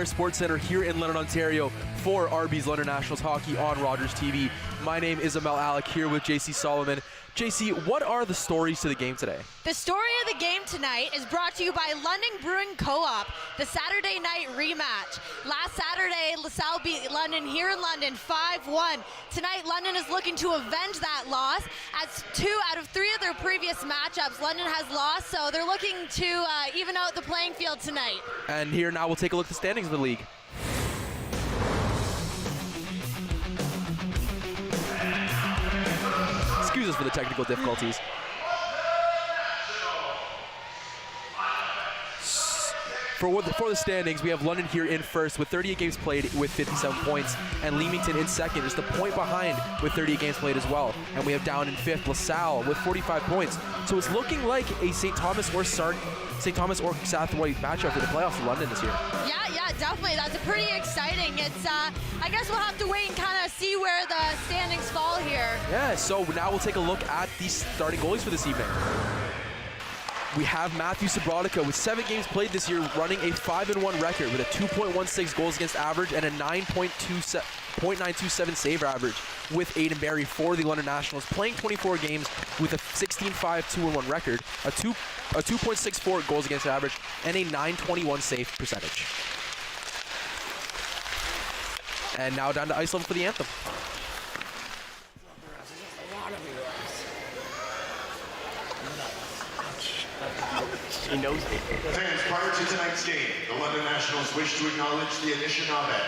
Sports Center here in London, Ontario for RB's London Nationals Hockey on Rogers TV. My name is Amel Alic here with Jaci Solomon. Jaci, what are the stories to the game today? The story of the game tonight is brought to you by London Brewing Co-op, the Saturday night rematch. Last Saturday, Lasalle beat London here in London 5-1. Tonight, London is looking to avenge that loss, as 2 out of 3 of their previous matchups, London has lost, so they're looking to even out the playing field tonight. And here now we'll take a look at the standings of the league. Excuse us for the technical difficulties. For the standings, we have London here in first with 38 games played with 57 points, and Leamington in second is the point behind with 38 games played as well. And we have down in fifth Lasalle with 45 points. So it's looking like a St. Thomas or Southwide matchup for the playoffs for London this year. Yeah, definitely. That's pretty exciting. It's I guess we'll have to wait and kind of see where the standings fall here. Yeah, so now we'll take a look at the starting goalies for this evening. We have Matthew Sabrotica with 7 games played this year, running a 5-1 record with a 2.16 goals against average and a 9.927 save average with Aiden Barry for the London Nationals, playing 24 games with a 16-5 2-1 record, a 2.64 goals against average, and a 921 save percentage. And now down to ice level for the anthem. He knows it. Fans, prior to tonight's game, the London Nationals wish to acknowledge the Anishinaabe,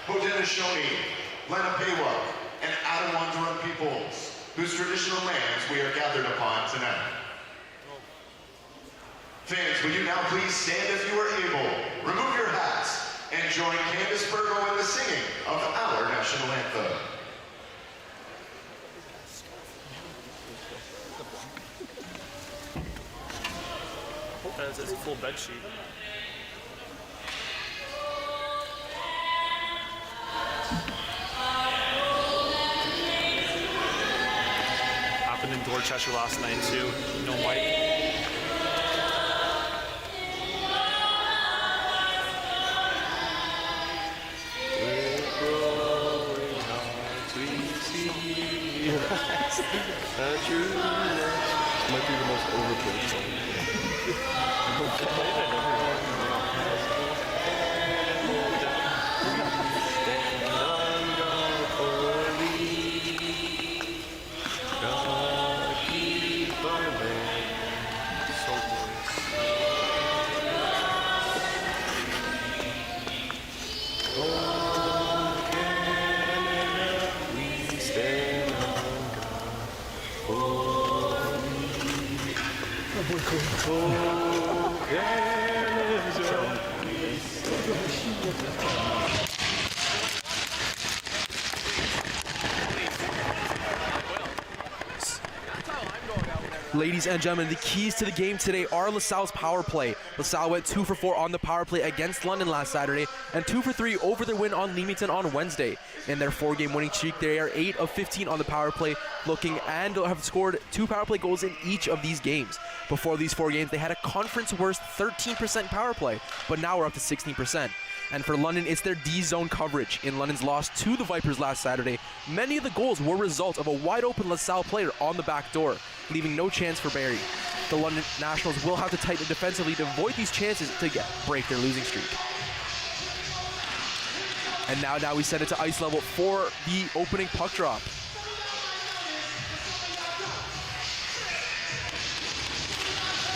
Haudenosaunee, Lenapewa, and Attawandaron peoples, whose traditional lands we are gathered upon tonight. Fans, will you now please stand if you are able, remove your hats, and join Candace Burgo in the singing of our national anthem. It's a full bed sheet. Happened in Dorchester last night too. No mic. Might be the most overplayed song. Ladies and gentlemen, the keys to the game today are LaSalle's power play. LaSalle went 2 for 4 on the power play against London last Saturday and 2 for 3 over their win on Leamington on Wednesday. In their 4-game winning streak, they are 8 of 15 on the power play, looking and have scored 2 power play goals in each of these games. Before these 4 games, they had a conference worst 13% power play, but now we're up to 16%. And for London, it's their D-zone coverage. In London's loss to the Vipers last Saturday, many of the goals were a result of a wide-open LaSalle player on the back door, leaving no chance for Barry. The London Nationals will have to tighten defensively to avoid these chances to break their losing streak. And now we send it to ice level for the opening puck drop.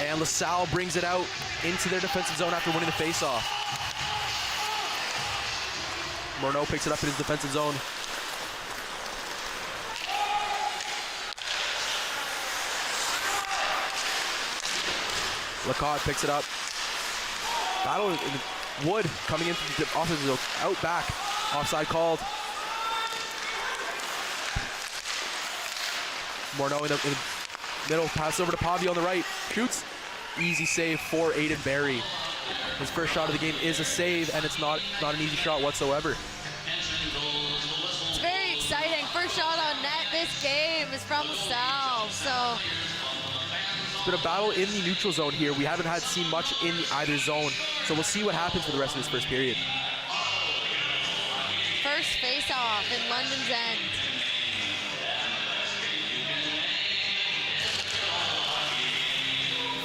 And LaSalle brings it out into their defensive zone after winning the faceoff. Morneau picks it up in his defensive zone. Lacotte picks it up. Battle in the Wood coming in from the offensive zone. Out back. Offside called. Morneau in the middle. Pass over to Pavio on the right. Shoots. Easy save for Aiden Barry. His first shot of the game is a save, and it's not an easy shot whatsoever. It's very exciting. First shot on net this game is from LaSalle. So it's been a battle in the neutral zone here. We haven't seen much in either zone, so we'll see what happens for the rest of this first period. first face-off in London's end.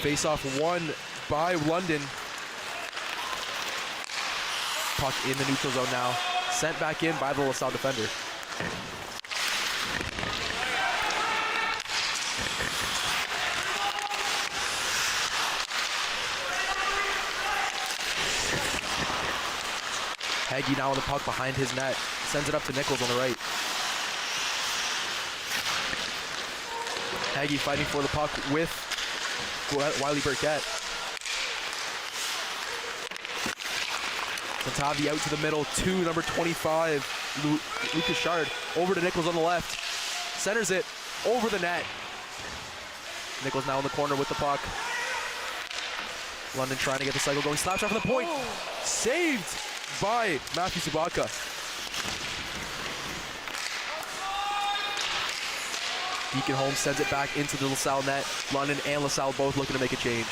Face-off won by London. Puck in the neutral zone now. Sent back in by the LaSalle defender. Hagee now on the puck behind his net. Sends it up to Nichols on the right. Hagee fighting for the puck with Wiley Burkett. Montavi out to the middle to number 25, Lucas Shard. Over to Nichols on the left. Centers it over the net. Nichols now in the corner with the puck. London trying to get the cycle going. Slap shot from the point. Saved by Matthew Subaka. Deacon Holmes sends it back into the LaSalle net. London and LaSalle both looking to make a change.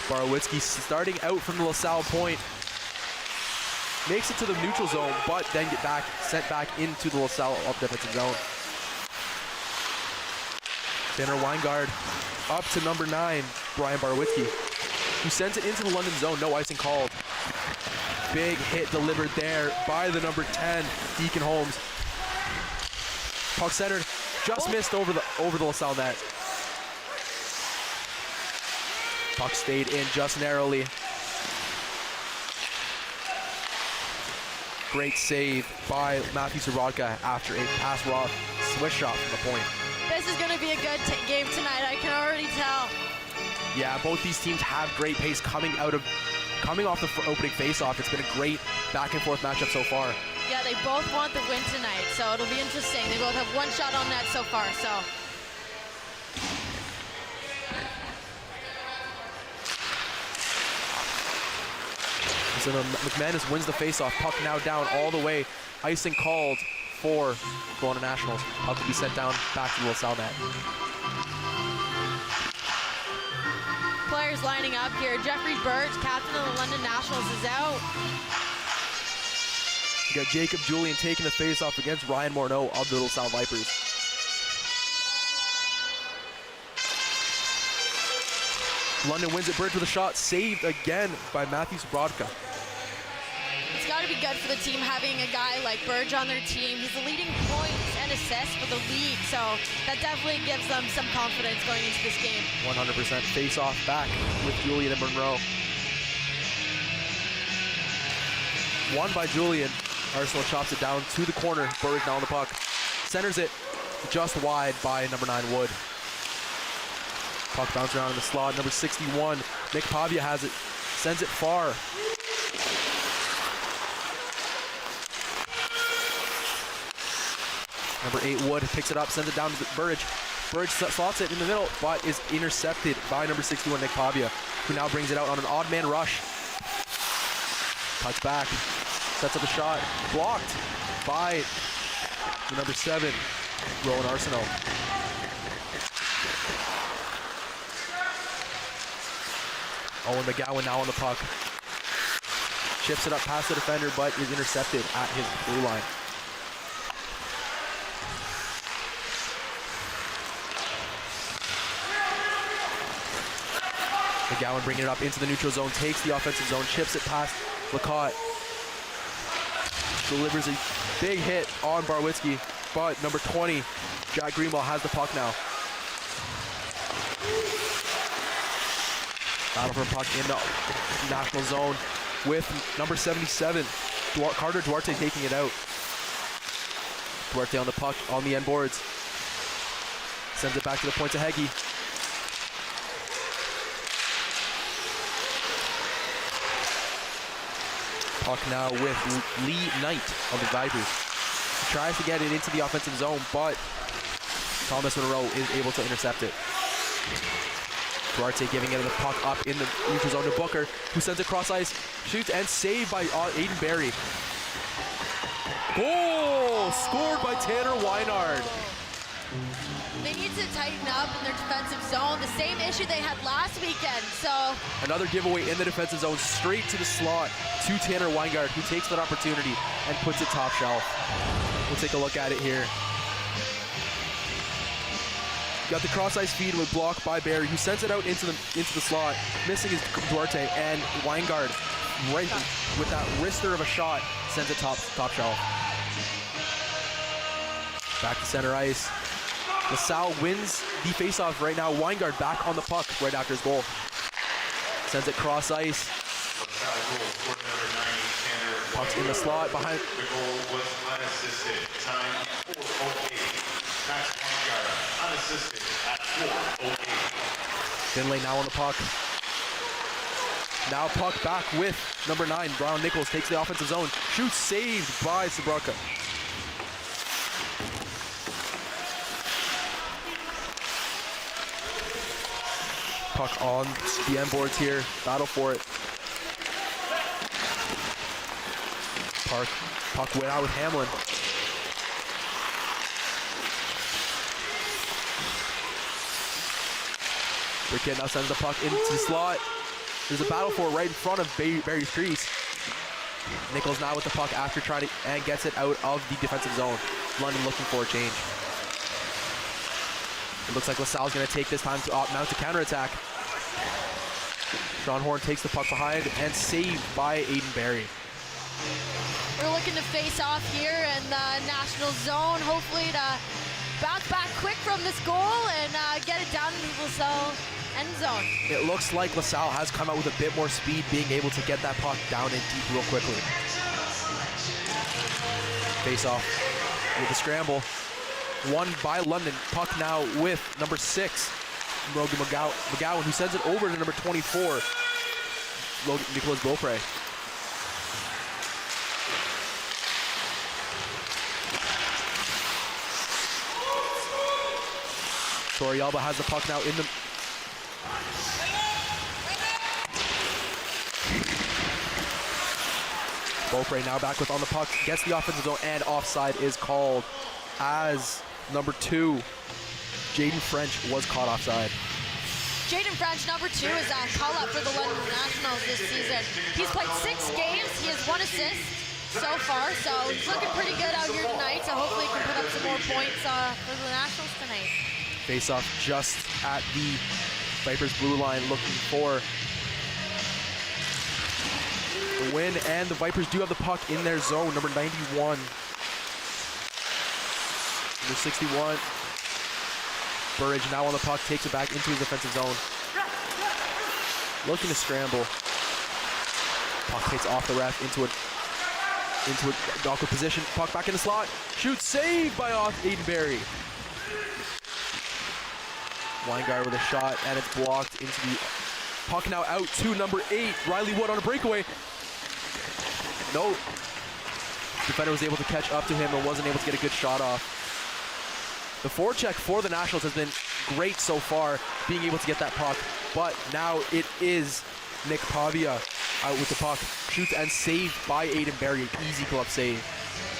Borowitzki starting out from the LaSalle point. Makes it to the neutral zone, but then sent back into the LaSalle defensive zone. Tanner Weingard up to number 9, Brian Borowitzki, who sends it into the London zone. No icing called. Big hit delivered there by the number 10, Deacon Holmes. Puck centered, just missed over the LaSalle net. Puck stayed in just narrowly. Great save by Matthew Sarodka after a pass raw swish shot from the point. This is going to be a good game tonight, I can already tell. Yeah, both these teams have great pace coming off the opening face-off. It's been a great back and forth matchup so far. Yeah, they both want the win tonight, so it'll be interesting. They both have one shot on net so far, so. So McManus wins the face-off. Puck now down all the way. Icing called for Kelowna Nationals. Puck to be sent down back to the LaSalle net. Players lining up here. Jeffrey Burge, captain of the London Nationals, is out. You got Jacob Julian taking the face-off against Ryan Morneau of the LaSalle Vipers. London wins it. Burge with a shot, saved again by Matthew Sarodka. It's got to be good for the team having a guy like Burge on their team. He's the leading points and assists for the league, so that definitely gives them some confidence going into this game. 100% face-off back with Julian and Monroe. Won by Julian. Arsenal chops it down to the corner. Burge now on the puck. Centers it just wide by number 9, Wood. Puck bounces around in the slot. Number 61, Nick Pavia has it. Sends it far. Number 8, Wood, picks it up, sends it down to Burge. Burge slots it in the middle, but is intercepted by number 61, Nick Pavia, who now brings it out on an odd man rush. Cuts back, sets up a shot, blocked by the number 7, Rowan Arsenault. Owen McGowan now on the puck. Chips it up past the defender, but is intercepted at his blue line. McGowan bringing it up into the neutral zone, takes the offensive zone, chips it past Lacotte. Delivers a big hit on Borowitzki, but number 20, Jack Greenwell, has the puck now. Battle for a puck in the national zone with number 77, Carter Duarte, taking it out. Duarte on the puck on the end boards. Sends it back to the point to Heggie. Puck now with Lee Knight of the Vipers. He tries to get it into the offensive zone, but Thomas Monroe is able to intercept it. Duarte giving it the puck up in the neutral zone to Booker, who sends it cross ice, shoots, and saved by Aiden Berry. Goal! Scored by Tanner Weinard. They need to tighten up in their defensive zone. The same issue they had last weekend. So Another giveaway in the defensive zone, straight to the slot to Tanner Weingart, who takes that opportunity and puts it top shelf. We'll take a look at it here. Got the cross ice feed with blocked by Barry, who sends it out into the slot. Missing is Duarte, and Weingart, right with that wrister of a shot, sends it top shelf. Back to center ice. Lasalle wins the faceoff right now. Weingart back on the puck right after his goal. Sends it cross ice. Puck's in the slot behind. The goal was unassisted. Time 4:08. That's Weingart unassisted at 4:08. Finlay now on the puck. Now puck back with number 9. Brown Nichols takes the offensive zone. Shoots, saved by Sabraka. Puck on the end boards here. Battle for it. Puck went out with Hamlin. Brickett now sends the puck into the slot. There's a battle for it right in front of Barry's crease. Nichols now with the puck after trying to, and gets it out of the defensive zone. London looking for a change. It looks like LaSalle's going to take this time to mount a counterattack. Sean Horn takes the puck behind and saved by Aiden Barry. we're looking to face off here in the national zone, hopefully to bounce back quick from this goal and get it down into the LaSalle end zone. It looks like LaSalle has come out with a bit more speed, being able to get that puck down and deep real quickly. Face off with the scramble. Won by London. Puck now with number 6, Logan McGowan, who sends it over to number 24, Nicholas Beaupre. Torrealba has the puck now in the... Beaupre now back with on the puck, gets the offensive zone, and offside is called as number 2, Jaden French, was caught offside. Jaden French, number 2, is a call-up for the London Nationals this season. He's played 6 games. He has 1 assist so far, so he's looking pretty good out here tonight, so hopefully he can put up some more points for the Nationals tonight. Face-off just at the Vipers blue line, looking for the win, and the Vipers do have the puck in their zone. Number 91. Number 61. Burridge now on the puck, takes it back into his defensive zone. Looking to scramble. Puck takes off the ref into an awkward position. Puck back in the slot. Shoots, saved by Aiden Barry. Weingart with a shot, and it's blocked into the puck. Now out to number 8, Riley Wood on a breakaway. No. Defender was able to catch up to him and wasn't able to get a good shot off. The forecheck for the Nationals has been great so far, being able to get that puck, but now it is Nick Pavia out with the puck. Shoots and saved by Aiden Barry, an easy glove save.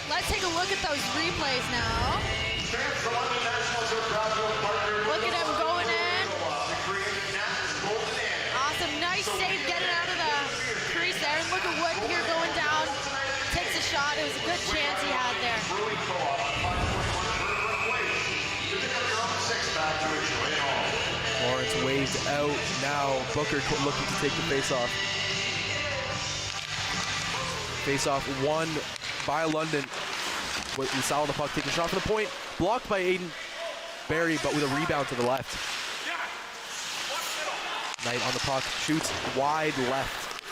Let's take a look at those replays now. Look at him going in. Awesome, nice save getting out of the crease there. And look at Wood here going down. Takes a shot. It was a good chance he had there. Lawrence waved out. Now Booker looking to take the face-off. Face-off won by London. With LaSalle on the puck, taking a shot from the point. Blocked by Aiden Barry, but with a rebound to the left. Knight on the puck, shoots wide left.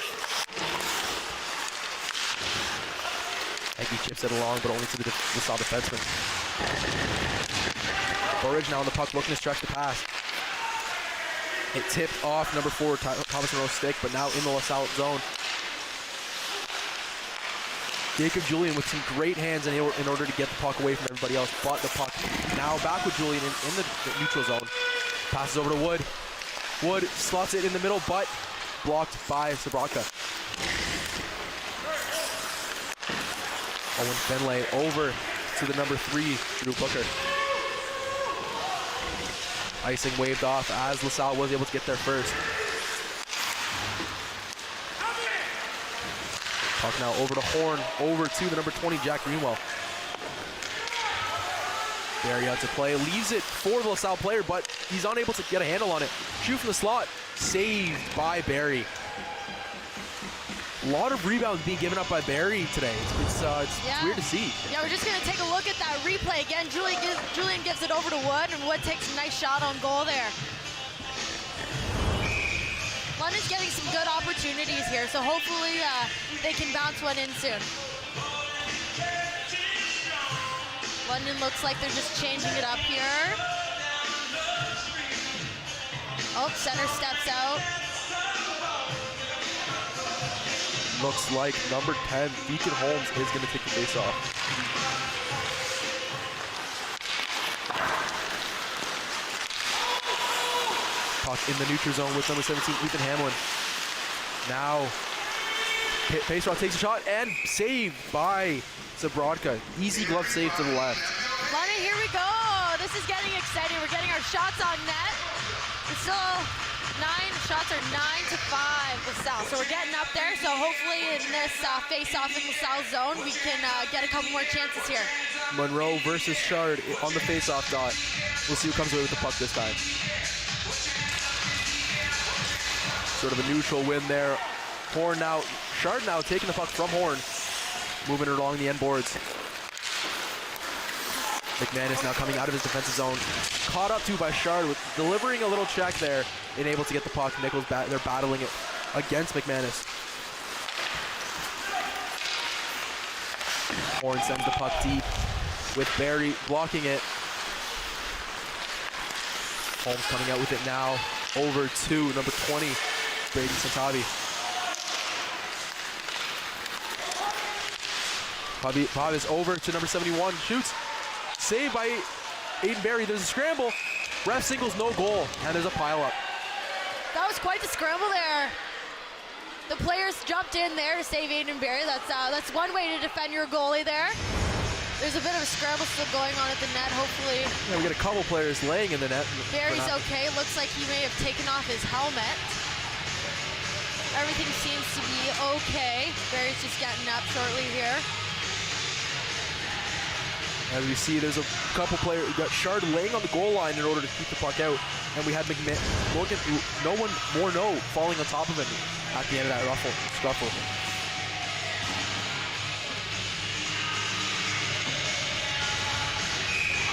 Eggy chips it along, but only to the LaSalle defenseman. Burridge now on the puck, looking to stretch the pass. It tipped off number 4, Thomas Monroe's stick, but now in the LaSalle zone. Jacob Julian with some great hands in order to get the puck away from everybody else, but the puck now back with Julian in the neutral zone. Passes over to Wood. Wood slots it in the middle, but blocked by Sabraka. Owen Finlay over to the number 3, Drew Booker. Icing waved off as Lasalle was able to get there first. Puck now over to Horn, over to the number 20, Jack Greenwell. Barry out to play, leaves it for the LaSalle player, but he's unable to get a handle on it. Shoot from the slot, saved by Barry. A lot of rebounds being given up by Barry today. It's weird to see. Yeah, we're just going to take a look at that replay again. Julian gives it over to Wood, and Wood takes a nice shot on goal there. London's getting some good opportunities here, so hopefully they can bounce one in soon. London looks like they're just changing it up here. Oh, center steps out. Looks like number 10, Deacon Holmes, is going to take the face-off. Puck in the neutral zone with number 17, Ethan Hamlin. Now, Pacerock takes a shot and saved by Zabrodka. Easy glove save to the left. London, here we go. This is getting exciting. We're getting our shots on net. It's still shots are 9-5 LaSalle. So we're getting up there. So hopefully in this face-off in LaSalle zone, we can get a couple more chances here. Monroe versus Shard on the face-off dot. We'll see who comes away with the puck this time. Sort of a neutral win there. Horn now, Shard now taking the puck from Horn, moving it along the end boards. McManus now coming out of his defensive zone, caught up to by Shard, with delivering a little check there, and able to get the puck. Nichols, they're battling it against McManus. Horn sends the puck deep, with Barry blocking it. Holmes coming out with it now, over to number 20, Brady Santavi. Bob is over to number 71, shoots. Saved by Aiden Barry. There's a scramble. Ref signals no goal, and there's a pileup. That was quite the scramble there. The players jumped in there to save Aiden Barry. That's one way to defend your goalie there. There's a bit of a scramble still going on at the net, hopefully. Yeah, we got a couple players laying in the net. Barry's okay. Looks like he may have taken off his helmet. Everything seems to be okay. Barry's just getting up shortly here. As we see, there's a couple players. We got Shard laying on the goal line in order to keep the puck out, and we had Morneau falling on top of him at the end of that scuffle.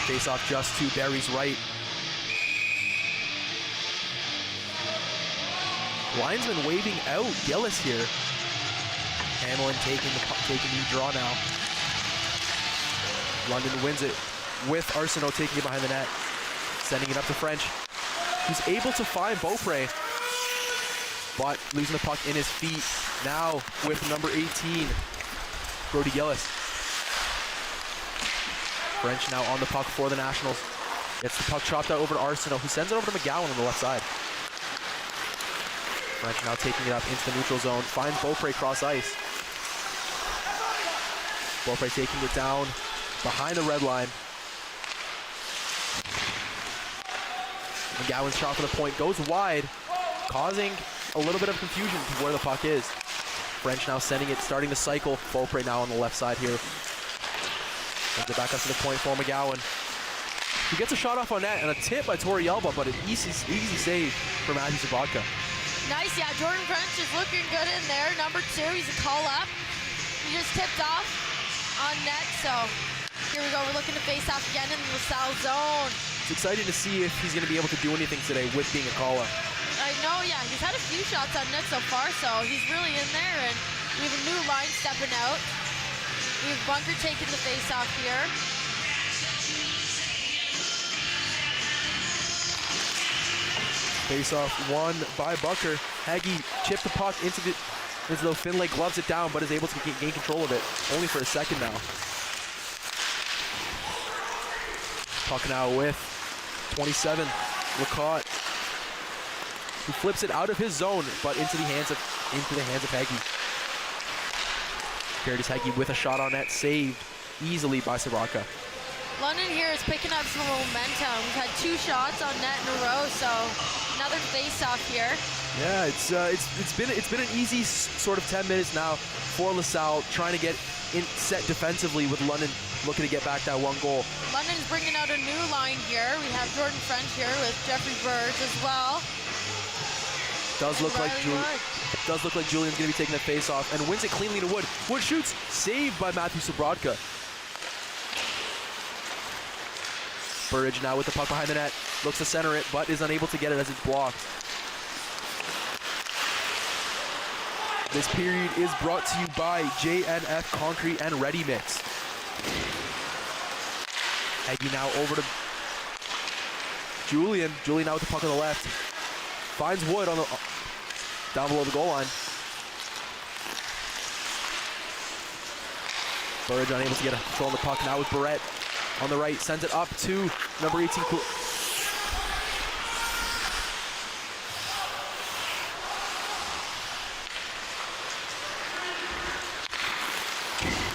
Face off just to Barry's right. Linesman waving out Gillis here. Hamlin taking the draw now. London wins it with Arsenault taking it behind the net, sending it up to French, who's able to find Beaupre, but losing the puck in his feet. Now with number 18, Brody Gillis. French now on the puck for the Nationals. Gets the puck chopped out over to Arsenault, who sends it over to McGowan on the left side. French now taking it up into the neutral zone, finds Beaupre cross ice. Beaupre taking it down behind the red line. McGowan's shot for the point goes wide, causing a little bit of confusion to where the puck is. French now sending it, starting to cycle. Beaupre now on the left side here. Sends it back up to the point for McGowan. He gets a shot off on net and a tip by Tori Yelba, but an easy save for Matthew Zabodka. Nice, yeah, Jordan French is looking good in there. Number 2, he's a call up. He just tipped off on net, so here we go. We're looking to face off again in the LaSalle zone. It's exciting to see if he's going to be able to do anything today with being a call-up. I know, yeah. He's had a few shots on net so far, so he's really in there. And we have a new line stepping out. We have Bunker taking the face-off here. Face-off won by Bunker. Haggy chipped the puck into the Finlay, gloves it down, but is able to gain control of it. Only for a second now. Puck now with 27, Lacotte, who flips it out of his zone, but into the hands of Haggy. Paradis Haggy with a shot on net, saved easily by Soraka. London here is picking up some momentum. We've had 2 shots on net in a row, so another face-off here. Yeah, it's been an easy sort of 10 minutes now for Lasalle, trying to get in set defensively with London looking to get back that 1 goal. London's bringing out a new line here. We have Jordan French here with Jeffrey Burge as well. Does look like Julian's going to be taking the face-off and wins it cleanly to Wood. Wood shoots, saved by Matthew Sobrodka. Burge now with the puck behind the net, looks to center it, but is unable to get it as it's blocked. This period is brought to you by JNF Concrete and Ready Mix. Aggie now over to Julian. Julian now with the puck on the left. Finds Wood on the down below the goal line. Burge unable to get a control on the puck. Now with Barrett on the right, sends it up to number 18.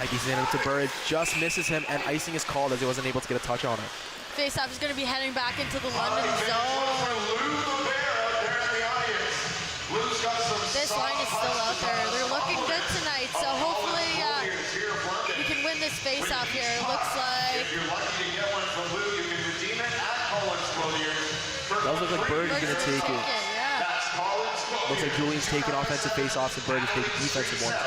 He's in it to Burridge, just misses him, and icing is called as he wasn't able to get a touch on it. Faceoff is going to be heading back into the London zone. This line is still out there. They're looking good tonight, so hopefully we can win this faceoff here. It looks like... Does look like Burridge is going to take it. Yeah. Looks like Julian's taking offensive faceoffs and Burridge is taking defensive ones.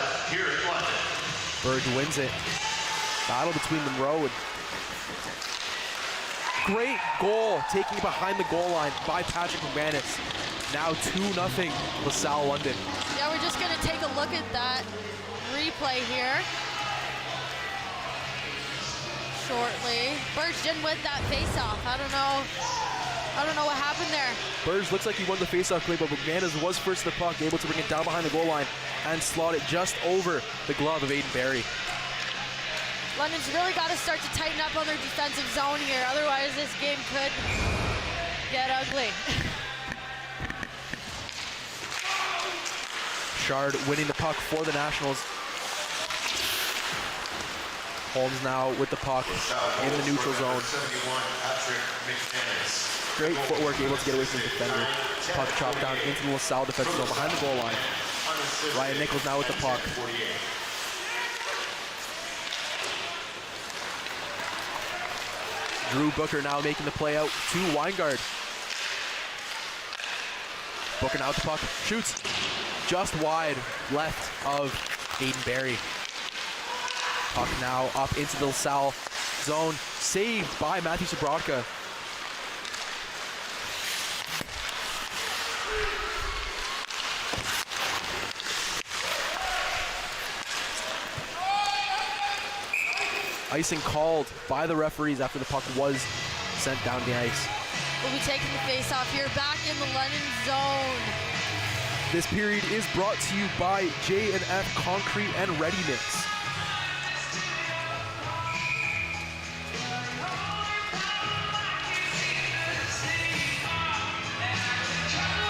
Burge wins it. Battle between Monroe and... Great goal, taking it behind the goal line by Patrick McManus. Now 2-0 LaSalle London. Yeah, we're just gonna take a look at that replay here shortly. Burge didn't win that face-off. I don't know what happened there. Burge looks like he won the face-off play, but McManus was first to the puck, able to bring it down behind the goal line and slot it just over the glove of Aiden Barry. London's really got to start to tighten up on their defensive zone here, otherwise this game could get ugly. Shard winning the puck for the Nationals. Holmes now with the puck in the neutral zone. Great footwork, able to get away from the defender. Puck chopped down into the LaSalle defensive zone behind the goal line. Ryan Nichols now with the puck. Drew Booker now making the play out to Weingard. Booker now with the puck, shoots just wide left of Aiden Barry. Puck now up into the LaSalle zone, saved by Matthew Sobrodka. Icing called by the referees after the puck was sent down the ice. We'll be taking the face-off here back in the London zone. This period is brought to you by J&F Concrete and Ready Mix.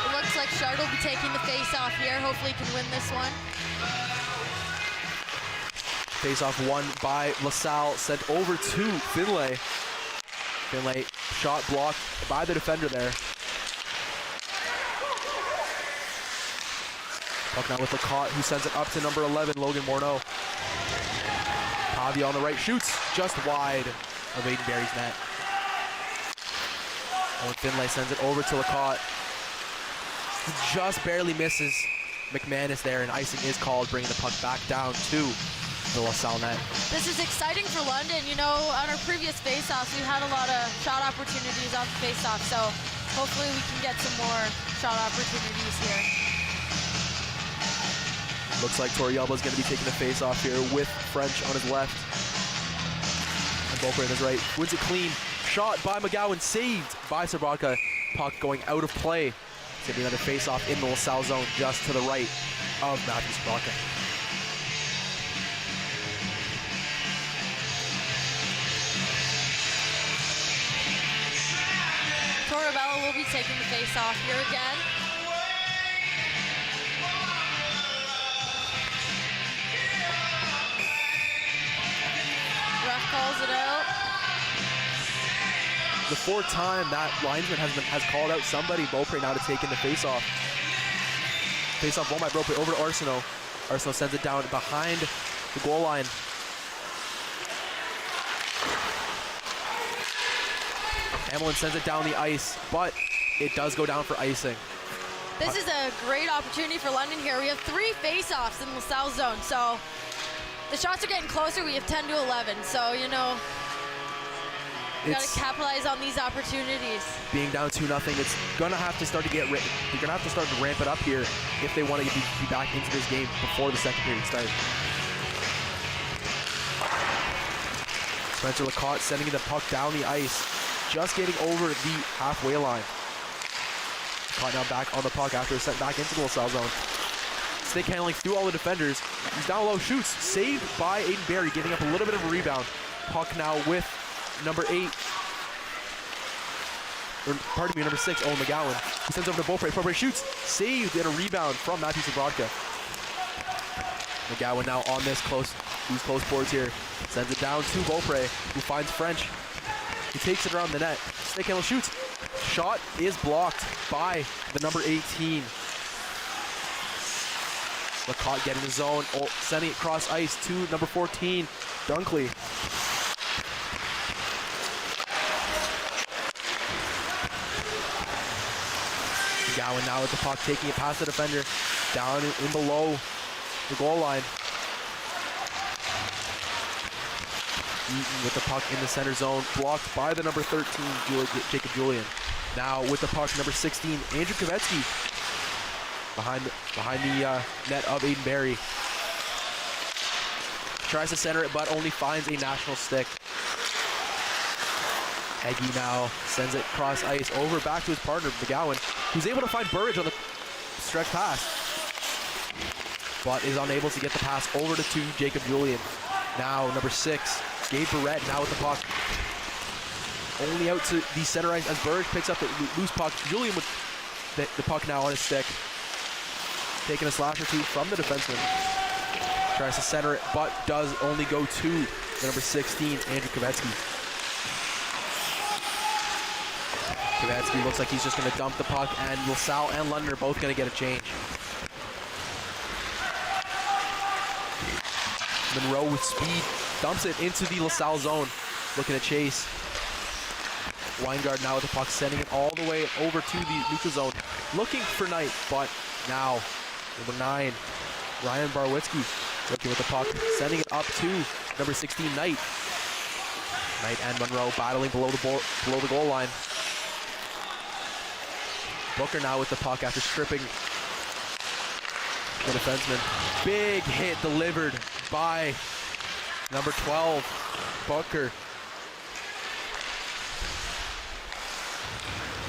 It looks like Shard will be taking the face-off here. Hopefully he can win this one. Face-off won by LaSalle, sent over to Finlay. Finlay shot blocked by the defender there. Puck now with Lacotte, who sends it up to number 11, Logan Morneau. Pavia on the right, shoots just wide of Aiden Barry's net. Owen Finlay sends it over to Lacotte. Just barely misses McManus there, and icing is called, bringing the puck back down to the LaSalle net. This is exciting for London. You know, on our previous face-offs, we had a lot of shot opportunities off the face-off, so hopefully we can get some more shot opportunities here. Looks like Torrielba's going to be taking the face-off here with French on his left and Volker on his right. Wins it clean. Shot by McGowan, saved by Sobrodka. Puck going out of play. It's going to be another face-off in the LaSalle zone just to the right of Matthew Sobrodka. Torrielba will be taking the face-off here again. Ref calls it out. the fourth time that linesman has called out somebody. Beaupre now to take in the face-off. Face-off won by Beaupre over to Arsenault. Arsenault sends it down behind the goal line. Amel sends it down the ice, but it does go down for icing. This is a great opportunity for London here. We have 3 face-offs in LaSalle zone, so the shots are getting closer. We have 10 to 11, so you know, you got to capitalize on these opportunities. Being down 2-0, it's gonna have to start to get. You're gonna have to start to ramp it up here if they want to be back into this game before the second period starts. Spencer Lacotte sending the puck down the ice, just getting over the halfway line. Caught now back on the puck after it's sent back into the LaSalle zone. Stick handling through all the defenders. He's down low, shoots. Saved by Aiden Barry, giving up a little bit of a rebound. Puck now with number 8. Or, pardon me, number 6, Owen McGowan. He sends over to Beaupre. Beaupre shoots. Saved and a rebound from Matthew Sabrodka. McGowan now on this close boards here. Sends it down to Beaupre, who finds French. He takes it around the net. Stick handle shoots. Shot is blocked by the number 18. Lacotte getting the zone, sending it across ice to number 14, Dunkley. McGowan now with the puck, taking it past the defender, down in below the goal line. Eaton with the puck in the center zone, blocked by the number 13, Jacob Julian. Now with the puck, number 16, Andrew Kovetsky, behind the net of Aiden Barry. Tries to center it, but only finds a national stick. Heggie now sends it across ice, over back to his partner, McGowan, who's able to find Burridge on the stretch pass, but is unable to get the pass over to Jacob Julian. Now number 6, Gabe Barrett now with the puck. Only out to the center ice as Burridge picks up the loose puck. Julian with the puck now on his stick. Taking a slash or two from the defenseman. Tries to center it, but does only go to the number 16, Andrew Kovetsky. Kovetsky looks like he's just going to dump the puck, and LaSalle and London are both going to get a change. Monroe with speed dumps it into the LaSalle zone, looking to chase. Weingard now with the puck, sending it all the way over to the neutral zone, looking for Knight, but now number 9, Ryan Barwitzki, looking with the puck, sending it up to number 16, Knight. Knight and Monroe battling below the goal line. Booker now with the puck after stripping the defenseman. Big hit delivered by number 12, Booker.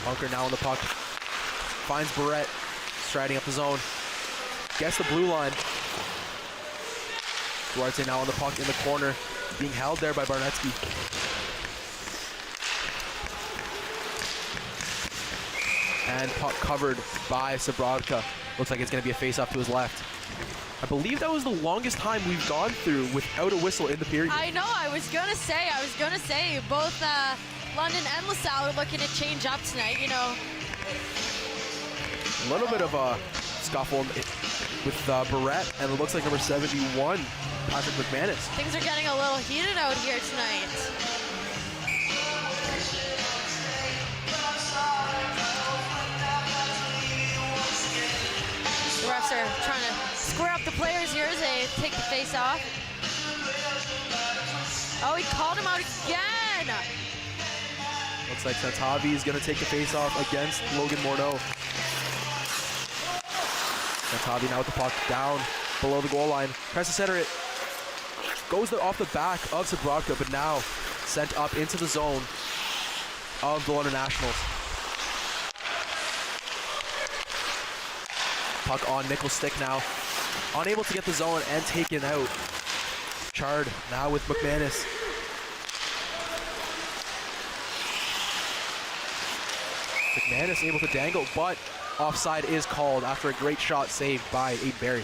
Bunker now on the puck. Finds Barrett, striding up the zone. Gets the blue line. Duarte now on the puck in the corner, being held there by Barnetsky. And puck covered by Sabrodka. Looks like it's going to be a face-off to his left. I believe that was the longest time we've gone through without a whistle in the period. I know, I was gonna say, both London and LaSalle are looking to change up tonight, you know. A little bit of a scuffle with Barrett, and it looks like number 71, Patrick McManus. Things are getting a little heated out here tonight. The refs are trying to square up the players here as they take the face off. Oh, he called him out again. Looks like Santavi is going to take the face off against Logan Morneau. Santavi now with the puck down below the goal line. Tries to center it. Goes off the back of Sabrodka, but now sent up into the zone of the London Nationals. Puck on Nickel's stick now. Unable to get the zone and taken out. Chard now with McManus. McManus able to dangle, but offside is called after a great shot saved by Aiden Barry.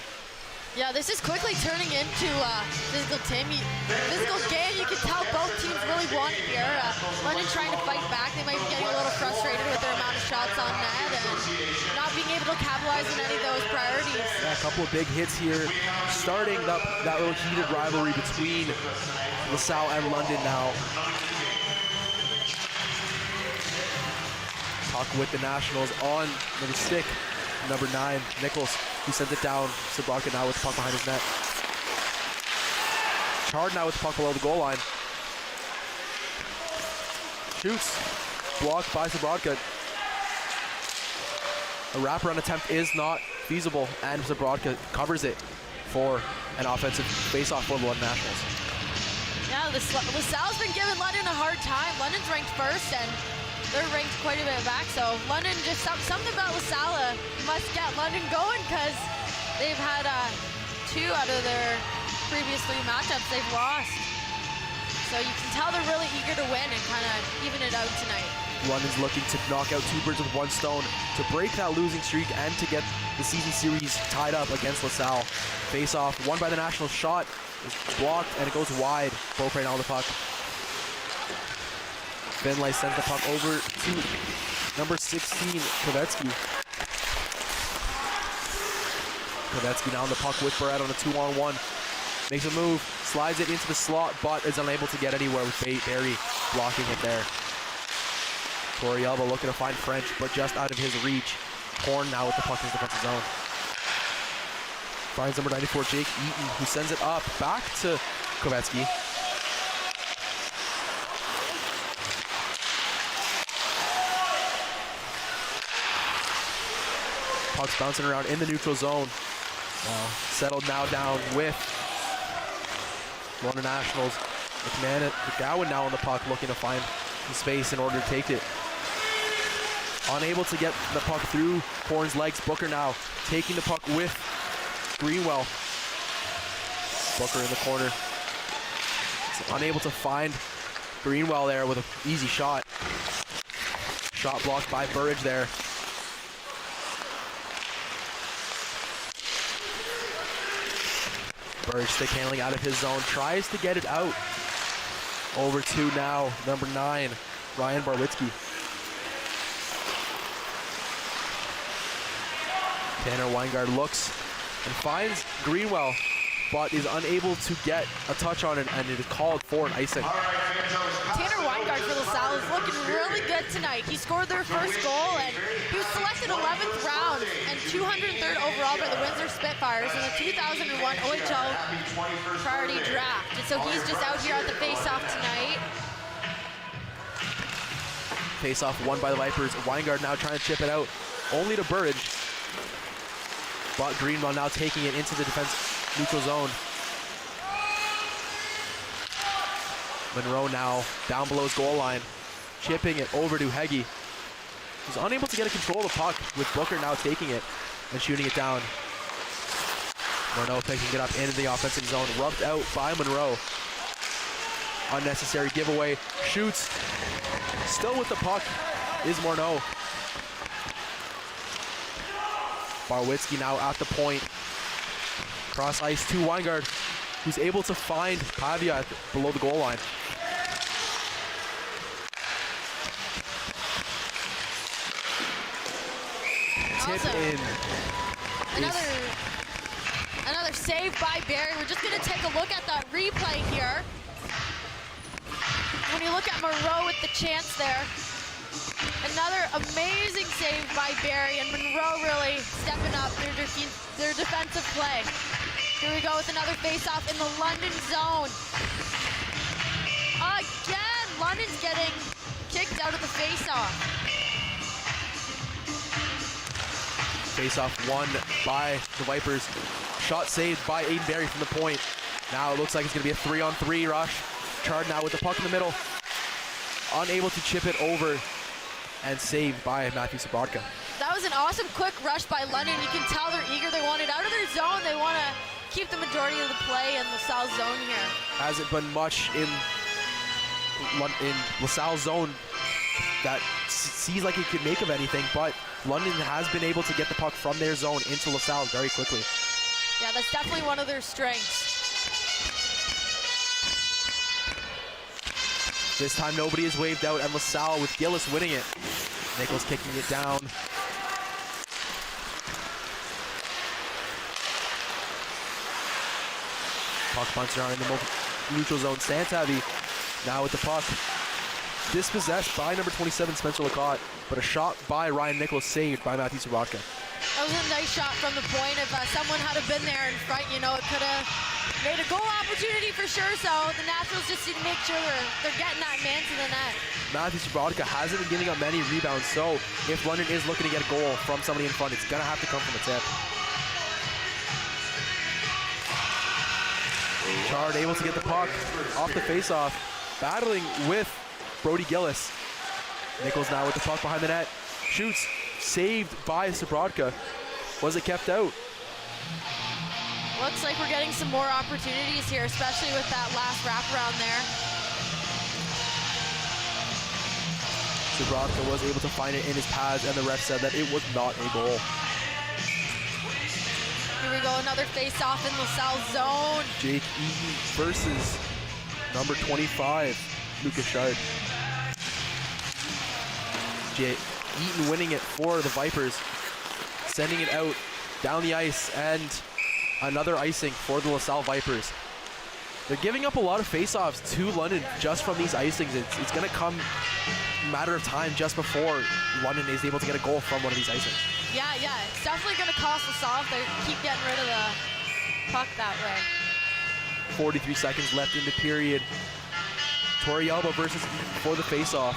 Yeah, this is quickly turning into a physical game. You can tell both teams really want it here. London trying to fight back. They might be getting a little frustrated with their amount of shots on net and not being able to capitalize on any of those priorities. Yeah, a couple of big hits here, starting up that little heated rivalry between LaSalle and London now. Puck with the Nationals on the stick, number 9, Nichols, who sends it down. Sabrodka now with the puck behind his net. Chard now with the puck below the goal line. Shoots, blocked by Sabrodka. A wraparound attempt is not feasible, and Sabrodka covers it for an offensive face-off for the London Nationals. Yeah, LaSalle's been giving London a hard time. London's ranked first, and they're ranked quite a bit back, so London just something about Lasalle must get London going, because they've had 2 out of their previous 3 matchups they've lost. So you can tell they're really eager to win and kind of even it out tonight. London's looking to knock out 2 birds with 1 stone to break that losing streak and to get the season series tied up against LaSalle. Face off, won by the Nationals. Shot is blocked and it goes wide. Both right now on the puck. Finlay sends the puck over to number 16, Kovetsky. Kovetsky now on the puck with Barrett on a 2-on-1. Makes a move, slides it into the slot, but is unable to get anywhere with Barry blocking it there. Torriello looking to find French, but just out of his reach. Horn now with the puck in his defensive zone. Finds number 94, Jake Eaton, who sends it up back to Kovetsky. Puck's bouncing around in the neutral zone. Settled now down with London Nationals. McGowan now on the puck, looking to find some space in order to take it. Unable to get the puck through Horn's legs. Booker now taking the puck with Greenwell. Booker in the corner. Unable to find Greenwell there with an easy shot. Shot blocked by Burridge there. Burridge stick handling out of his zone. Tries to get it out. Over to now, number 9, Ryan Barwitzki. Tanner Weingart looks and finds Greenwell, but is unable to get a touch on it, and it is called for an icing. Tanner Weingart for LaSalle is looking really good tonight. He scored their first goal, and he was selected 11th round and 203rd overall by the Windsor Spitfires in the 2001 OHL priority draft. And so he's just out here at the face-off tonight. Face-off won by the Vipers. Weingart now trying to chip it out, only to Burridge. But Greenwell now taking it into the defense neutral zone. Monroe now down below his goal line, chipping it over to Heggie. He's unable to get a control of the puck, with Booker now taking it and shooting it down. Monroe picking it up into the offensive zone, rubbed out by Monroe. Unnecessary giveaway, shoots. Still with the puck is Monroe. Barwitzki now at the point. Cross ice to Weingart, who's able to find Pavia below the goal line. Tip in. Another save by Barry. We're just gonna take a look at that replay here. When you look at Monroe with the chance there, another amazing save by Barry, and Monroe really stepping up their defensive play. Here we go with another face-off in the London zone. Again, London's getting kicked out of the face-off. Face-off won by the Vipers. Shot saved by Aiden Barry from the point. Now it looks like it's going to be a 3-on-3 rush. Chard now with the puck in the middle. Unable to chip it over, and saved by Matthew Sabrodka. That was an awesome quick rush by London. You can tell they're eager. They want it out of their zone. They want to keep the majority of the play in LaSalle's zone here. Hasn't been much in LaSalle's zone that sees like it could make of anything, but London has been able to get the puck from their zone into LaSalle very quickly. Yeah, that's definitely one of their strengths. This time nobody is waved out, and Lasalle with Gillis winning it. Nichols kicking it down. Puck punts around in the neutral zone. Santavi now with the puck. Dispossessed by number 27, Spencer Lacotte, but a shot by Ryan Nichols saved by Matthew Sobotka. That was a nice shot from the point. If someone had been there in front, you know, it could have made a goal opportunity for sure. So the Nationals just need to make sure they're getting that man to the net. Matthew Sobotka hasn't been giving up many rebounds, so if London is looking to get a goal from somebody in front, it's going to have to come from a tip. Chard able to get the puck off the faceoff, battling with Brody Gillis. Nichols now with the puck behind the net. Shoots, saved by Sobotka. Was it kept out? Looks like we're getting some more opportunities here, especially with that last wraparound there. Sobotka was able to find it in his pads, and the ref said that it was not a goal. Here we go, another face-off in LaSalle zone. Jake Eaton versus number 25, Lucas Chard. Jake Eaton winning it for the Vipers, sending it out down the ice, and another icing for the LaSalle Vipers. They're giving up a lot of face-offs to London just from these icings. It's going to come a matter of time just before London is able to get a goal from one of these icings. Yeah, it's definitely going to cost LaSalle if they keep getting rid of the puck that way. 43 seconds left in the period. Torriello versus Eaton for the face-off.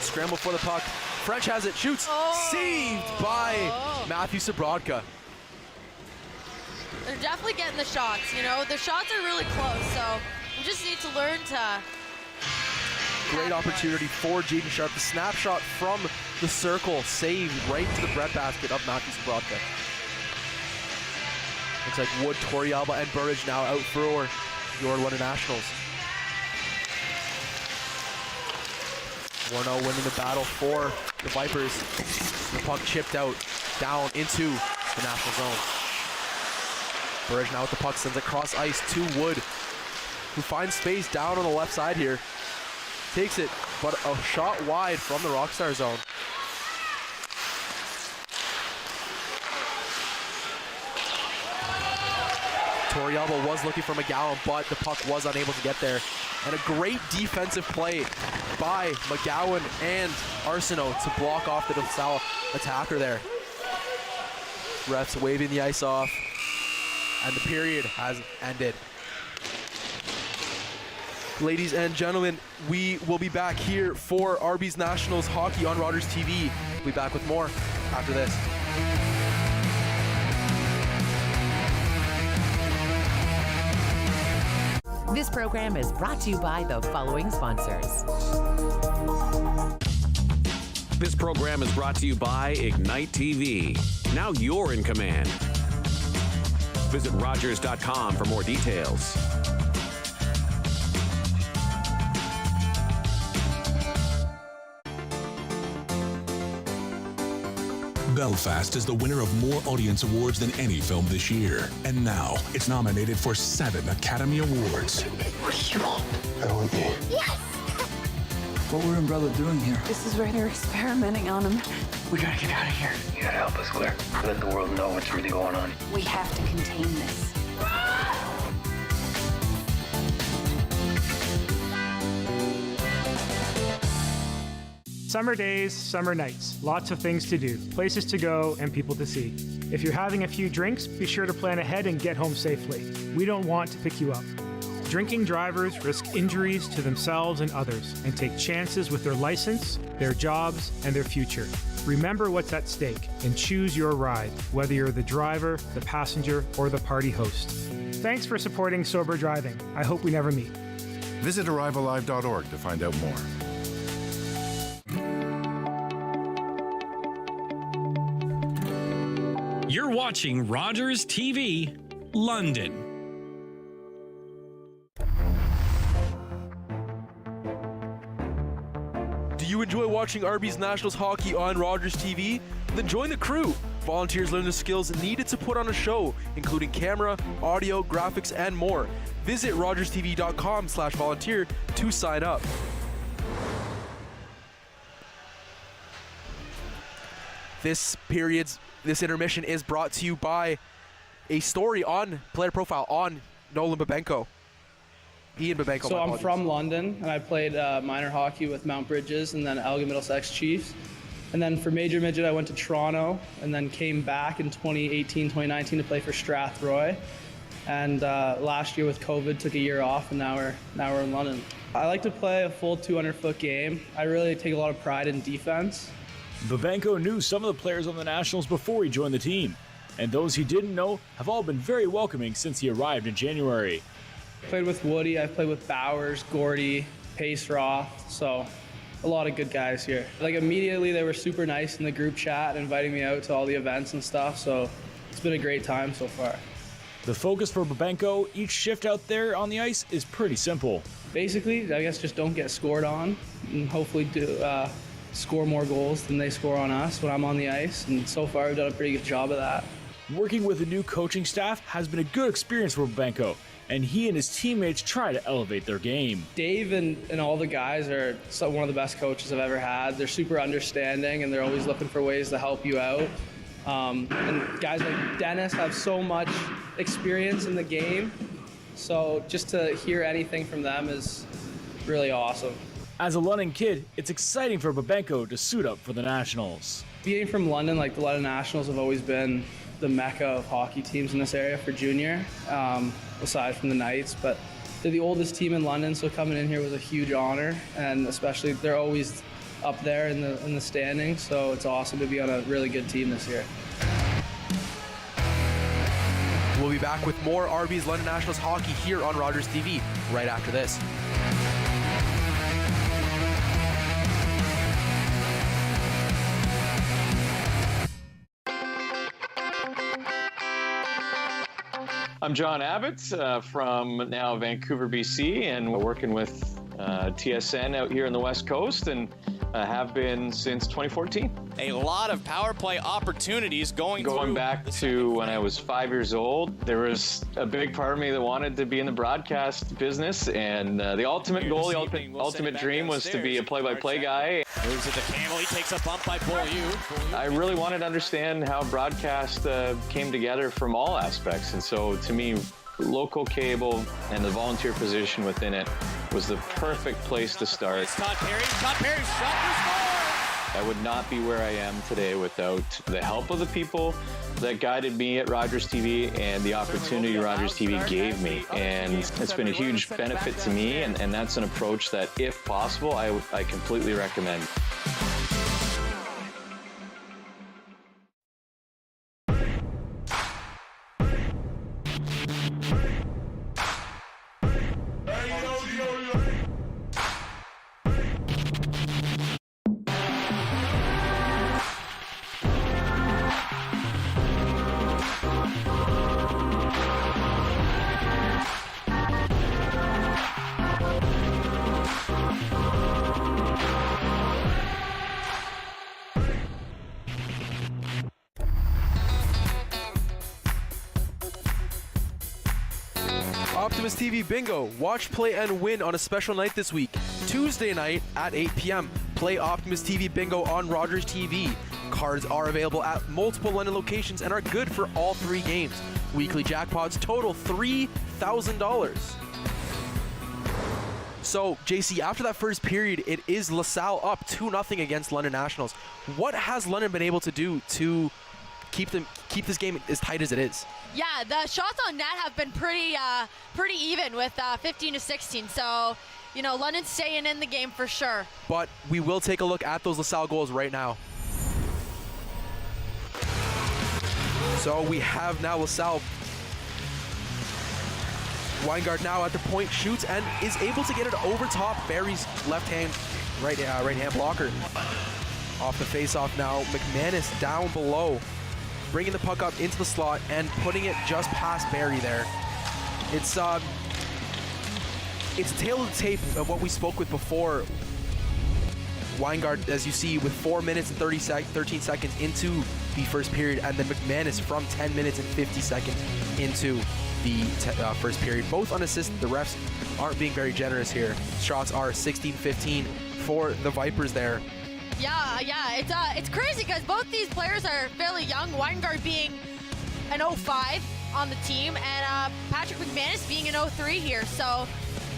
Scramble for the puck. French has it, shoots, saved by Matthew Sobotka. They're definitely getting the shots, you know. The shots are really close, so we just need to learn to... Great opportunity for Jaden Sharp. The snapshot from the circle, saved right to the breadbasket of Matthew Sobotka. Looks like Wood, Torriello, and Burridge now out for your London Nationals. 1-0 winning the battle for the Vipers. The puck chipped out, down into the national zone. Burridge now with the puck, sends it across ice to Wood, who finds space down on the left side here. Takes it, but a shot wide from the Rockstar zone. Torriello was looking for McGowan, but the puck was unable to get there. And a great defensive play by McGowan and Arsenault to block off the LaSalle attacker there. Refs waving the ice off, and the period has ended. Ladies and gentlemen, we will be back here for Arby's Nationals Hockey on Rogers TV. We'll be back with more after this. This program is brought to you by the following sponsors. This program is brought to you by Ignite TV. Now you're in command. Visit Rogers.com for more details. Belfast is the winner of more audience awards than any film this year. And now, it's nominated for 7 Academy Awards. What do you want? I want you. Yes! What were Umbrella doing here? This is where they're experimenting on him. We gotta get out of here. You gotta help us, Claire. Let the world know what's really going on. We have to contain this. Summer days, summer nights, lots of things to do, places to go, and people to see. If you're having a few drinks, be sure to plan ahead and get home safely. We don't want to pick you up. Drinking drivers risk injuries to themselves and others and take chances with their license, their jobs, and their future. Remember what's at stake and choose your ride, whether you're the driver, the passenger, or the party host. Thanks for supporting sober driving. I hope we never meet. Visit arrivealive.org to find out more. You're watching Rogers TV, London. Do you enjoy watching Arby's Nationals hockey on Rogers TV? Then join the crew Volunteers learn the skills needed to put on a show, including camera, audio, graphics, and more. Visit rogerstv.com/volunteer to sign up. This intermission is brought to you by a story on player profile on Nolan Babenko. Ian Babenko. So I'm from London, and I played minor hockey with Mount Bridges and then Elgin Middlesex Chiefs. And then for Major Midget, I went to Toronto and then came back in 2018, 2019 to play for Strathroy. And last year with COVID, took a year off, and now we're in London. I like to play a full 200-foot game. I really take a lot of pride in defense. Babenko knew some of the players on the Nationals before he joined the team, and those he didn't know have all been very welcoming since he arrived in January. Played with Woody, I've played with Bowers, Gordy, Pace Roth, so a lot of good guys here. Like immediately they were super nice in the group chat, inviting me out to all the events and stuff, so it's been a great time so far. The focus for Babenko each shift out there on the ice is pretty simple. Basically, I guess just don't get scored on and hopefully do score more goals than they score on us when I'm on the ice, and so far we've done a pretty good job of that. Working with the new coaching staff has been a good experience for Babenko, and he and his teammates try to elevate their game. Dave and all the guys are one of the best coaches I've ever had. They're super understanding, and they're always looking for ways to help you out. And guys like Dennis have so much experience in the game, so just to hear anything from them is really awesome. As a London kid, it's exciting for Babenko to suit up for the Nationals. Being from London, like the London Nationals have always been the mecca of hockey teams in this area for junior, aside from the Knights, but they're the oldest team in London, so coming in here was a huge honor, and especially they're always up there in the standings, so it's awesome to be on a really good team this year. We'll be back with more RB's London Nationals hockey here on Rogers TV right after this. I'm John Abbott from now Vancouver, BC, and we're working with TSN out here on the West Coast, and have been since 2014. A lot of power play opportunities going back to when I was 5 years old. There was a big part of me that wanted to be in the broadcast business, and the ultimate goal, the ultimate dream was to be a play-by-play guy. Moves it to Campbell. He takes a bump by Beaulieu. I really wanted to understand how broadcast came together from all aspects, and so to me, local cable and the volunteer position within it was the perfect place to start. Todd Perry shot for score! I would not be where I am today without the help of the people that guided me at Rogers TV and the opportunity Rogers TV gave me. And it's been a huge benefit to me, and that's an approach that, if possible, I completely recommend. Optimus TV Bingo. Watch, play, and win on a special night this week. Tuesday night at 8 p.m. Play Optimus TV Bingo on Rogers TV. Cards are available at multiple London locations and are good for all 3 games. Weekly jackpots total $3,000. So, JC, after that first period, it is Lasalle up 2-0 against London Nationals. What has London been able to do to keep this game as tight as it is? Yeah, the shots on net have been pretty even with 15-16. So, you know, London's staying in the game for sure. But we will take a look at those LaSalle goals right now. So we have now LaSalle. Weingart now at the point, shoots and is able to get it over top Barry's right hand blocker. Off the face-off now, McManus down below, bringing the puck up into the slot and putting it just past Barry there. It's a tail of the tape of what we spoke with before. Weingart, as you see, with 4 minutes and 13 seconds into the first period, and then McManus from 10 minutes and 50 seconds into the first period. Both unassisted. The refs aren't being very generous here. Shots are 16-15 for the Vipers there. Yeah, it's crazy because both these players are fairly young. Weingart being an 05 on the team, and Patrick McManus being an 03 here. So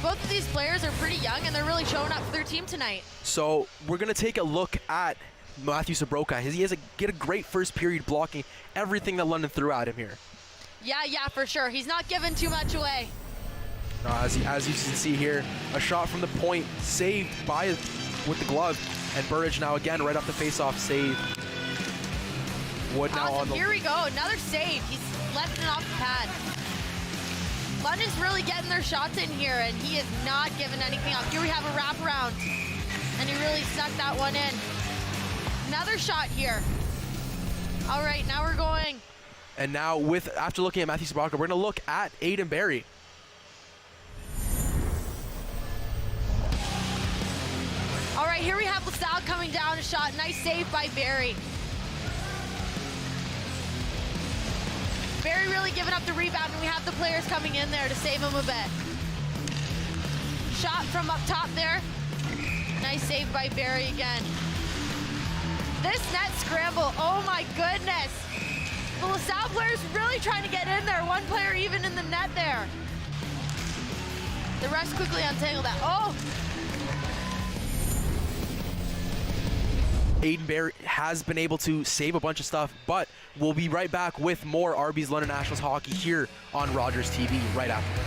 both of these players are pretty young, and they're really showing up for their team tonight. So we're going to take a look at Matthew Sobroka. He has get a great first period blocking everything that London threw at him here. Yeah, for sure. He's not giving too much away. As you can see here, a shot from the point saved with the glove, and Burridge now again right off the face-off save. Wood now on the... Here we go, another save. He's left it off the pad. London's really getting their shots in here, and he is not giving anything up. Here we have a wraparound, and he really snuck that one in. Another shot here. All right, now we're going. And now after looking at Matthew Sobroka, we're going to look at Aiden Barry. All right, here we have Lasalle coming down a shot. Nice save by Barry. Barry really giving up the rebound, and we have the players coming in there to save him a bit. Shot from up top there. Nice save by Barry again. This net scramble, oh my goodness. The LaSalle players really trying to get in there. One player even in the net there. The refs quickly untangle that. Oh! Aiden Barry has been able to save a bunch of stuff, but we'll be right back with more RB's London Nationals hockey here on Rogers TV right after this.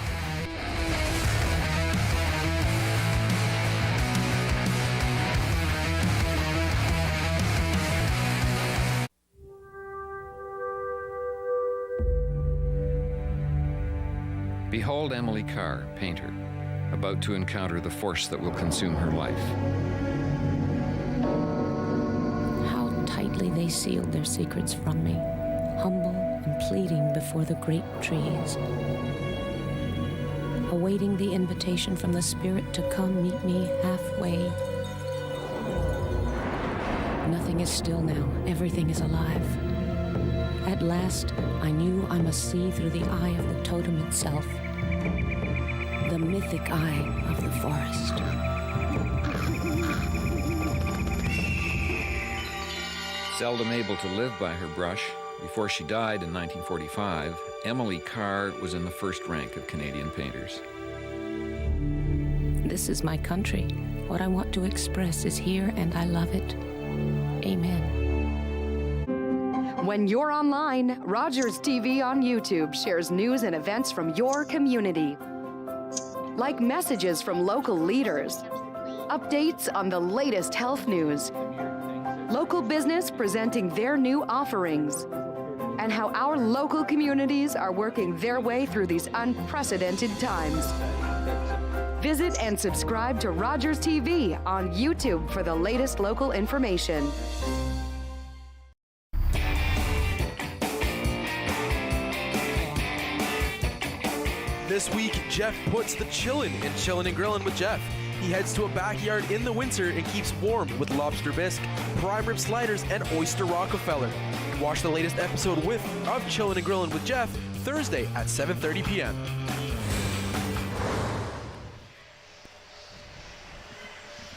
Behold Emily Carr, painter, about to encounter the force that will consume her life. How tightly they sealed their secrets from me, humble and pleading before the great trees, awaiting the invitation from the Spirit to come meet me halfway. Nothing is still now, everything is alive. At last, I knew I must see through the eye of the totem itself, the mythic eye of the forest. Seldom able to live by her brush, before she died in 1945, Emily Carr was in the first rank of Canadian painters. This is my country. What I want to express is here, and I love it. Amen. When you're online, Rogers TV on YouTube shares news and events from your community, like messages from local leaders, updates on the latest health news, local business presenting their new offerings, and how our local communities are working their way through these unprecedented times. Visit and subscribe to Rogers TV on YouTube for the latest local information. This week, Jeff puts the chillin' in Chillin' and Grillin' with Jeff. He heads to a backyard in the winter and keeps warm with lobster bisque, prime rib sliders, and oyster Rockefeller. Watch the latest episode of Chillin' and Grillin' with Jeff Thursday at 7:30 p.m.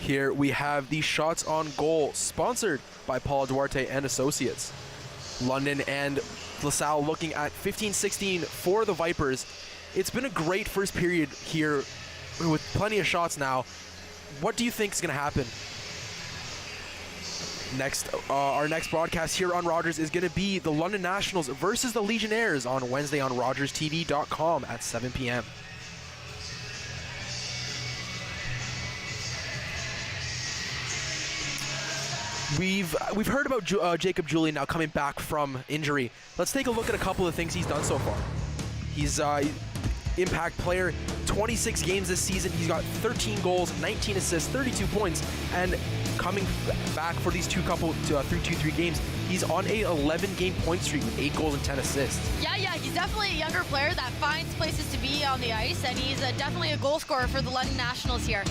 Here we have the Shots on Goal, sponsored by Paul Duarte and Associates. London and LaSalle looking at 15-16 for the Vipers. It's been a great first period here with plenty of shots now. What do you think is going to happen? Our next broadcast here on Rogers is going to be the London Nationals versus the Legionnaires on Wednesday on RogersTV.com at 7 p.m. We've heard about Jacob Julian now coming back from injury. Let's take a look at a couple of things he's done so far. He's impact player, 26 games this season. He's got 13 goals, 19 assists, 32 points, and coming back for these through 2-3 games, he's on a 11-game point streak with 8 goals and 10 assists. Yeah, he's definitely a younger player that finds places to be on the ice, and he's definitely a goal scorer for the London Nationals here.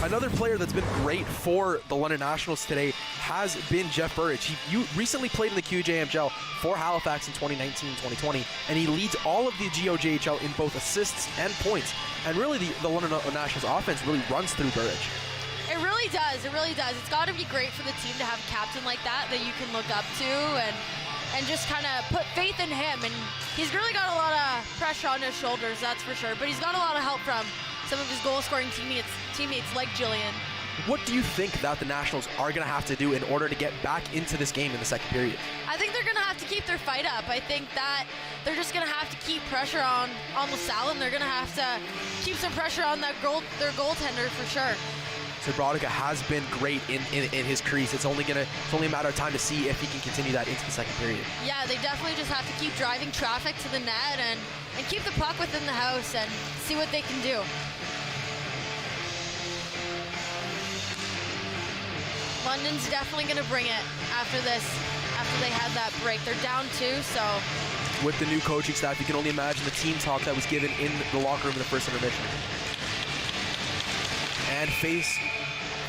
Another player that's been great for the London Nationals today has been Jeff Burridge. You recently played in the QJHL for Halifax in 2019 and 2020, and he leads all of the GOJHL in both assists and points. And really, the London Nationals offense really runs through Burridge. It really does. It really does. It's got to be great for the team to have a captain like that you can look up to and just kind of put faith in him. And he's really got a lot of pressure on his shoulders, that's for sure. But he's got a lot of help from some of his goal-scoring teammates like Julian. What do you think that the Nationals are going to have to do in order to get back into this game in the second period? I think they're going to have to keep their fight up. I think that they're just going to have to keep pressure on Lasalle, and they're going to have to keep some pressure on their goaltender for sure. Sabrodka has been great in his crease. It's only a matter of time to see if he can continue that into the second period. Yeah, they definitely just have to keep driving traffic to the net and keep the puck within the house and see what they can do. London's definitely going to bring it after this, after they had that break. They're down 2, so. With the new coaching staff, you can only imagine the team talk that was given in the locker room in the first intermission. And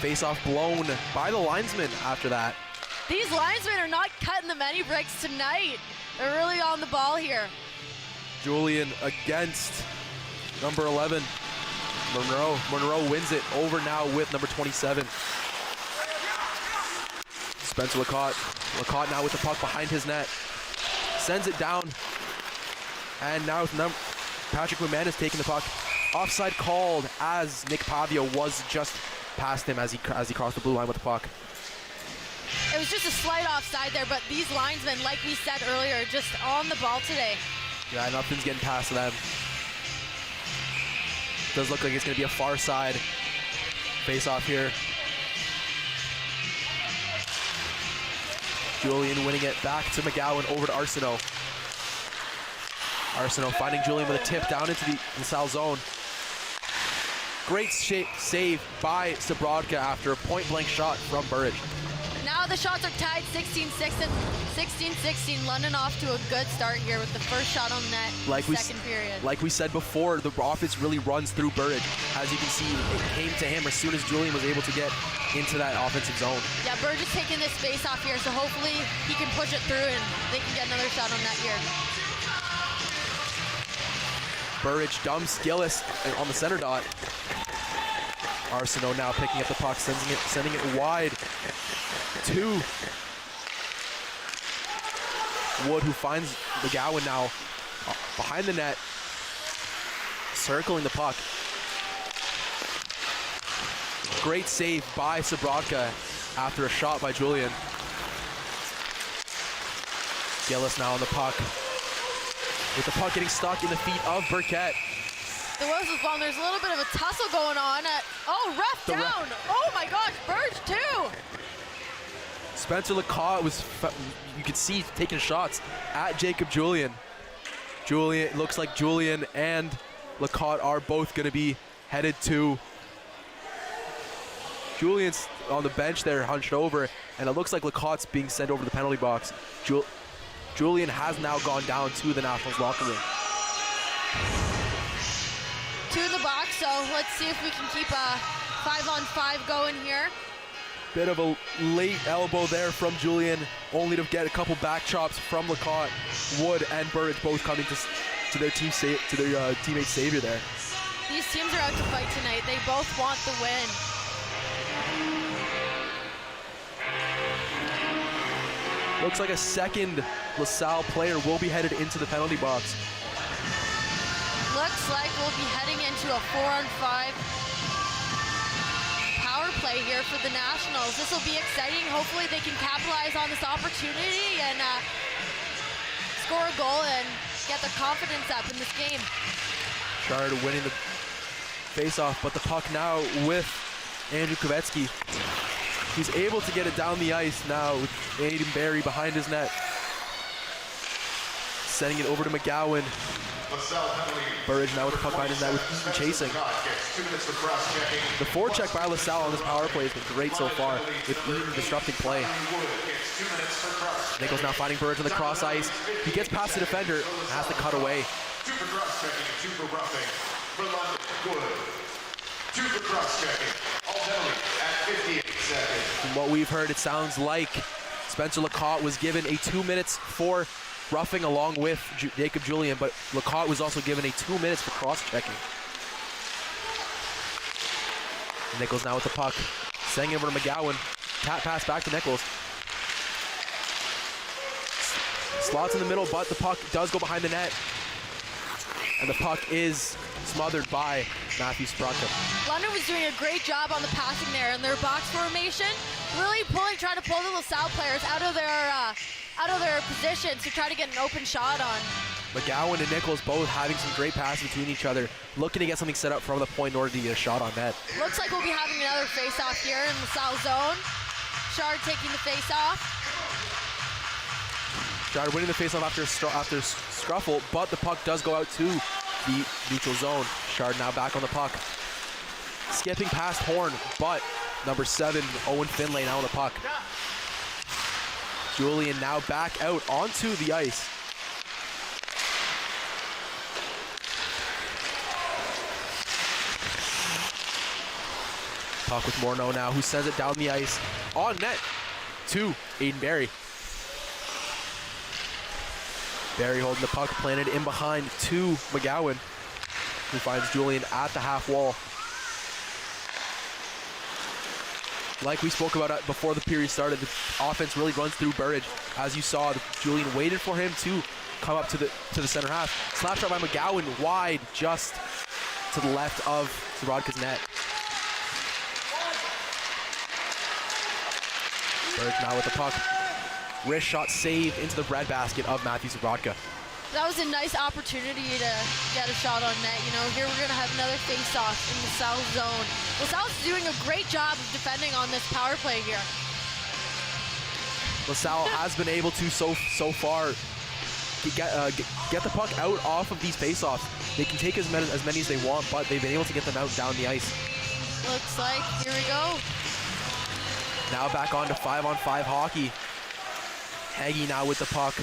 face-off blown by the linesman after that. These linesmen are not cutting the many breaks tonight. They're really on the ball here. Julian against number 11, Monroe. Monroe wins it over now with number 27. Spencer Lacotte. Lacotte now with the puck behind his net. Sends it down. And now Patrick McMahon is taking the puck. Offside called as Nick Pavio was just past him as he crossed the blue line with the puck. It was just a slight offside there, but these linesmen, like we said earlier, are just on the ball today. Yeah, nothing's getting past them. Does look like it's going to be a far side face-off here. Julian winning it back to McGowan over to Arsenault. Arsenault finding Julian with a tip down into the LaSalle zone. Great save by Sabrodka after a point-blank shot from Burridge. Now the shots are tied 16-16. London off to a good start here with the first shot on net second period. Like we said before, the offense really runs through Burridge. As you can see, it came to him as soon as Julian was able to get into that offensive zone. Yeah, Burridge is taking this space off here, so hopefully he can push it through and they can get another shot on net here. Burridge dumps Gillis on the center dot. Arsenault now picking up the puck, sending it wide to Wood, who finds McGowan now behind the net, circling the puck. Great save by Sabrodka after a shot by Julian. Gillis now on the puck, with the puck getting stuck in the feet of Burkett. The whistle's blown. There's a little bit of a tussle going on. Ref down. Oh my gosh, Burge too. Spencer Lacotte was, you could see, taking shots at Jacob Julian. It looks like Julian and Lacotte are both going to be headed to. Julian's on the bench there, hunched over, and it looks like Lacotte's being sent over to the penalty box. Julian has now gone down to the Nationals locker room. 2 in the box, so let's see if we can keep a 5-on-5 going here. Bit of a late elbow there from Julian, only to get a couple back chops from Lacotte. Wood and Burridge both coming to their teammate's savior there. These teams are out to fight tonight. They both want the win. Looks like a second LaSalle player will be headed into the penalty box. Looks like we'll be heading into a 4-on-5 power play here for the Nationals. This will be exciting. Hopefully they can capitalize on this opportunity and score a goal and get their confidence up in this game. Chard winning the face-off, but the puck now with Andrew Kovetsky. He's able to get it down the ice now with Aiden Barry behind his net. Sending it over to McGowan. Burridge now with the puck behind his net with Eaton chasing. The forecheck by LaSalle on this power play has been great so far, with Eaton disrupting play. Nichols now finding Burridge on the cross ice. He gets past the defender and has to cut away. 2 for cross checking, 2 for roughing. For London, Wood. 2 for cross checking. All penalty at 58 seconds. From what we've heard, it sounds like Spencer Lacotte was given a 2 minutes for roughing along with Jacob Julian, but Lacotte was also given a 2 minutes for cross-checking. Nichols now with the puck, sending over to McGowan. Tap pass back to Nichols. Slots in the middle, but the puck does go behind the net. And the puck is smothered by Matthew Spratka. London was doing a great job on the passing there in their box formation, really trying to pull the Lasalle players out of their positions to try to get an open shot on. McGowan and Nichols both having some great passes between each other, looking to get something set up from the point in order to get a shot on net. Looks like we'll be having another face-off here in LaSalle zone. Shard taking the face-off. Shard winning the face-off after Scruffle, but the puck does go out to the neutral zone. Shard now back on the puck. Skipping past Horn, but number 7, Owen Finlay now on the puck. Julian now back out onto the ice. Puck with Morneau now, who sends it down the ice on net to Aiden Barry. Barry holding the puck, planted in behind to McGowan, who finds Julian at the half wall. Like we spoke about before the period started, the offense really runs through Burridge. As you saw, Julian waited for him to come up to the center half. Slap shot by McGowan, wide, just to the left of Zrodka's net. Burridge now with the puck. Wrist shot save into the breadbasket of Matthew Zrodka. That was a nice opportunity to get a shot on net. You know, here we're going to have another face-off in the South zone. LaSalle's doing a great job of defending on this power play here. LaSalle has been able to so far get the puck out off of these face-offs. They can take as many as they want, but they've been able to get them out down the ice. Looks like, here we go. Now back on to 5-on-5 hockey. Hagee now with the puck.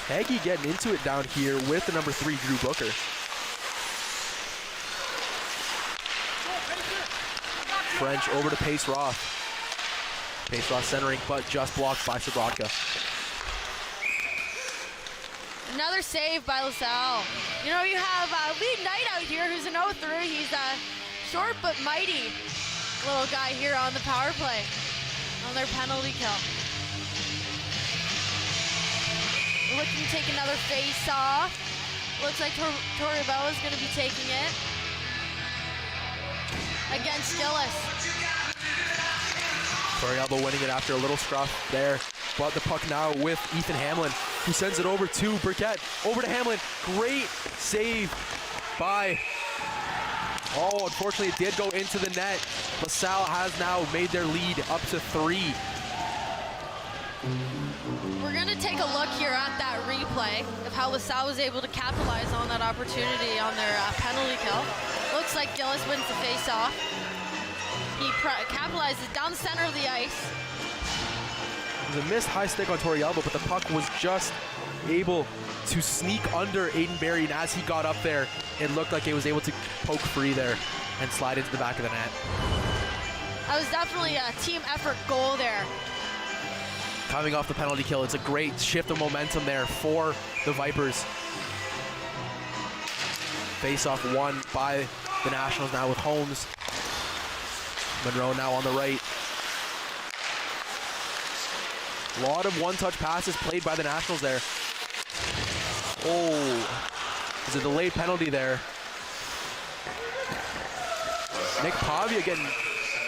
Hagee getting into it down here with the number 3, Drew Booker. French over to Pace Roth. Pace Roth centering, but just blocked by Zrodka. Another save by LaSalle. You know, you have Lee Knight out here who's an 0-3. He's a short but mighty little guy here on the power play on their penalty kill. Looking to take another face off. Looks like Torribella's going to be taking it against Gillis. Torriello winning it after a little scruff there, but the puck now with Ethan Hamlin, who sends it over to Burkett. Over to Hamlin. Great save by... Oh, unfortunately, it did go into the net. LaSalle has now made their lead up to 3. We're going to take a look here at that replay of how LaSalle was able to capitalize on that opportunity on their penalty kill. Looks like Gillis wins the face-off. He capitalizes down the center of the ice. It was a missed high stick on Torriello, but the puck was just able to sneak under Aiden Barry, and as he got up there, it looked like he was able to poke free there and slide into the back of the net. That was definitely a team effort goal there. Coming off the penalty kill, it's a great shift of momentum there for the Vipers. Face-off won by the Nationals now with Holmes. Monroe now on the right. A lot of one-touch passes played by the Nationals there. Oh, there's a delayed penalty there. Nick Pavia getting...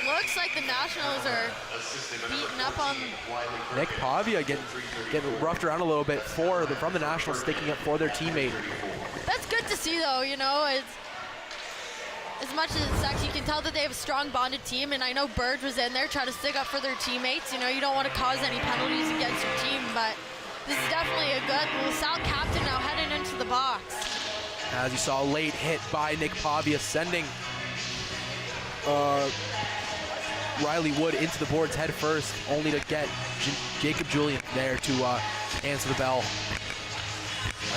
Looks like the Nationals are beating up on... Nick Pavia getting roughed around a little bit from the Nationals, sticking up for their teammate. That's good to see, though. You know, as much as it sucks, you can tell that they have a strong bonded team, and I know Burge was in there trying to stick up for their teammates. You know, you don't want to cause any penalties against your team, but this is definitely a good LaSalle captain now heading into the box. As you saw, a late hit by Nick Pavia, sending Riley Wood into the boards head first, only to get Jacob Julian there to answer the bell.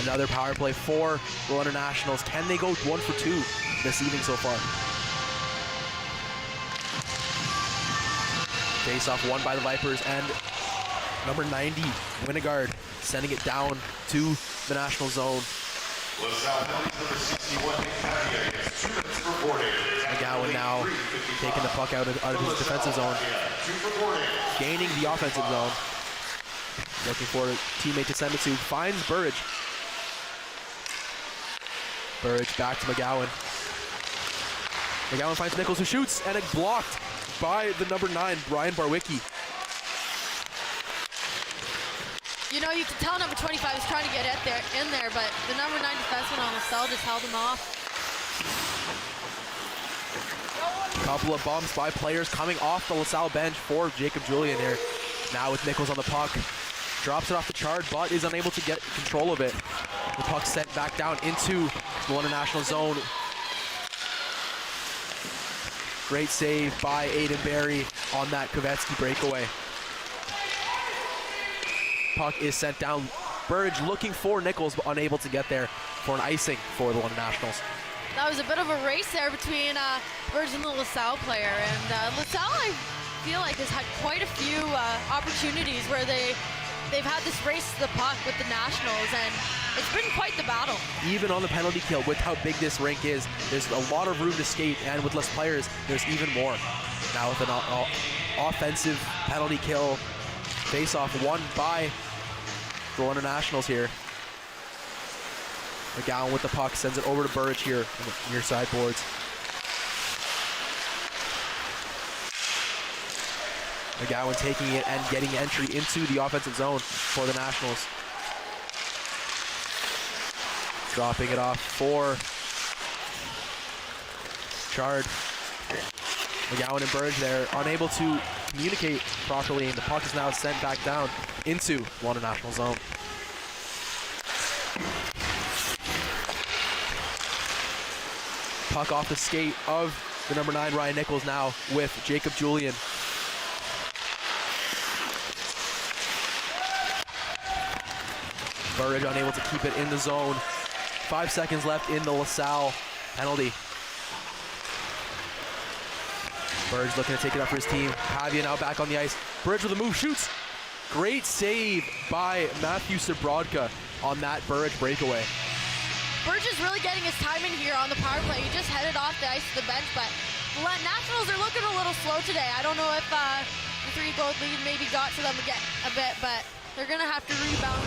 Another power play for the London Nationals. Can they go 1 for 2? this evening so far. Face off won by the Vipers, and number 90, Winnegard, sending it down to the national zone. LaSalle penalties number 61, Caveat against 2 minutes reporting. McGowan now taking the puck out of his defensive zone, gaining the offensive zone. Looking for a teammate to send it to, finds Burridge. Burridge back to McGowan. McGowan finds Nichols, who shoots, and it blocked by the number 9, Brian Barwicki. You know, you can tell number 25 is trying to get in there, but the number 9 defenseman on LaSalle just held him off. Couple of bumps by players coming off the LaSalle bench for Jacob Julian here. Now with Nichols on the puck. Drops it off the chart, but is unable to get control of it. The puck sent back down into the London National zone. Great save by Aiden Barry on that Kovetsky breakaway. Puck is sent down. Burridge looking for Nichols, but unable to get there for an icing for the London Nationals. That was a bit of a race there between Burridge and the LaSalle player. And LaSalle, I feel like, has had quite a few opportunities where they've had this race to the puck with the Nationals, and it's been quite the battle. Even on the penalty kill, with how big this rink is, there's a lot of room to skate, and with less players, there's even more. Now with an offensive penalty kill, face-off won by the London Nationals here. McGowan with the puck, sends it over to Burridge here on the near side boards. McGowan taking it and getting entry into the offensive zone for the Nationals. Dropping it off for Chard. McGowan and Burridge there, unable to communicate properly, and the puck is now sent back down into London National zone. Puck off the skate of the number 9, Ryan Nichols, now with Jacob Julian. Burridge unable to keep it in the zone. 5 seconds left in the LaSalle penalty. Burridge looking to take it up for his team. Pavia now back on the ice. Burridge with a move, shoots. Great save by Matthew Sabrodka on that Burridge breakaway. Burridge is really getting his timing here on the power play. He just headed off the ice to the bench, but the Nationals are looking a little slow today. I don't know if the 3-goal lead maybe got to them again a bit, but they're going to have to rebound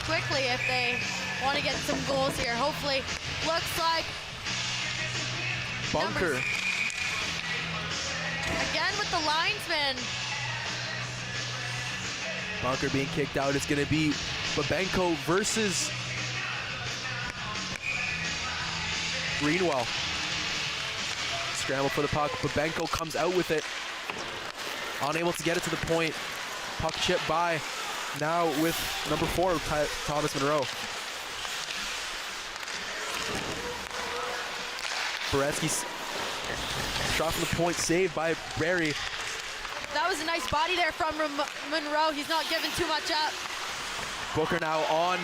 quickly if they want to get some goals here. Hopefully, looks like Bunker. Again with the linesman. Bunker being kicked out. It's going to be Babenko versus Greenwell. Scramble for the puck. Babenko comes out with it. Unable to get it to the point. Puck chip by. Now with number 4, Thomas Monroe. Beretsky shot from the point, saved by Barry. That was a nice body there from Monroe. He's not giving too much up. Booker now on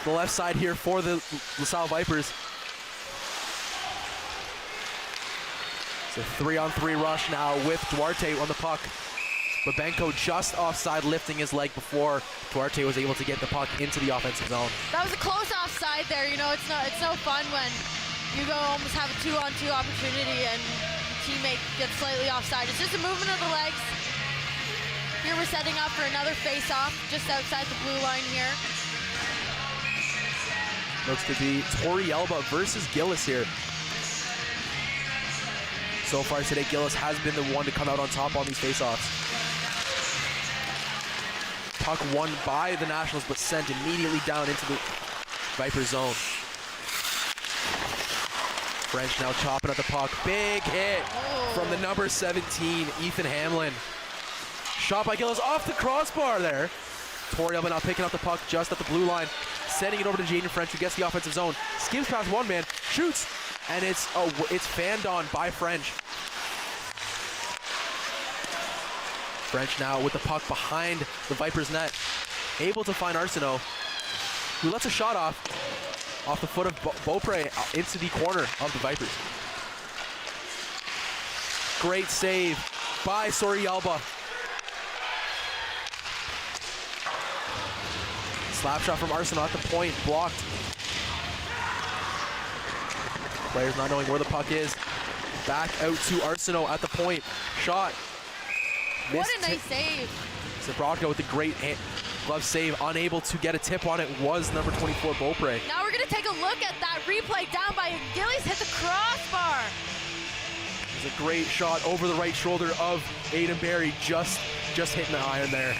the left side here for the LaSalle Vipers. It's a 3-on-3 rush now with Duarte on the puck. Babenko just offside, lifting his leg before Duarte was able to get the puck into the offensive zone. That was a close offside there. You know, it's no fun when you go almost have a 2-on-2 opportunity and your teammate gets slightly offside. It's just a movement of the legs. Here we're setting up for another face-off just outside the blue line here. Looks to be Tori Elba versus Gillis here. So far today, Gillis has been the one to come out on top on these face-offs. Puck won by the Nationals, but sent immediately down into the Viper zone. French now chopping at the puck. Big hit from the number 17, Ethan Hamlin. Shot by Gillis off the crossbar there. Tori Elba now picking up the puck just at the blue line, sending it over to Jaden French, who gets the offensive zone. Skims past one man, shoots, and it's fanned on by French. French now with the puck behind the Vipers net, able to find Arsenault, who lets a shot off off the foot of Beaupre into the corner of the Vipers. Great save by Sorialba. Slap shot from Arsenal at the point, blocked. Players not knowing where the puck is. Back out to Arsenal at the point. Shot. What a nice save. Zabrodka with a great glove save, unable to get a tip on it, was number 24 Beaupre. Now we're gonna take a look at that replay. Down by Gillies, hit the crossbar. It's a great shot over the right shoulder of Aiden Barry, just hitting the iron there.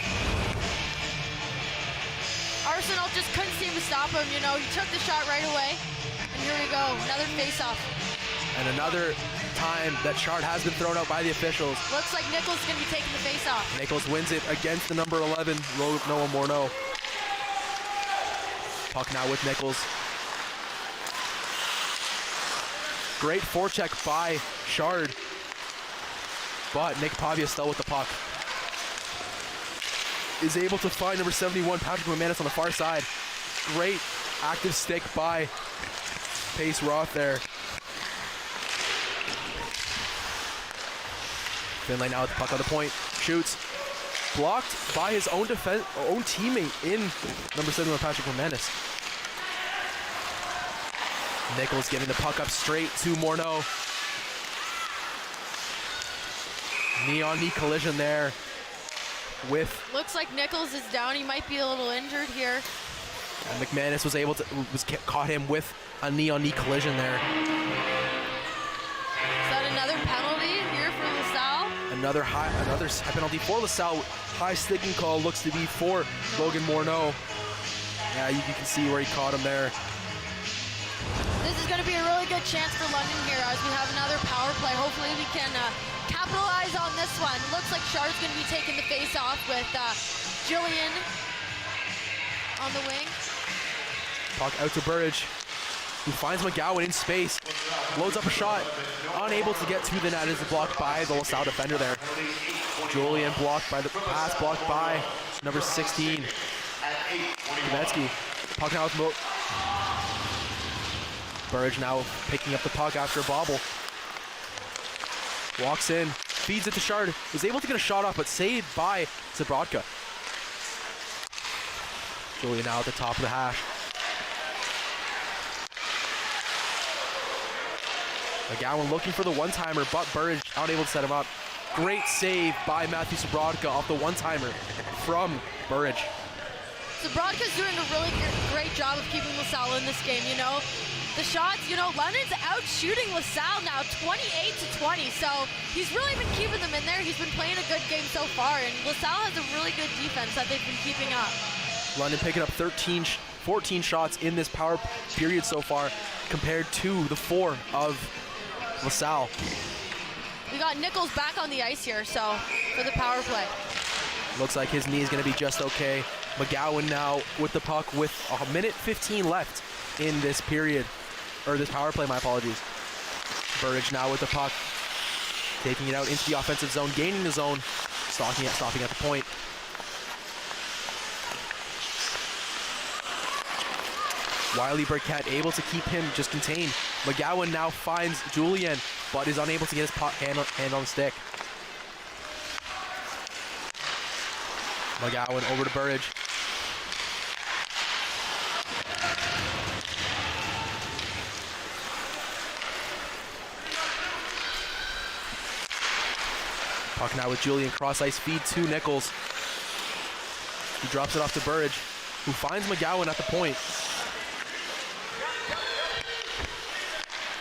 Arsenal just couldn't seem to stop him, you know. He took the shot right away. And here we go, another face-off. And another time that Chard has been thrown out by the officials. Looks like Nichols is going to be taking the face-off. Nichols wins it against the number 11, Noah Morneau. Puck now with Nichols. Great forecheck by Chard. But Nick Pavia still with the puck. Is able to find number 71, Patrick McManus on the far side. Great active stick by Pace Roth there. Finlay now with the puck on the point, shoots. Blocked by his own teammate in number 71, Patrick McManus. Nichols getting the puck up straight to Morneau. Knee-on-knee collision there with... Looks like Nichols is down. He might be a little injured here. And McManus caught him with a knee-on-knee collision there. Is that another penalty here for LaSalle? Another high penalty for LaSalle. High sticking call looks to be for Logan Morneau. Yeah, you can see where he caught him there. This is going to be a really good chance for London here as we have another power play. Hopefully we can capitalize on this one. Looks like Chard's going to be taking the face off with Jillian on the wing. Puck out to Burridge, who finds McGowan in space. Loads up a shot. Unable to get to the net, is blocked by the LaSalle defender there. Julian blocked by the pass, blocked by number 16, Kubetsky. Puck now with Burridge now picking up the puck after a bobble. Walks in, feeds it to Chard. Was able to get a shot off, but saved by Zabrodka. Julian now at the top of the hash. McGowan looking for the one-timer, but Burridge unable to set him up. Great save by Matthew Zabrodka off the one-timer from Burridge. Zabrodka's doing a really great job of keeping LaSalle in this game, you know. The shots, you know, London's out shooting LaSalle now 28-20, so he's really been keeping them in there. He's been playing a good game so far, and LaSalle has a really good defense that they've been keeping up. London picking up 14 shots in this power period so far compared to the 4 of LaSalle. We got Nichols back on the ice here, so for the power play. Looks like his knee is going to be just okay. McGowan now with the puck with 1:15 left in this period, or this power play, my apologies. Burridge now with the puck, taking it out into the offensive zone, gaining the zone, stopping at the point. Wiley Burkett able to keep him just contained. McGowan now finds Julian, but is unable to get his hand on the stick. McGowan over to Burridge. Puck now with Julian, cross ice feed to Nichols. He drops it off to Burridge, who finds McGowan at the point.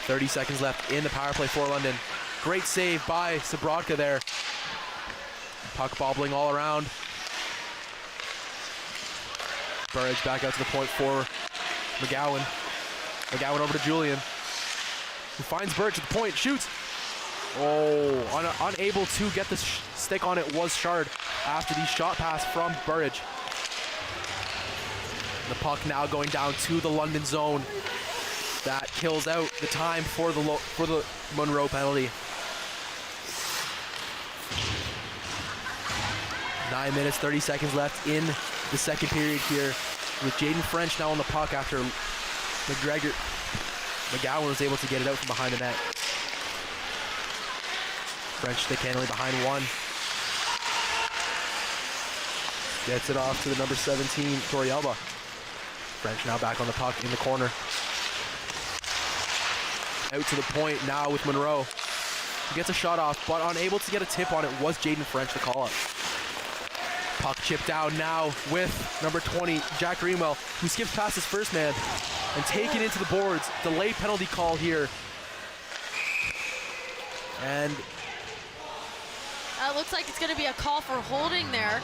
30 seconds left in the power play for London. Great save by Zabrodka there. Puck bobbling all around. Burridge back out to the point for McGowan. McGowan over to Julian, who finds Burridge at the point, shoots. Oh, unable to get the stick on it was Chard after the shot pass from Burridge. The puck now going down to the London zone. That kills out the time for the Monroe penalty. 9 minutes, 30 seconds left in the second period here, with Jaden French now on the puck after McGowan was able to get it out from behind the net. French stick handling behind one. Gets it off to the number 17, Torrealba. French now back on the puck in the corner. Out to the point now with Monroe. He gets a shot off, but unable to get a tip on it was Jaden French, the call-up. Puck chipped down now with number 20, Jack Greenwell, who skips past his first man and taken into the boards. Delay penalty call here. And it looks like it's going to be a call for holding there.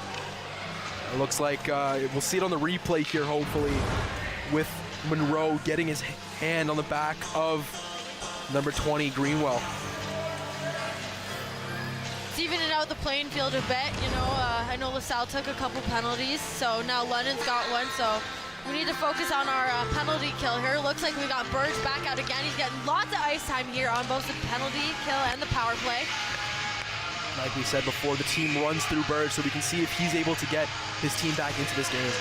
It looks like we'll see it on the replay here, hopefully, with Monroe getting his hand on the back of number 20, Greenwell. It's evening out the playing field a bit, you know. I know Lasalle took a couple penalties, so now London's got one, so we need to focus on our penalty kill here. Looks like we got Burge back out again. He's getting lots of ice time here on both the penalty kill and the power play. Like we said before, the team runs through Burge, so we can see if he's able to get his team back into this game.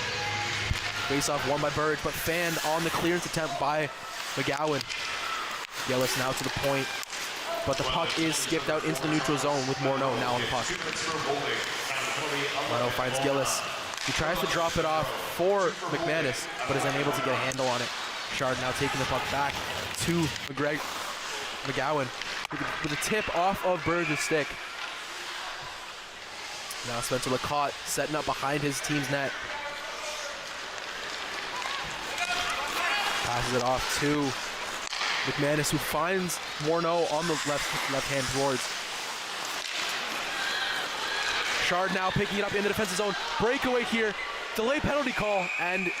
Face-off won by Burge, but fanned on the clearance attempt by McGowan. Gillis now to the point, but the puck is skipped out into the neutral zone with Morneau now on the puck. Morneau finds Gillis. He tries to drop it off for McManus, but is unable to get a handle on it. Shard now taking the puck back to McGowan with a tip off of Burge's stick. Now Spencer Lacotte setting up behind his team's net. Passes it off to McManus, who finds Morneau on the left-hand boards. Shard now picking it up in the defensive zone. Breakaway here. Delay penalty call and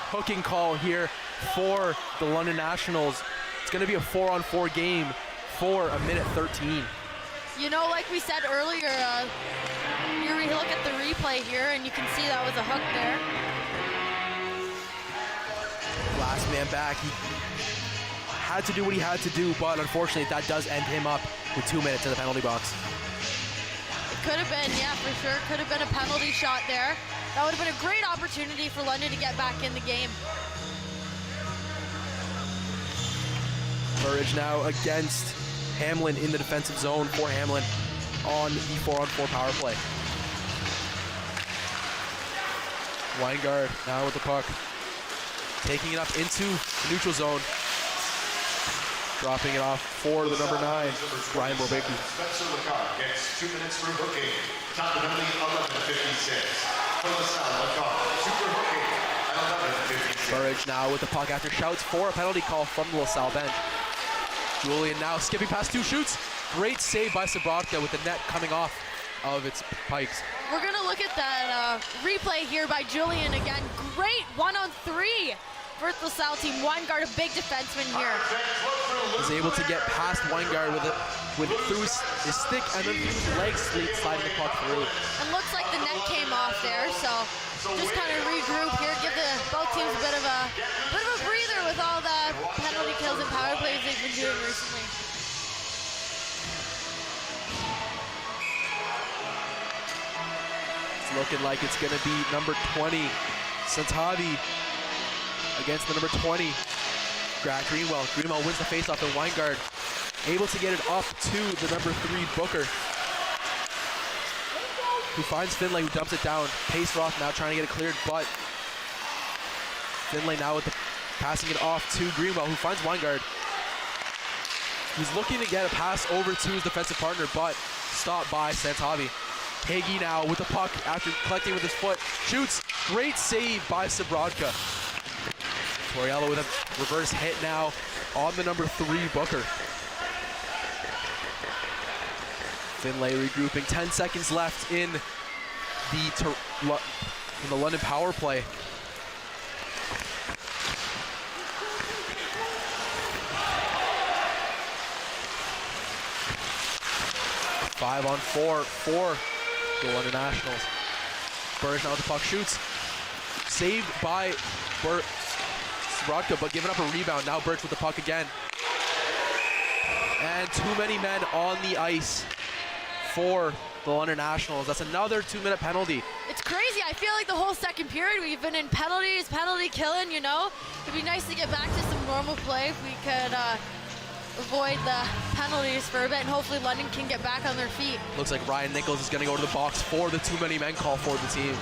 hooking call here for the London Nationals. It's going to be a 4-on-4 game for a minute 13. You know, like we said earlier, here we look at the replay here, and you can see that was a hook there. Last man back. He had to do what he had to do, but unfortunately that does end him up with 2 minutes in the penalty box. It could have been, yeah, for sure. Could have been a penalty shot there. That would have been a great opportunity for London to get back in the game. Burridge now against Hamlin in the defensive zone for Hamlin on the 4-on-4 power play. Weingard now with the puck. Taking it up into the neutral zone. Dropping it off for the number 9, Ryan Borbicki. Spencer Lacotte gets 2 minutes for hooking. Top penalty 11:56. For LaSalle, Lacotte, super hooking at 11:56. Burridge now with the puck after shouts for a penalty call from the LaSalle bench. Julian now skipping past 2 shoots. Great save by Sabratka with the net coming off of its pikes. We're going to look at that replay here by Julian again. Great 1-on-3 for the LaSalle team. Weingard, a big defenseman here. Was able to get past Weingard with through his stick and then through his legs sliding the puck through. And looks like the net came off there, so just kind of regroup here, give both teams a bit of a breather with all the penalty kills and power plays they've been doing recently. It's looking like it's going to be number 20, Santavi, against the number 20, Greenwell. Greenwell wins the faceoff, and Weingard able to get it up to the number 3, Booker, who finds Finlay, who dumps it down. Pace Roth now trying to get it cleared, but Finlay now with the passing it off to Greenwell, who finds Weingard. He's looking to get a pass over to his defensive partner, but stopped by Santavi. Hagee now with the puck after collecting with his foot. Shoots. Great save by Sabratka. Torriello with a reverse hit now on the number 3, Booker. Finlay regrouping. 10 seconds left in the London power play. Five on four for the London Nationals. Burge now with the puck, shoots. Saved by Sabratka, but giving up a rebound. Now Burge with the puck again. And too many men on the ice for the London Nationals. That's another 2-minute penalty. It's crazy. I feel like the whole second period we've been in penalties, penalty killing, you know? It'd be nice to get back to some normal play if we could avoid the penalties for a bit, and hopefully London can get back on their feet. Looks like Ryan Nichols is going to go to the box for the too many men call for the team.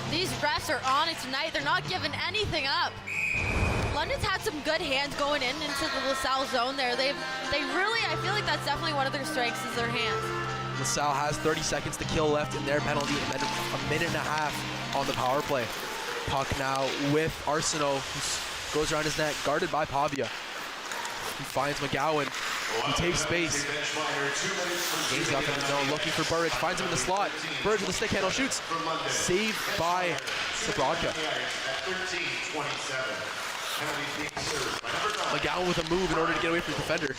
These refs are on it tonight. They're not giving anything up. London's had some good hands going into the Lasalle zone there. They really, I feel like that's definitely one of their strengths is their hands. Lasalle has 30 seconds to kill left in their penalty, and then a minute and a half on the power play. Puck now with Arsenault, who goes around his net, guarded by Pavia. He finds McGowan. He takes space. Gains the offensive zone, looking for Burridge. Finds him in the slot. Burridge with a stick handle, shoots. Saved by Sabrodka. McGowan with a move in order to get away from the defender.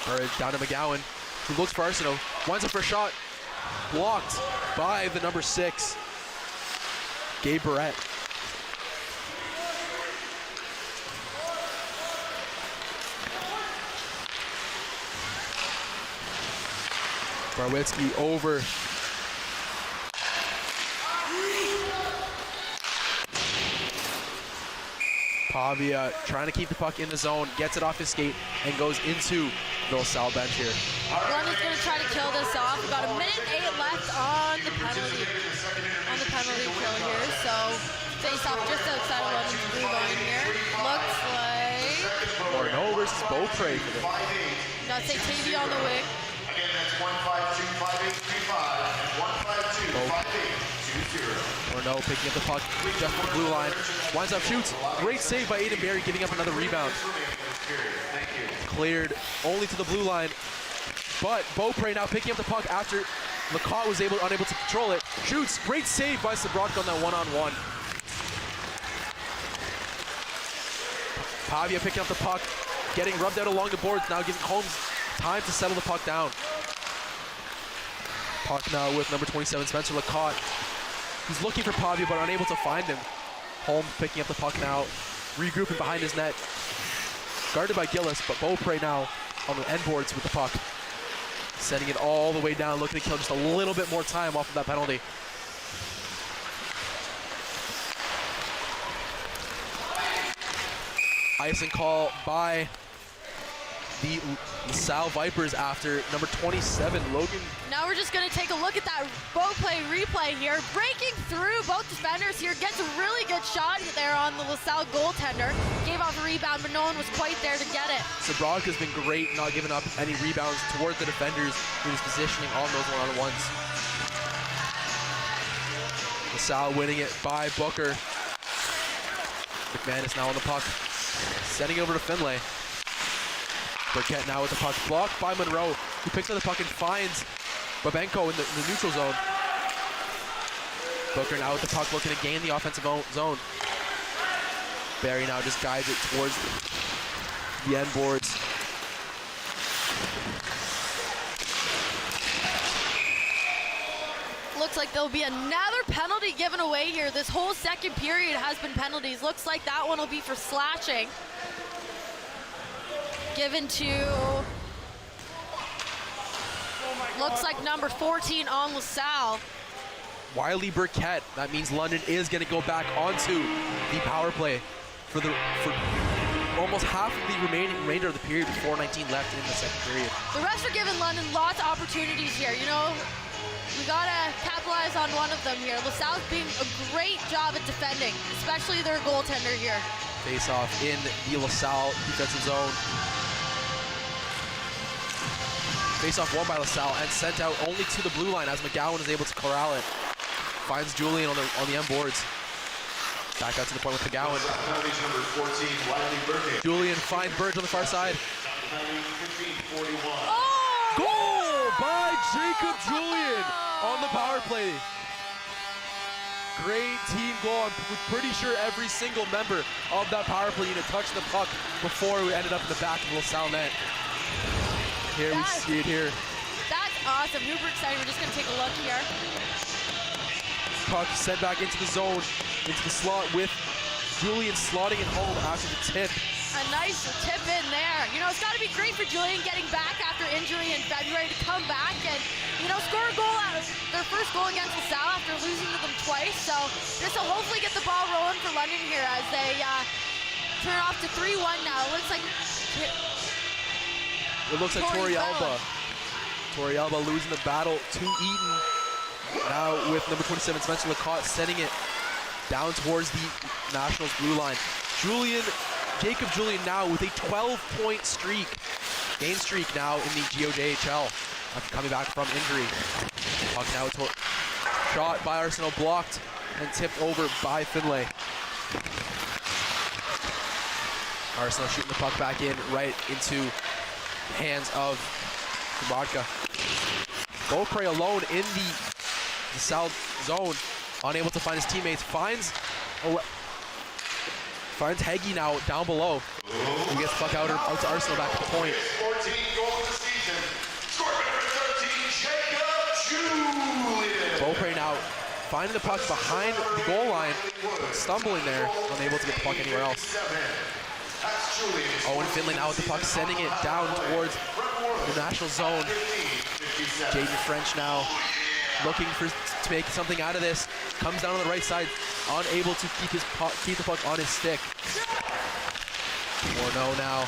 Burridge down to McGowan, who looks for Arsenault. Winds up for a shot. Blocked by the number 6, Gabe Barrett. Barwitzky over. Pavia trying to keep the puck in the zone, gets it off his skate, and goes into the LaSalle bench here. London's going to try to kill this off. We've got a minute 8 left on the penalty kill here. So face off just outside of London's blue line here. Looks like Morneau versus Beaupre for this. Got St. Tavy on the wing. Again, that's 152-5835 and 152-5820. Morneau picking up the puck just from the blue line. Winds up, shoots. Great save by Aiden Berry, giving up another rebound. Cleared only to the blue line. But Beaupre now picking up the puck after LeCotte was unable to control it. Shoots. Great save by Sabrodka on that one-on-one. Pavia picking up the puck, getting rubbed out along the boards, now giving Holmes time to settle the puck down. Puck now with number 27, Spencer LeCotte. He's looking for Pavia, but unable to find him. Holmes picking up the puck now, regrouping behind his net. Guarded by Gillis, but Beaupre now on the end boards with the puck. Sending it all the way down, looking to kill just a little bit more time off of that penalty. Icing call by the LaSalle Vipers after number 27, Logan. Now we're just going to take a look at that Beaupre replay here. Breaking through both defenders here, gets a really good shot there on the LaSalle goaltender. Gave off a rebound, but no one was quite there to get it. Sabrodka's been great, not giving up any rebounds toward the defenders. He was positioning on those one-on-ones. LaSalle winning it by Booker. McManus now on the puck, sending it over to Finlay. Burkett now with the puck, blocked by Monroe, who picks up the puck and finds Babenko in the neutral zone. Booker now with the puck, looking to gain the offensive zone. Barry now just guides it towards the end boards. Looks like there'll be another penalty given away here. This whole second period has been penalties. Looks like that one will be for slashing. Given to, looks like number 14 on LaSalle. Wiley Burkett. That means London is going to go back onto the power play for almost half of the remainder of the period with 4:19 left in the second period. The refs are giving London lots of opportunities here. You know, we gotta capitalize on one of them here. LaSalle's doing a great job at defending, especially their goaltender here. Face off in the LaSalle defensive zone. Face off won by LaSalle and sent out only to the blue line as McGowan is able to corral it. Finds Julian on the end boards. Back out to the point with McGowan. Julian finds Burge on the far side. Oh! Goal by Jacob Julian on the power play. Great team goal. I'm pretty sure every single member of that power play unit touched the puck before we ended up in the back of the LaSalle net. Here we see it here. That's awesome. Super excited. We're just going to take a look here. Puck sent back into the zone, into the slot with Julian slotting it home after the tip. A nice tip in there. You know, it's got to be great for Julian getting back after injury in February to come back and, you know, score a goal out of their first goal against Lasalle after losing to them twice. So this will hopefully get the ball rolling for London here as they turn off to 3-1 now. It looks like Tori Alba losing the battle to Eaton. Now with number 27, Spencer Lacotte, sending it down towards the Nationals blue line. Jacob Julian now with a 12-point game streak now in the GOJHL after coming back from injury. Puck now shot by Arsenal, blocked and tipped over by Finlay. Arsenal shooting the puck back in right into the hands of Vodka. Beaupre alone in the south zone, unable to find his teammates, finds Heggie now down below. He gets the puck out to Arsenal back at the point. 14 goals of the season. Score number 13, Jacob Julian. Beaupre now finding the puck behind the goal line, stumbling there, unable to get the puck anywhere else. Owen Finlay now with the puck, sending it down towards the national zone. Jaden French now looking to make something out of this. Comes down on the right side, unable to keep the puck on his stick. 4-0 now.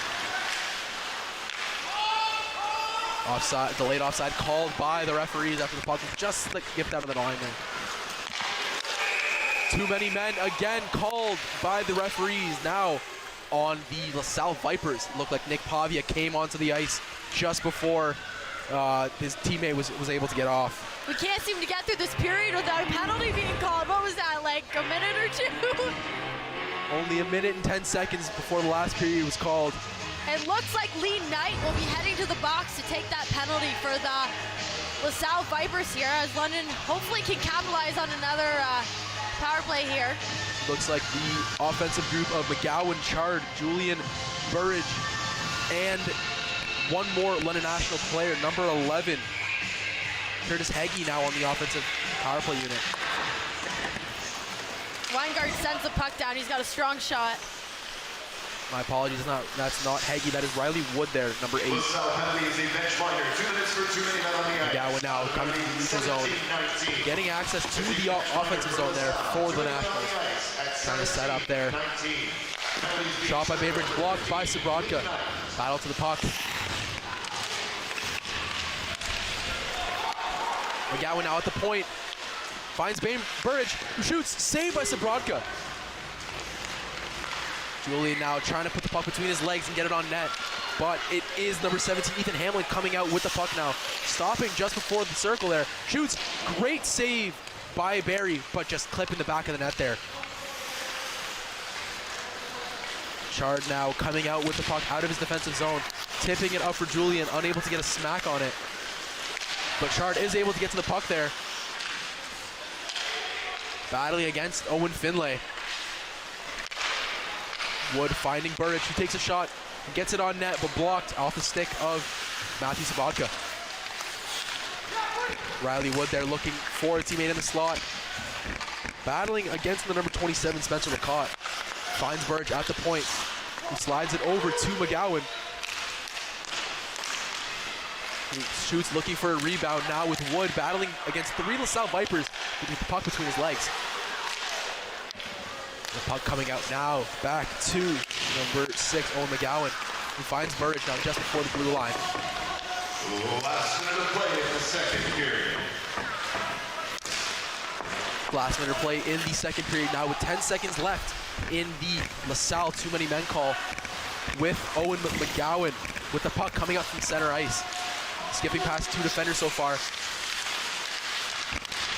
Offside, delayed offside called by the referees after the puck was just gipped out of the line there. Too many men again called by the referees now on the Lasalle Vipers. It looked like Nick Pavia came onto the ice just before his teammate was able to get off. We can't seem to get through this period without a penalty being called. What was that, like a minute or two? Only a minute and 10 seconds before the last period was called. It looks like Lee Knight will be heading to the box to take that penalty for the LaSalle Vipers here, as London hopefully can capitalize on another power play here. Looks like the offensive group of McGowan, Chard, Julian, Burridge, and one more London National player, number 11, Curtis Heggie, now on the offensive power play unit. Weingart sends the puck down. He's got a strong shot. My apologies, that's not Heggie. That is Riley Wood there, number 8. McGowan now coming to the neutral zone, getting access to the offensive zone there for the Nationals. Trying to set up there. Shot by Bainbridge, blocked by Sabrodka. Battle to the puck. McGowan now at the point. Finds Burridge, who shoots. Saved by Sabrodka. Julian now trying to put the puck between his legs and get it on net. But it is number 17, Ethan Hamlin, coming out with the puck now. Stopping just before the circle there. Shoots. Great save by Barry, but just clipping the back of the net there. Chard now coming out with the puck out of his defensive zone. Tipping it up for Julian, unable to get a smack on it. But Chard is able to get to the puck there. Battling against Owen Finlay. Wood finding Burridge, who takes a shot and gets it on net, but blocked off the stick of Matthew Sabodka. Riley Wood there looking for a teammate in the slot. Battling against the number 27, Spencer Lacotte. Finds Burridge at the point, who slides it over to McGowan. He shoots, looking for a rebound now with Wood battling against 3 LaSalle Vipers with the puck between his legs. The puck coming out now, back to number 6, Owen McGowan, who finds Burridge now just before the blue line. Last minute of play in the second period. Last minute of play in the second period now with 10 seconds left in the LaSalle too many men call, with Owen McGowan with the puck coming up from center ice. Skipping past 2 defenders so far,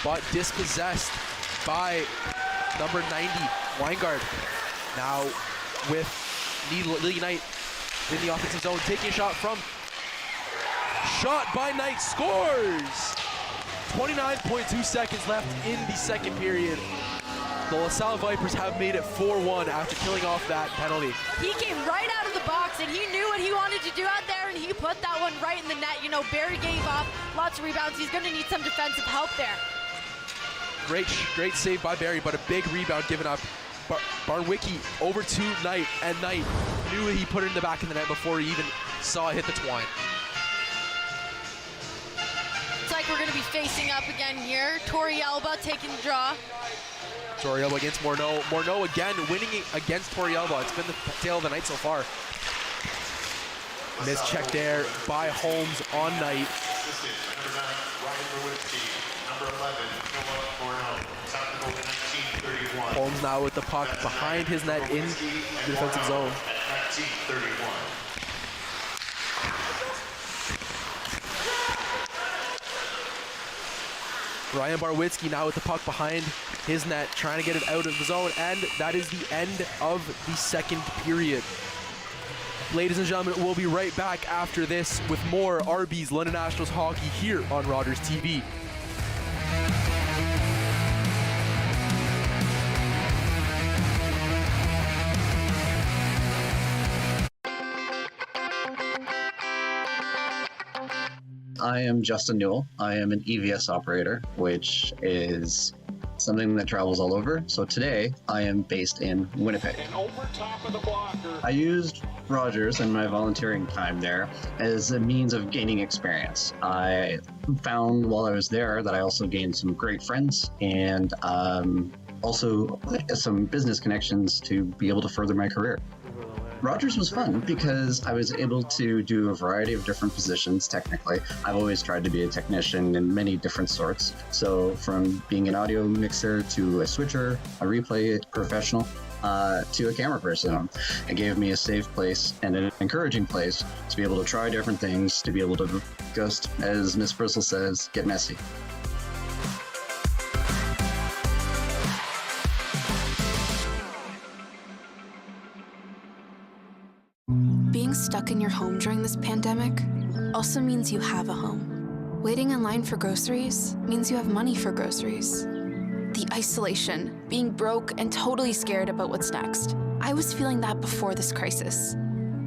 but dispossessed by number 90, Weingart. Now with Lee Knight in the offensive zone, taking a shot by Knight, scores! 29.2 seconds left in the second period. The LaSalle Vipers have made it 4-1 after killing off that penalty. He came right out of the box and he knew what he wanted to do out there, and he put that one right in the net. You know, Barry gave up lots of rebounds. He's going to need some defensive help there. Great save by Barry, but a big rebound given up. Barwicki over to Knight, and Knight knew he put it in the back of the net before he even saw it hit the twine. like we're going to be facing up again here. Torrealba taking the draw. Torrealba against Morneau. Morneau again winning against Torrealba. It's been the tale of the night so far. Missed check there by Holmes on night. Holmes now with the puck behind his net in the defensive zone. Ryan Barwitzki now with the puck behind his net, trying to get it out of the zone, and that is the end of the second period. Ladies and gentlemen, we'll be right back after this with more RB's London Nationals hockey here on Rogers TV. I am Justin Newell. I am an EVS operator, which is something that travels all over. So today I am based in Winnipeg. I used Rogers and my volunteering time there as a means of gaining experience. I found while I was there that I also gained some great friends and also some business connections to be able to further my career. Rogers was fun because I was able to do a variety of different positions technically. I've always tried to be a technician in many different sorts. So from being an audio mixer to a switcher, a replay professional, to a camera person. It gave me a safe place and an encouraging place to be able to try different things, to be able to just, as Miss Bristol says, get messy. Being stuck in your home during this pandemic also means you have a home. Waiting in line for groceries means you have money for groceries. The isolation, being broke and totally scared about what's next. I was feeling that before this crisis.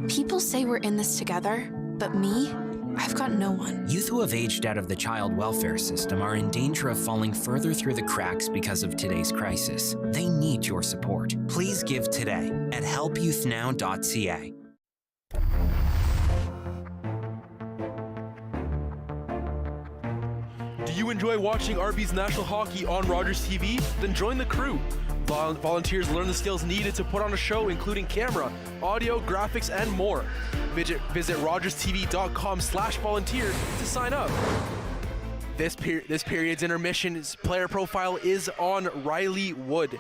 People say we're in this together, but me, I've got no one. Youth who have aged out of the child welfare system are in danger of falling further through the cracks because of today's crisis. They need your support. Please give today at helpyouthnow.ca. Do you enjoy watching RB's National Hockey on Rogers TV? Then join the crew. Volunteers learn the skills needed to put on a show, including camera, audio, graphics, and more. Visit rogerstv.com/volunteer to sign up. This period's intermission's player profile is on Riley Wood.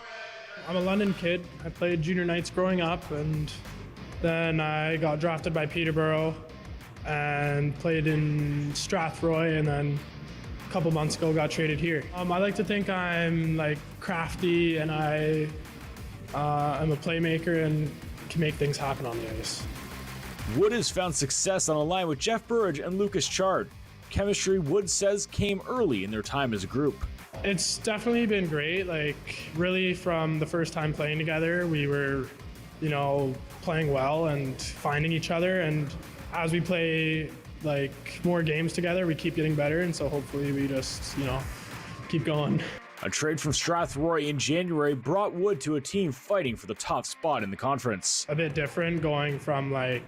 I'm a London kid. I played junior nights growing up, and then I got drafted by Peterborough and played in Strathroy, and then a couple months ago got traded here. I like to think I'm like crafty, and I'm a playmaker and can make things happen on the ice. Wood has found success on a line with Jeff Burridge and Lucas Chard. Chemistry, Wood says, came early in their time as a group. It's definitely been great. Like, really, from the first time playing together, we were, playing well and finding each other. And as we play, more games together, we keep getting better. And so hopefully we just, keep going. A trade from Strathroy in January brought Wood to a team fighting for the top spot in the conference. A bit different going from, a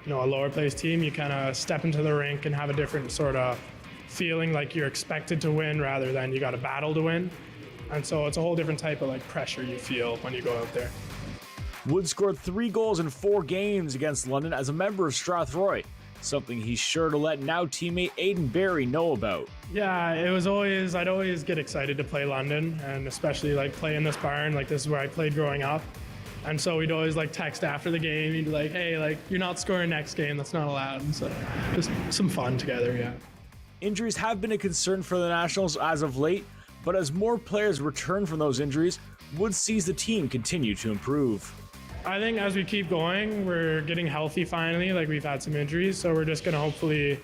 lower place team. You kind of step into the rink and have a different sort of feeling like you're expected to win rather than you got a battle to win. And so it's a whole different type of pressure you feel when you go out there. Wood scored 3 goals in 4 games against London as a member of Strathroy, something he's sure to let now teammate Aiden Barry know about. Yeah, I'd always get excited to play London, and especially play in this barn. This is where I played growing up. And so we'd always text after the game. He'd be like, hey, you're not scoring next game. That's not allowed. And so just some fun together, yeah. Injuries have been a concern for the Nationals as of late, but as more players return from those injuries, Wood sees the team continue to improve. I think as we keep going, we're getting healthy finally. We've had some injuries, so we're just going to hopefully,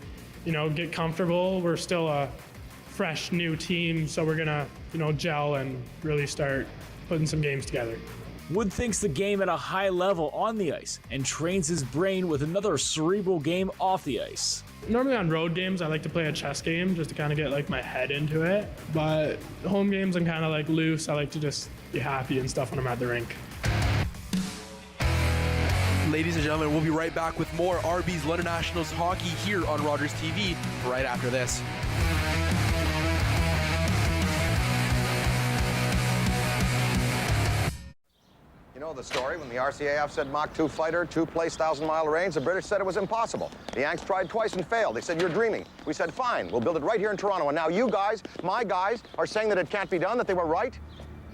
get comfortable. We're still a fresh new team, so we're going to, gel and really start putting some games together. Wood thinks the game at a high level on the ice and trains his brain with another cerebral game off the ice. Normally on road games, I like to play a chess game just to kind of get my head into it. But home games, I'm kind of loose. I like to just be happy and stuff when I'm at the rink. Ladies and gentlemen, we'll be right back with more RB's London Nationals hockey here on Rogers TV right after this. You know the story, when the RCAF said Mach 2 fighter, 2 place 1,000-mile range, the British said it was impossible. The Yanks tried twice and failed. They said, you're dreaming. We said, fine, we'll build it right here in Toronto. And now you guys, my guys, are saying that it can't be done, that they were right?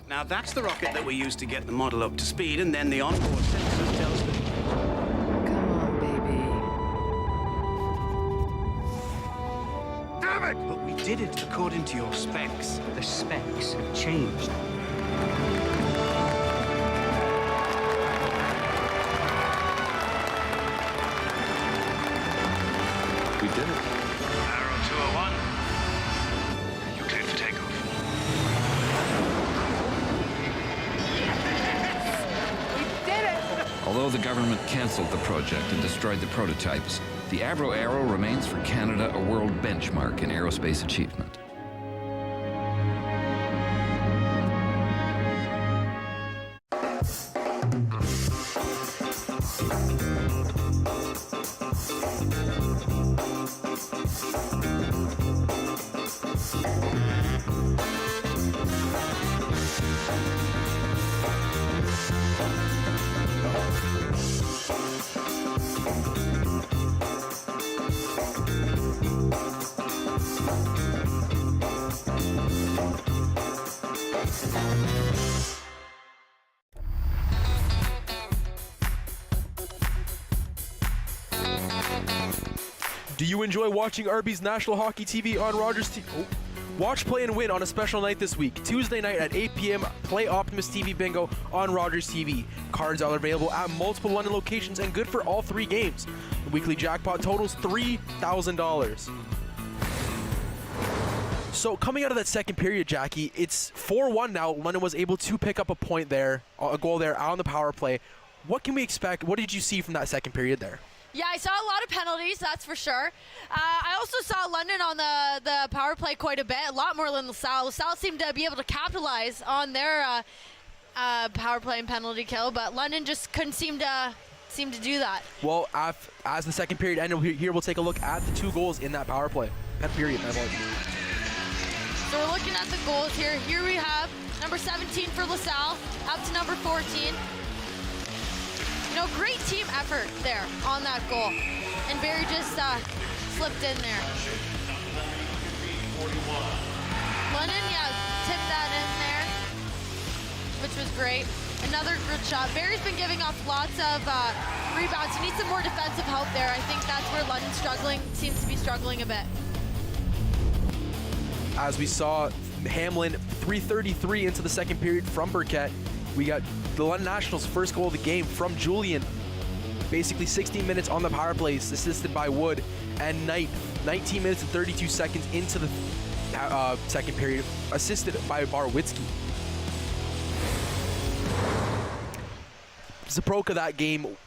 Now that's the rocket that we used to get the model up to speed, and then the onboard sensors tell us that... Damn it! But we did it according to your specs. The specs have changed. We did it. Arrow 201. You're cleared for takeoff. Although the government cancelled the project and destroyed the prototypes, the Avro Arrow remains for Canada a world benchmark in aerospace achievement. Do you enjoy watching RB's National Hockey TV on Rogers TV? Oh. Watch, play, and win on a special night this week. Tuesday night at 8 p.m., play Optimus TV Bingo on Rogers TV. Cards are available at multiple London locations and good for all 3 games. The weekly jackpot totals $3,000. So coming out of that second period, Jackie, it's 4-1 now. London was able to pick up a point there, a goal there on the power play. What can we expect? What did you see from that second period there? Yeah, I saw a lot of penalties, that's for sure. I also saw London on the power play quite a bit, a lot more than Lasalle. Lasalle seemed to be able to capitalize on their power play and penalty kill, but London just couldn't seem to do that. Well, as the second period ended, here we'll take a look at the 2 goals in that power play. That period. So we're looking at the goals here. Here we have number 17 for Lasalle, up to number 14. You know, great team effort there on that goal. And Barry just slipped in there. London, yeah, tipped that in there, which was great. Another good shot. Barry's been giving off lots of rebounds. He needs some more defensive help there. I think that's where London's seems to be struggling a bit. As we saw, Hamlin 3:33 into the second period from Burkett. We got the London Nationals' first goal of the game from Julian. Basically 16 minutes on the power plays, assisted by Wood. And Knight, 19 minutes and 32 seconds into the second period, assisted by Barwitzki. Zaproka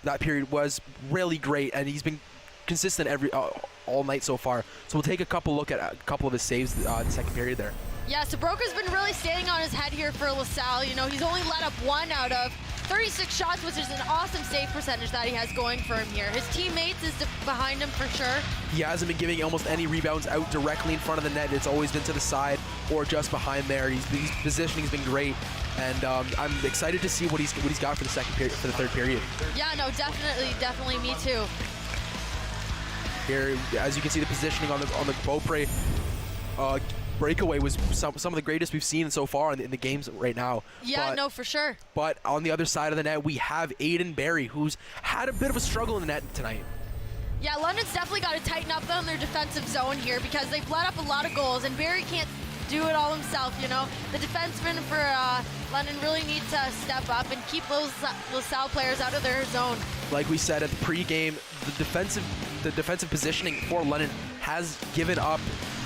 that period was really great, and he's been consistent all night so far. So we'll take a look at a couple of his saves in the second period there. Yeah, Sabroka's been really standing on his head here for Lasalle. You know, he's only let up 1 out of 36 shots, which is an awesome save percentage that he has going for him here. His teammates is behind him for sure. He hasn't been giving almost any rebounds out directly in front of the net. It's always been to the side or just behind there. His positioning's been great, and I'm excited to see what he's got for the third period. Yeah, no, definitely me too. Here, as you can see, the positioning on the Beaupre breakaway was some of the greatest we've seen so far in the games right now. Yeah, no, for sure. But on the other side of the net, we have Aiden Barry, who's had a bit of a struggle in the net tonight. Yeah, London's definitely got to tighten up on their defensive zone here because they've let up a lot of goals, and Barry can't do it all himself, you know. The defensemen for London really need to step up and keep those LaSalle players out of their zone. Like we said at the pregame, the defensive positioning for London has given up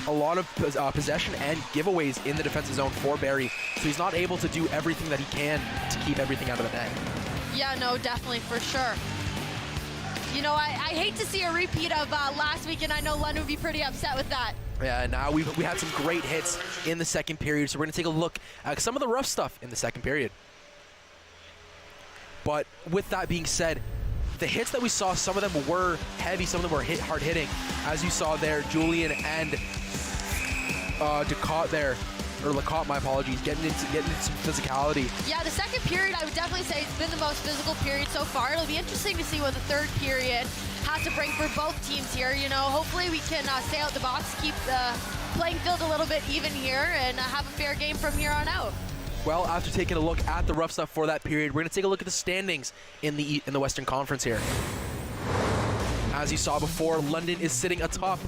a lot of possession and giveaways in the defensive zone for Barry, so he's not able to do everything that he can to keep everything out of the net. Yeah, no, definitely, for sure. You know, I hate to see a repeat of last week, and I know London would be pretty upset with that. Yeah, now we had some great hits in the second period, so we're going to take a look at some of the rough stuff in the second period. But with that being said, the hits that we saw, some of them were heavy, some of them were hard hitting. As you saw there, Julian and Ducot there, or Lacotte, my apologies, getting into some physicality. Yeah, the second period, I would definitely say it's been the most physical period so far. It'll be interesting to see what the third period has to bring for both teams here. You know, hopefully we can stay out the box, keep the playing field a little bit even here, and have a fair game from here on out. Well, after taking a look at the rough stuff for that period, we're going to take a look at the standings in the Western Conference here. As you saw before, London is sitting atop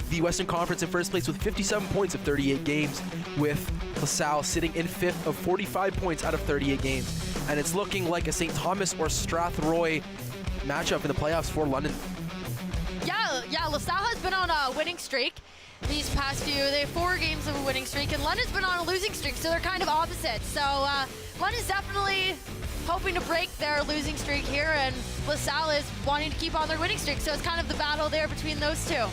the Western Conference in first place with 57 points of 38 games, with LaSalle sitting in fifth of 45 points out of 38 games. And it's looking like a St. Thomas or Strathroy matchup in the playoffs for London. Yeah, LaSalle has been on a winning streak these past few. They have 4 games of a winning streak, and London's been on a losing streak, so they're kind of opposite. So London's definitely hoping to break their losing streak here, and LaSalle is wanting to keep on their winning streak. So it's kind of the battle there between those two.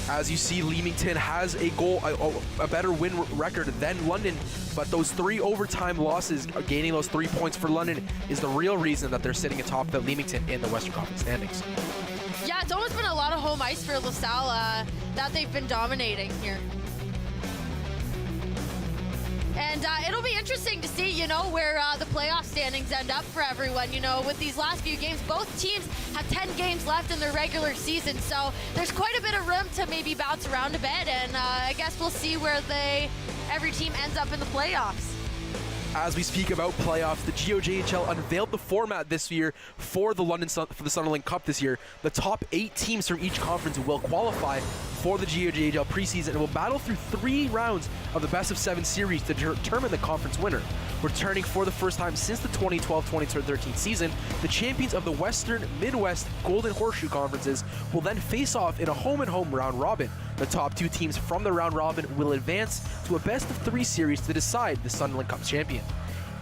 As you see, Leamington has a better win record than London, but those 3 overtime losses, gaining those 3 points for London, is the real reason that they're sitting atop the Leamington in the Western Conference standings. Yeah, it's almost been a lot of home ice for LaSalle that they've been dominating here. And it'll be interesting to see, you know, where the playoff standings end up for everyone. You know, with these last few games, both teams have 10 games left in their regular season, so there's quite a bit of room to maybe bounce around a bit, and I guess we'll see where every team ends up in the playoffs. As we speak about playoffs, the GOJHL unveiled the format this year for the Sunderland Cup this year. The top 8 teams from each conference will qualify for the GOJHL preseason and will battle through 3 rounds of the best-of-7 series to determine the conference winner. Returning for the first time since the 2012-2013 season, the champions of the Western, Midwest, Golden Horseshoe conferences will then face off in a home-and-home round robin. The top 2 teams from the round robin will advance to a best-of-3 series to decide the Sunderland Cup champion.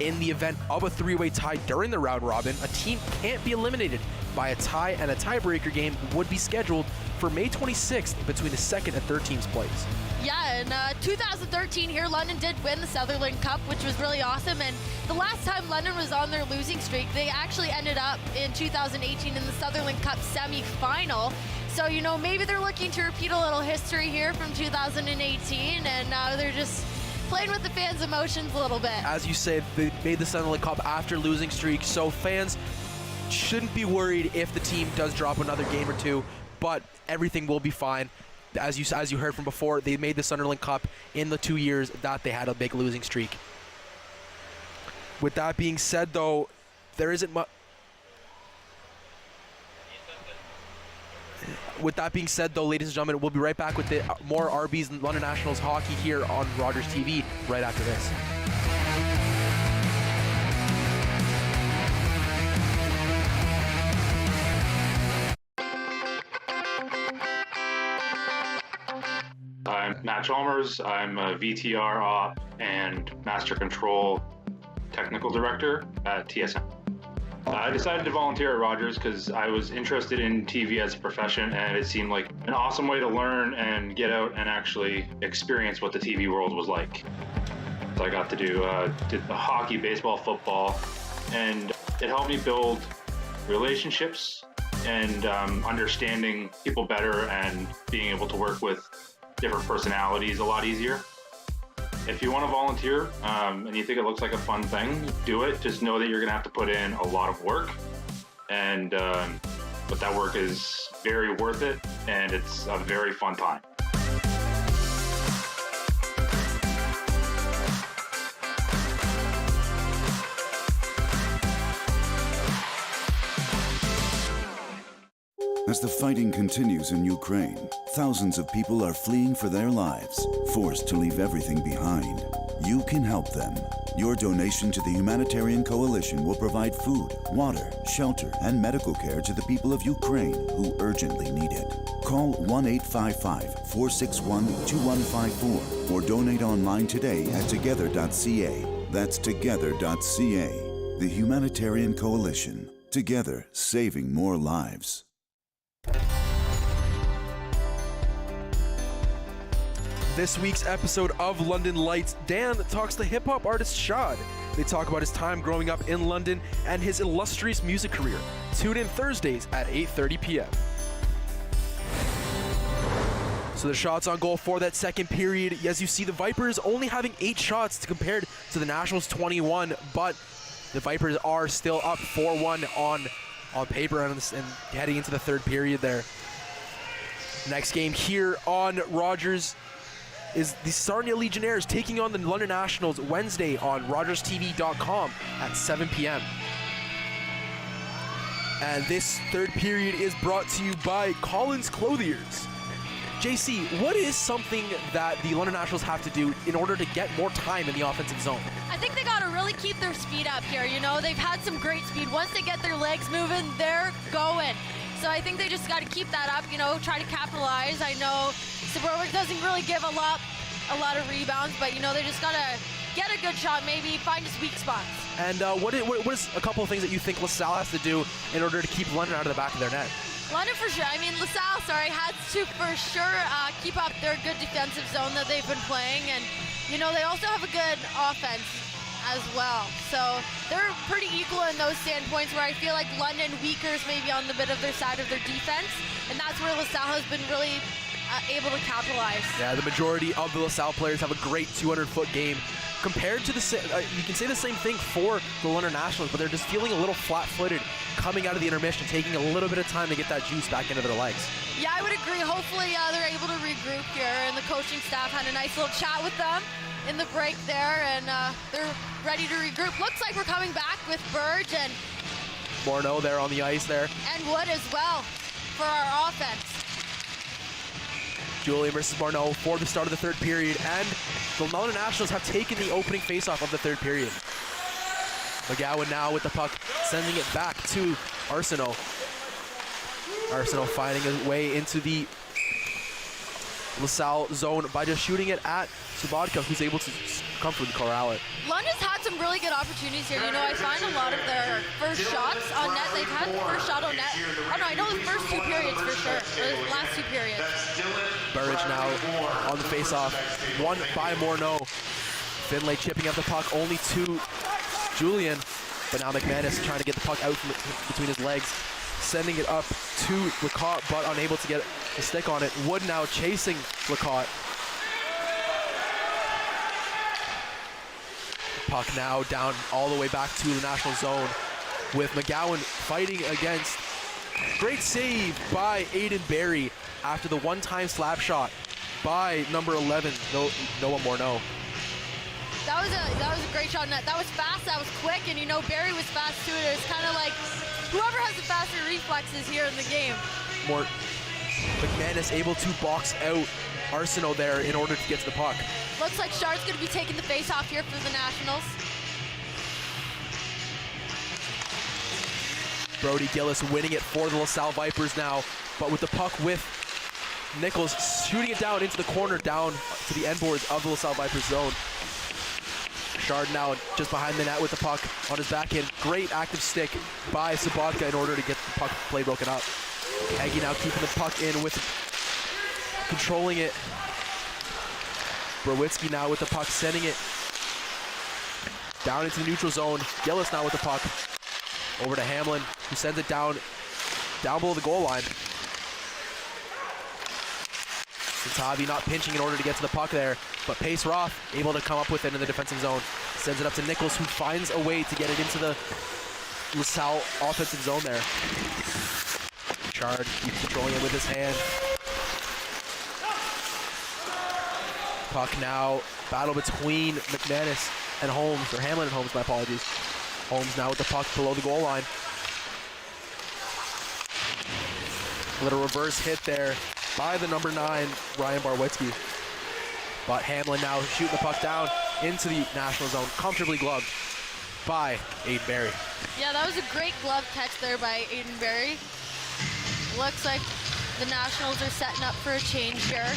In the event of a 3-way tie during the round robin, a team can't be eliminated by a tie, and a tiebreaker game would be scheduled for May 26th between the 2nd and 3rd teams' place. Yeah, in 2013 here, London did win the Sutherland Cup, which was really awesome. And the last time London was on their losing streak, they actually ended up in 2018 in the Sutherland Cup semi-final. So, you know, maybe they're looking to repeat a little history here from 2018, and now they're just playing with the fans' emotions a little bit. As you say, they made the Sunderland Cup after losing streak, so fans shouldn't be worried if the team does drop another game or 2, but everything will be fine. As you heard from before, they made the Sunderland Cup in the 2 years that they had a big losing streak. With that being said, though, there isn't much. With that being said, though, ladies and gentlemen, we'll be right back with more RB's and London Nationals hockey here on Rogers TV right after this. I'm Matt Chalmers. I'm a VTR Op and Master Control Technical Director at TSM. I decided to volunteer at Rogers because I was interested in TV as a profession, and it seemed like an awesome way to learn and get out and actually experience what the TV world was like. So I got to did the hockey, baseball, football, and it helped me build relationships and understanding people better and being able to work with different personalities a lot easier. If you want to volunteer and you think it looks like a fun thing, do it. Just know that you're going to have to put in a lot of work, and but that work is very worth it, and it's a very fun time. As the fighting continues in Ukraine, thousands of people are fleeing for their lives, forced to leave everything behind. You can help them. Your donation to the Humanitarian Coalition will provide food, water, shelter, and medical care to the people of Ukraine who urgently need it. Call 1-855-461-2154 or donate online today at together.ca. That's together.ca. The Humanitarian Coalition. Together, saving more lives. This week's episode of London Lights, Dan talks to hip-hop artist Shad. They talk about his time growing up in London and his illustrious music career. Tune in Thursdays at 8:30 p.m. So the shots on goal for that second period, as you see the Vipers only having 8 shots compared to the Nationals 21, but the Vipers are still up 4-1 on paper and heading into the third period there. Next game here on Rogers is the Sarnia Legionnaires taking on the London Nationals Wednesday on RogersTV.com at 7 p.m. And this third period is brought to you by Collins Clothiers. Jaci, what is something that the London Nationals have to do in order to get more time in the offensive zone? I think they got to really keep their speed up here. You know, they've had some great speed. Once they get their legs moving, they're going. So I think they just got to keep that up, you know, try to capitalize. I know Suburban doesn't really give a lot of rebounds, but, you know, they just got to get a good shot, maybe find his weak spots. And what is a couple of things that you think Lasalle has to do in order to keep London out of the back of their net? London for sure. I mean, Lasalle, has to for sure keep up their good defensive zone that they've been playing. And, you know, they also have a good offense as well. So they're pretty equal in those standpoints where I feel like London weaker is maybe on the bit of their side of their defense. And that's where Lasalle has been really able to capitalize. Yeah, the majority of the Lasalle players have a great 200-foot game. Compared to you can say the same thing for the London Nationals, but they're just feeling a little flat-footed coming out of the intermission, taking a little bit of time to get that juice back into their legs. Yeah, I would agree. Hopefully they're able to regroup here, and the coaching staff had a nice little chat with them in the break there, and they're ready to regroup. Looks like we're coming back with Burge and Morneau there on the ice there. And Wood as well for our offense. Julian versus Morneau for the start of the third period, and the London Nationals have taken the opening faceoff of the third period. McGowan now with the puck, sending it back to Arsenault. Arsenault finding his way into the LaSalle zone by just shooting it at Subodka, who's able to come through the corral it. London's had some really good opportunities here. You know, I find a lot of their first shots on net. They've had the first shot on net. Oh no, I know the first 2 periods for sure. The last 2 periods. Burridge now on the face-off. One by Morneau. Finlay chipping up the puck only to Julian, but now McManus trying to get the puck out from between his legs, sending it up to Lecotte, but unable to get a stick on it. Wood now chasing Lecotte. Puck now down all the way back to the national zone with McGowan fighting against. Great save by Aiden Barry after the one-time slap shot by number 11, Noah Morneau. That was a great shot net. That was fast, that was quick, and you know Barry was fast too. It was kind of like whoever has the faster reflexes here in the game. McManus able to box out Arsenault there in order to get to the puck. Looks like Shard's going to be taking the face-off here for the Nationals. Brody Gillis winning it for the LaSalle Vipers now, but with the puck with Nichols shooting it down into the corner, down to the end boards of the LaSalle Vipers zone. Shard now just behind the net with the puck on his backhand. Great active stick by Subodka in order to get the puck play broken up. Hagee now keeping the puck in with controlling it. Browitzki now with the puck, sending it down into the neutral zone. Gillis now with the puck over to Hamlin, who sends it down below the goal line. Sintavi not pinching in order to get to the puck there, but Pace Roth able to come up with it in the defensive zone. Sends it up to Nichols, who finds a way to get it into the LaSalle offensive zone there. Chard keeps controlling it with his hand. Puck now, battle between McManus and Holmes, or Hamlin and Holmes, my apologies. Holmes now with the puck below the goal line. A little reverse hit there by the number 9, Ryan Barwitzki. But Hamlin now shooting the puck down into the national zone, comfortably gloved by Aiden Barry. Yeah, that was a great glove catch there by Aiden Barry. Looks like the Nationals are setting up for a change here.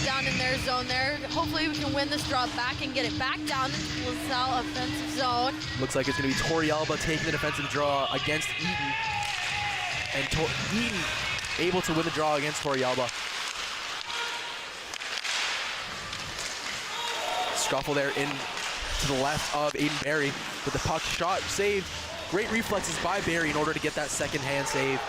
Down in their zone there. Hopefully we can win this draw back and get it back down into the LaSalle offensive zone. Looks like it's going to be Torrealba taking the defensive draw against Eaton. And Eaton able to win the draw against Torrealba. scuffle there in to the left of Aiden Barry with the puck shot saved. Great reflexes by Barry in order to get that second hand save.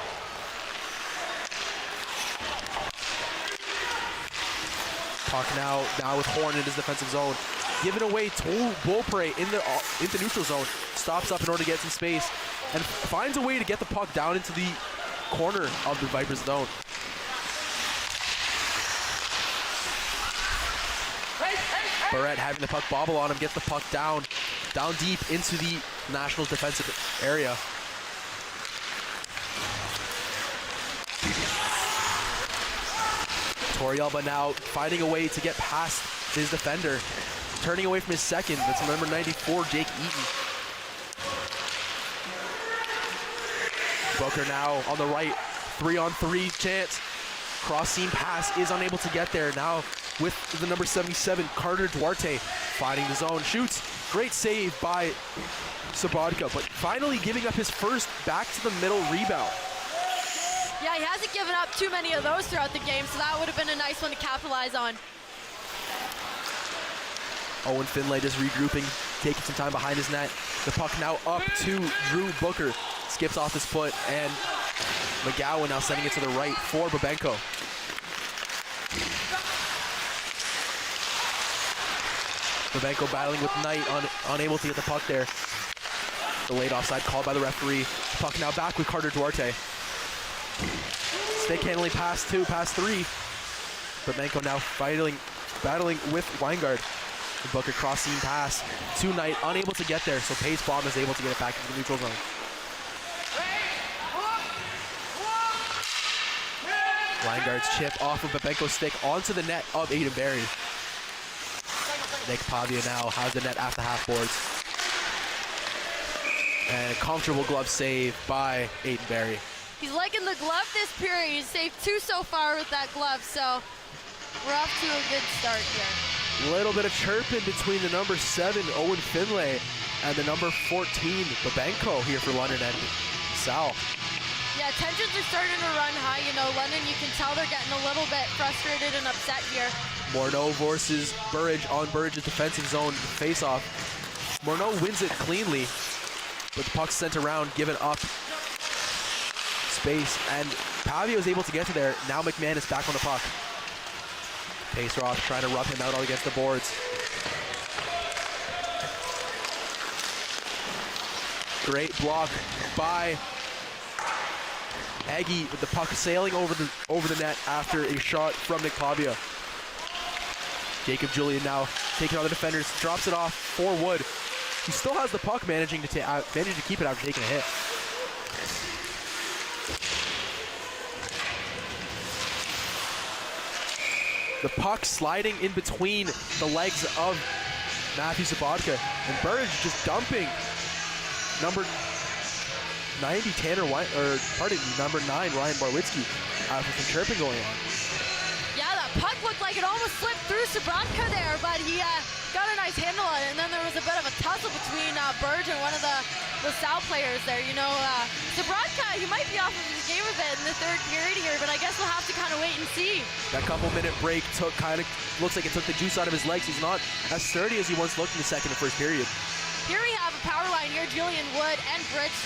Puck now with Horn in his defensive zone. Given away to Beaupre into neutral zone. Stops up in order to get some space and finds a way to get the puck down into the corner of the Vipers zone. Barrett having the puck bobble on him, gets the puck down deep into the Nationals defensive area. Torrealba now finding a way to get past his defender. Turning away from his second, that's number 94, Jake Eaton. Booker now on the right, 3-on-3 chance. Cross seam pass is unable to get there. Now with the number 77, Carter Duarte finding the zone, shoots. Great save by Sabatka, but finally giving up his first back to the middle rebound. Yeah, he hasn't given up too many of those throughout the game, so that would have been a nice one to capitalize on. Owen Finlay just regrouping, taking some time behind his net. The puck now up to Drew Booker. Skips off his foot, and McGowan now sending it to the right for Babenko. Babenko battling with Knight, unable to get the puck there. The late offside called by the referee. Puck now back with Carter Duarte. Stick handling pass 2, pass 3. Babenko now battling with Weingart. The Booker cross seam pass to Knight, unable to get there, so Pace Bomb is able to get it back into the neutral zone. Weingard's chip off of Babenko's stick onto the net of Aiden Barry. Nick Pavia now has the net at the half boards. And a comfortable glove save by Aiden Barry. He's liking the glove this period. He's saved 2 so far with that glove, so we're off to a good start here. A little bit of chirping between the number 7, Owen Finlay, and the number 14, Babenko here for London and Sal. Yeah, tensions are starting to run high. You know, London, you can tell they're getting a little bit frustrated and upset here. Morneau versus Burridge on Burridge's defensive zone face-off. Morneau wins it cleanly, but the puck's sent around, given up space, and Pavia was able to get to there. Now McMahon is back on the puck. Pace Roth trying to rub him out all against the boards. Great block by Aggie with the puck sailing over the net after a shot from Nick Pavia. Jacob Julian now taking on the defenders, drops it off for Wood. He still has the puck, managing to keep it after taking a hit. The puck sliding in between the legs of Matthew Sabatka, and Burridge just dumping number 90 number 9 Ryan Barwitzki after some chirping going on. Yeah, that puck looked like it almost slipped through Sabatka there, but he got a nice handle on it, and then there was a bit of a tussle between Burge and one of the Lasalle players there. You know, Sabatka, he might be off of his game a bit in the third period here, but I guess we'll have to kind of wait and see. That couple-minute break looks like it took the juice out of his legs. He's not as sturdy as he once looked in the second and first period. Here we have a power line here, Julian Wood and Bridge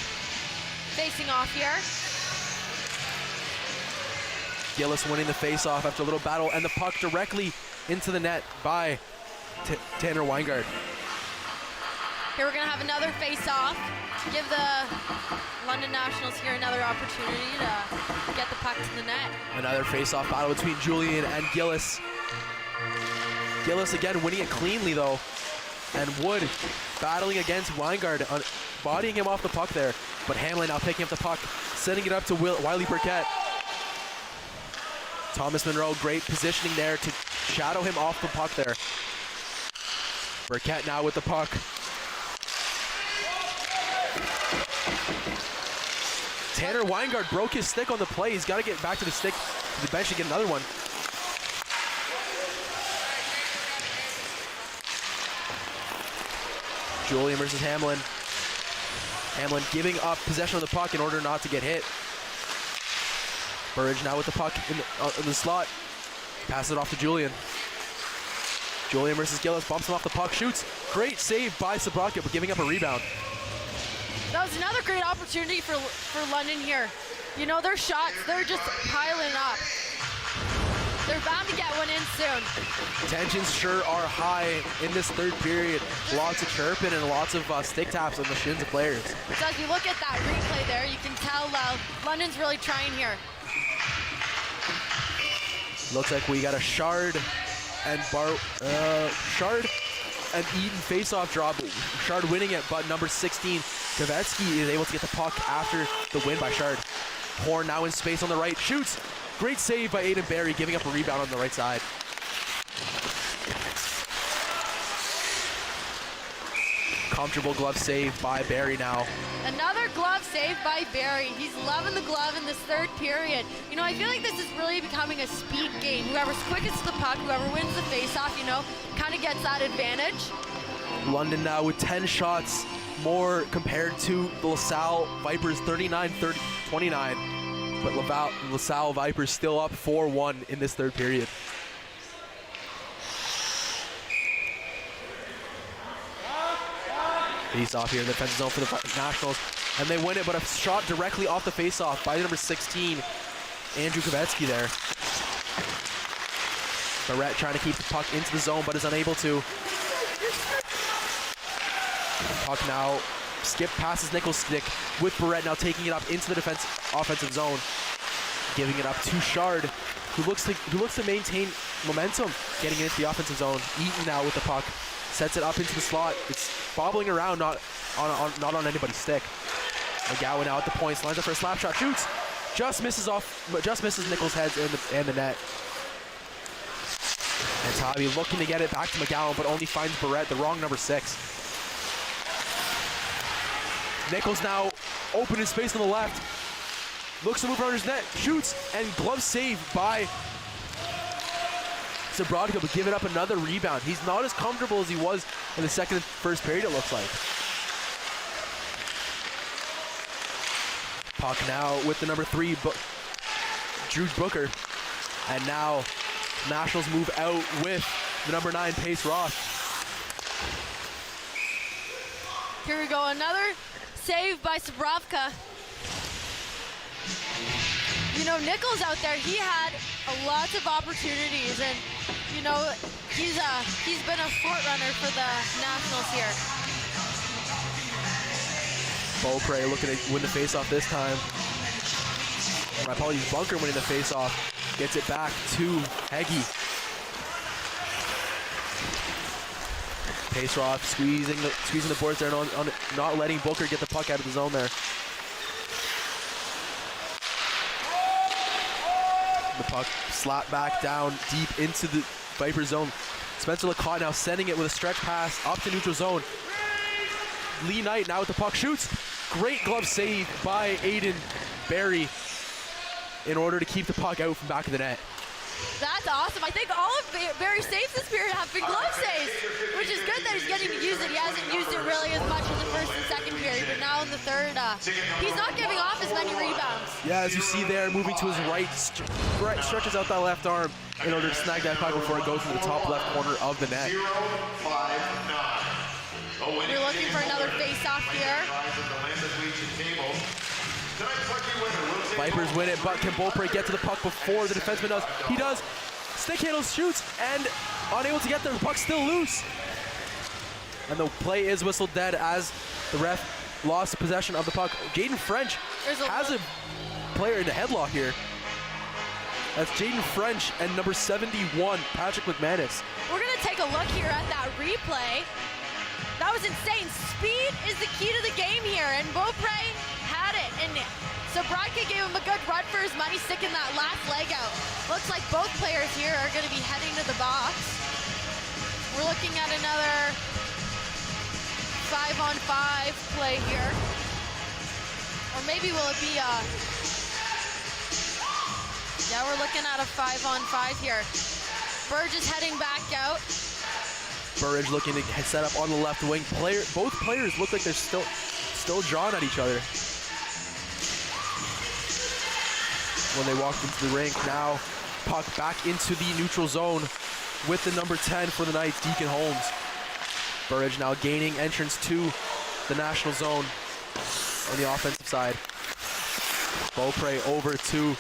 facing off here. Gillis winning the face-off after a little battle, and the puck directly into the net by Tanner Weingart. Here we're going to have another face-off. Give the London Nationals here another opportunity to get the puck to the net. Another face-off battle between Julian and Gillis. Gillis again winning it cleanly though. And Wood battling against Weingart, bodying him off the puck there. But Hamlin now picking up the puck, sending it up to Wiley Burkett. Thomas Monroe, great positioning there to shadow him off the puck there. Burkett now with the puck. Tanner Weingart broke his stick on the play. He's got to get back to the stick to the bench and get another one. Julian versus Hamlin. Hamlin giving up possession of the puck in order not to get hit. Burridge now with the puck in the slot. Pass it off to Julian. Julian versus Gillis, bumps him off the puck, shoots. Great save by Sabratka, but giving up a rebound. That was another great opportunity for London here. You know, their shots, they're just piling up. They're bound to get one in soon. Tensions sure are high in this third period. Lots of chirping and lots of stick taps on the shins of players. So as you look at that replay there, you can tell London's really trying here. Looks like we got a Shard and Shard and Eden face-off drop. Shard winning it, but number 16, Kavetsky, is able to get the puck after the win by Shard. Horn now in space on the right, shoots. Great save by Aiden Barry, giving up a rebound on the right side. Comfortable glove save by Barry now. Another glove save by Barry. He's loving the glove in this third period. You know, I feel like this is really becoming a speed game. Whoever's quickest to the puck, whoever wins the face-off, you know, kind of gets that advantage. London now with 10 shots more compared to the LaSalle Vipers, 39-29. But LaSalle Vipers still up 4-1 in this third period. Face off here in the defensive zone for the Nationals, and they win it, but a shot directly off the face-off by number 16, Andrew Kavetsky there. Barrett trying to keep the puck into the zone, but is unable to. Puck now skip passes Nichols' stick with Barrett now taking it up into the offensive zone, giving it up to Shard, who looks to maintain momentum, getting it into the offensive zone. Eaton now with the puck, sets it up into the slot. It's bobbling around, not on anybody's stick. McGowan now at the points, lines up for a slap shot, shoots, just misses Nichols' heads and the net. And Tavi looking to get it back to McGowan, but only finds Barrett, the wrong number 6. Nichols now open in space on the left. Looks to move around his net, shoots, and glove save by Sabratka, but give it up another rebound. He's not as comfortable as he was in the second and first period, it looks like. Puck now with the number 3, Drew Booker. And now Nationals move out with the number 9, Pace Ross. Here we go, another save by Sabratka. You know, Nichols out there, he had lots of opportunities, and you know, he's been a forerunner for the Nationals here. Beaupre looking to win the faceoff this time. My apologies, Bunker winning the faceoff. Gets it back to Heggie. Paceroff squeezing the boards there, and not letting Booker get the puck out of the zone there. The puck slapped back down deep into the Viper zone. Spencer Lacotte now sending it with a stretch pass up to neutral zone. Lee Knight now with the puck, shoots. Great glove save by Aiden Barry in order to keep the puck out from back of the net. That's awesome. I think all of Barry's saves this period have been glove saves, which is good that he's getting to use it. He hasn't used it really as much in the first and second period, but now in the third, he's not giving off as many rebounds. Yeah, as you see there, moving to his right, stretches out that left arm in order to snag that puck before it goes to the top left corner of the net. 0-5-9. We're looking for another face-off here. Vipers win it, but can Beaupre get to the puck before the defenseman does? He does. Stick handles, shoots, and unable to get there. The puck's still loose. And the play is whistled dead as the ref lost possession of the puck. Jaden French has a player in a headlock here. That's Jaden French and number 71, Patrick McManus. We're going to take a look here at that replay. That was insane. Speed is the key to the game here, and Beaupre had it. And Sabratka gave him a good run for his money, sticking that last leg out. Looks like both players here are going to be heading to the box. We're looking at another 5-on-5 play here. Or maybe will it be yeah, we're looking at a 5-on-5 here. Burge is heading back out. Burridge looking to set up on the left wing. Both players look like they're still drawn at each other when they walked into the rink. Now puck back into the neutral zone with the number 10 for the Knights, Deacon Holmes. Burridge now gaining entrance to the national zone on the offensive side. Beaupre over to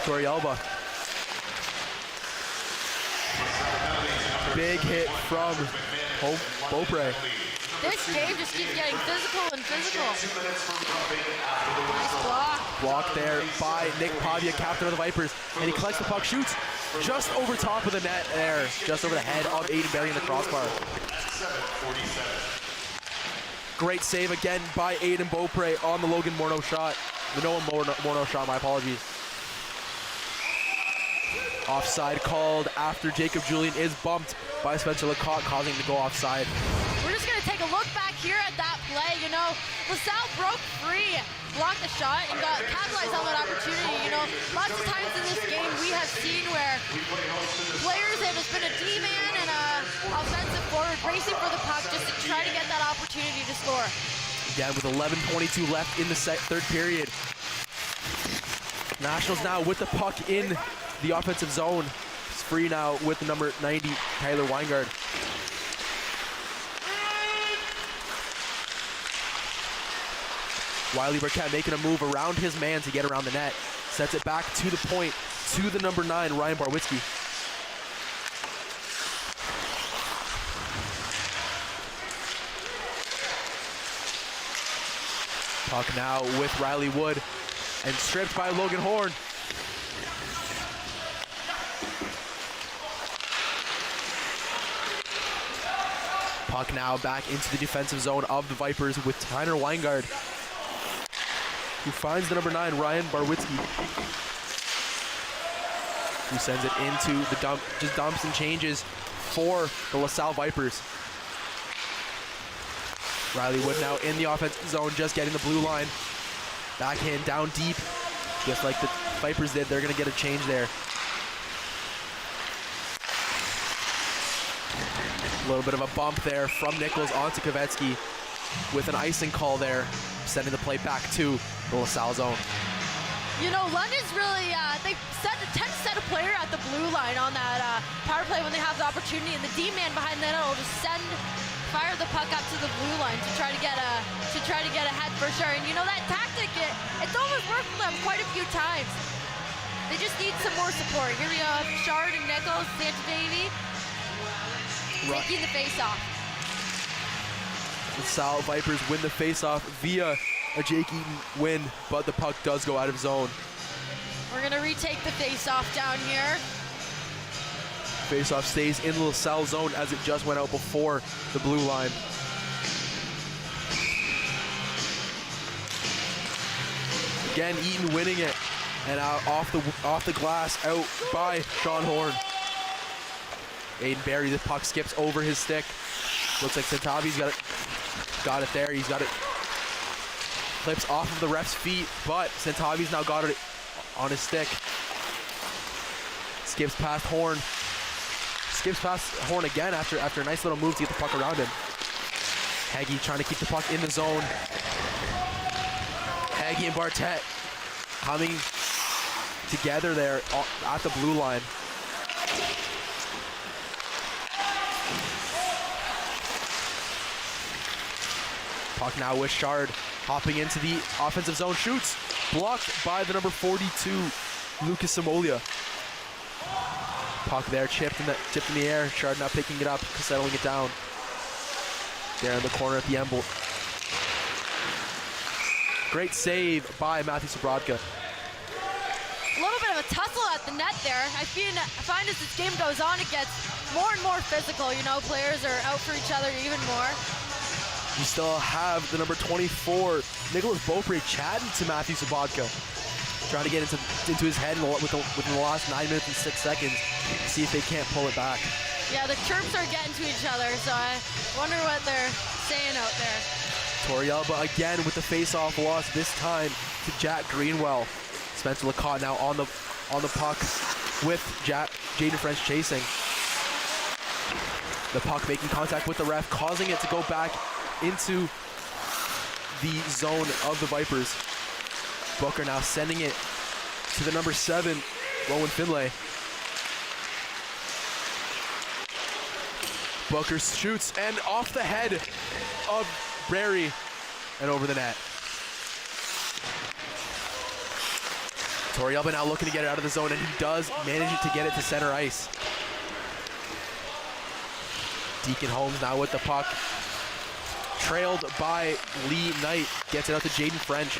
Torrealba. Big hit from Beaupre. This game just keeps getting physical and physical. Nice block. Blocked there by Nick Pavia, captain of the Vipers, and he collects the puck, shoots just over top of the net there, just over the head of Aiden Berry in the crossbar. Great save again by Aiden Beaupre on the Logan Morneau shot. The Noah Morneau shot, my apologies. Offside called after Jacob Julian is bumped by Spencer Lecoq, causing him to go offside. We're just going to take a look back here at that play. You know, Lasalle broke free, blocked the shot, and capitalized on that opportunity. You know, lots of times in this game we have seen where players, if it's been a D-man and an offensive forward racing for the puck just to try to get that opportunity to score. Again, with 11:22 left in the third period. Nationals now with the puck in the offensive zone. It's free now with the number 90, Tyler Weingard. Wiley Burkett making a move around his man to get around the net. Sets it back to the point to the number 9, Ryan Barwitzki. Puck now with Riley Wood and stripped by Logan Horn. Puck now back into the defensive zone of the Vipers with Tyler Weingard, who finds the number 9, Ryan Barwitzki, who sends it into the dump, just dumps and changes for the Lasalle Vipers. Riley Wood now in the offensive zone, just getting the blue line. Backhand down deep, just like the Vipers did. They're gonna get a change there. A little bit of a bump there from Nichols onto Kovetsky with an icing call there, sending the play back to the Lasalle zone. You know, London's really, they tend to set a player at the blue line on that power play when they have the opportunity, and the D-man behind the net will just fire the puck up to the blue line to try to get ahead for sure. And you know, that tactic, it's almost worked for them quite a few times. They just need some more support. Here we go, Shard and Nichols, Santa Davey, taking the face-off. The Lasalle Vipers win the face-off via a Jake Eaton win, but the puck does go out of zone. We're gonna retake the face-off down here. Face-off stays in the LaSalle zone as it just went out before the blue line. Again, Eaton winning it, and out off the glass, out by Sean Horn. Aiden Berry, the puck skips over his stick. Looks like Centavi's got it there. He's got it. Clips off of the ref's feet, but Centavi's now got it on his stick. Skips past Horn. Skips past Horn again after a nice little move to get the puck around him. Hagee trying to keep the puck in the zone. Hagee and Bartet coming together there at the blue line. Puck now with Shard, hopping into the offensive zone, shoots, blocked by the number 42, Lucas Samolia. Puck there, tipped in the air. Shard now picking it up, settling it down. There in the corner at the end. Great save by Matthew Sobrodka. A little bit of a tussle at the net there. I find as this game goes on, it gets more and more physical. You know, players are out for each other even more. You still have the number 24, Nicholas Beaupre, chatting to Matthew Sobrodka, trying to get into his head within the last 9 minutes and 6 seconds, see if they can't pull it back. Yeah, the chirps are getting to each other, so I wonder what they're saying out there. Torrealba again with the face-off loss, this time to Jack Greenwell. Spencer Lecoq now on the puck with Jaden French chasing. The puck making contact with the ref, causing it to go back into the zone of the Vipers. Booker now sending it to the number 7, Rowan Finlay. Booker shoots and off the head of Brary and over the net. Torrealba now looking to get it out of the zone, and he does manage to get it to center ice. Deacon Holmes now with the puck. Trailed by Lee Knight, gets it out to Jaden French.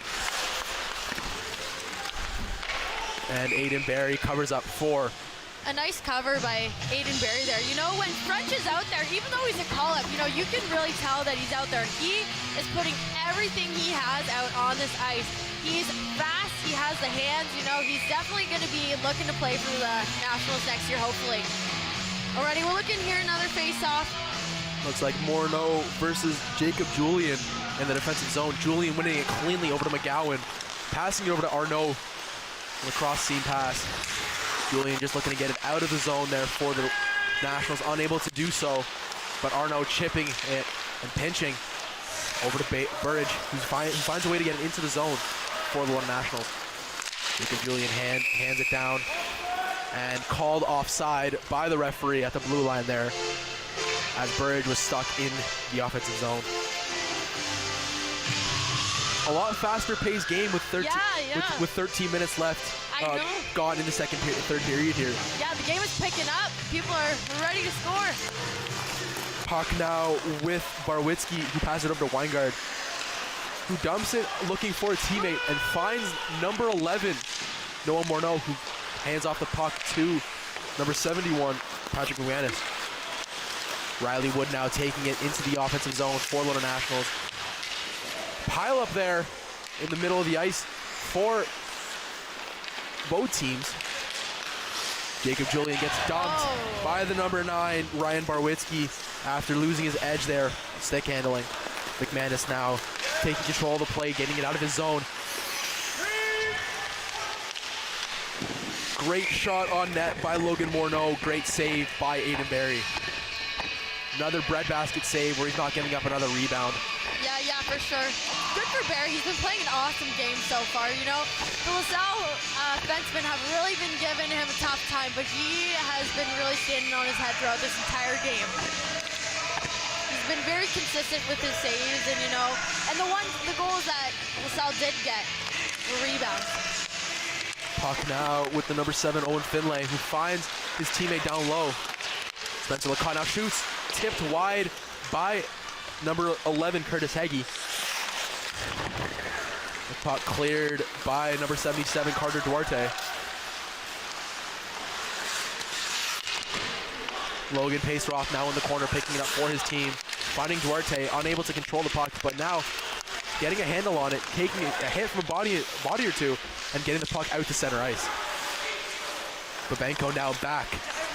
And Aiden Barry covers up 4. A nice cover by Aiden Barry there. You know, when French is out there, even though he's a call-up, you know, you can really tell that he's out there. He is putting everything he has out on this ice. He's fast, he has the hands, you know, he's definitely going to be looking to play for the Nationals next year, hopefully. Alrighty, we're looking here, another face-off. Looks like Morneau versus Jacob Julian in the defensive zone. Julian winning it cleanly over to McGowan. Passing it over to Arnaud. The cross-seam pass. Julian just looking to get it out of the zone there for the Nationals, unable to do so. But Arnaud chipping it and pinching over to Burridge, who finds a way to get it into the zone for the London Nationals. Jacob Julian hands it down and called offside by the referee at the blue line there, as Burridge was stuck in the offensive zone. A lot faster paced game with 13, with 13 minutes left. Gone in the third period here. Yeah, the game is picking up. People are ready to score. Puck now with Barwitzki, who passes it over to Weingard, who dumps it looking for a teammate and finds number 11, Noah Morneau, who hands off the puck to number 71, Patrick McManus. Riley Wood now taking it into the offensive zone for London Nationals. Pile up there in the middle of the ice for both teams. Jacob Julian gets dumped by the number 9, Ryan Barwitzki, after losing his edge there, stick handling. McManus now taking control of the play, getting it out of his zone. Great shot on net by Logan Morneau. Great save by Aiden Barry. Another breadbasket save where he's not giving up another rebound. Yeah, for sure. Good for Barry. He's been playing an awesome game so far. You know, the Lasalle defensemen have really been giving him a tough time, but he has been really standing on his head throughout this entire game. He's been very consistent with his saves, and you know, and the goals that Lasalle did get were rebounds. Puck now with the number 7, Owen Finlay, who finds his teammate down low. Spencer LeCon now shoots, tipped wide by number 11, Curtis Heggie. The puck cleared by number 77, Carter Duarte. Logan Paceroff now in the corner, picking it up for his team. Finding Duarte, unable to control the puck, but now getting a handle on it, taking a hit from a body or two, and getting the puck out to center ice. Babenko now back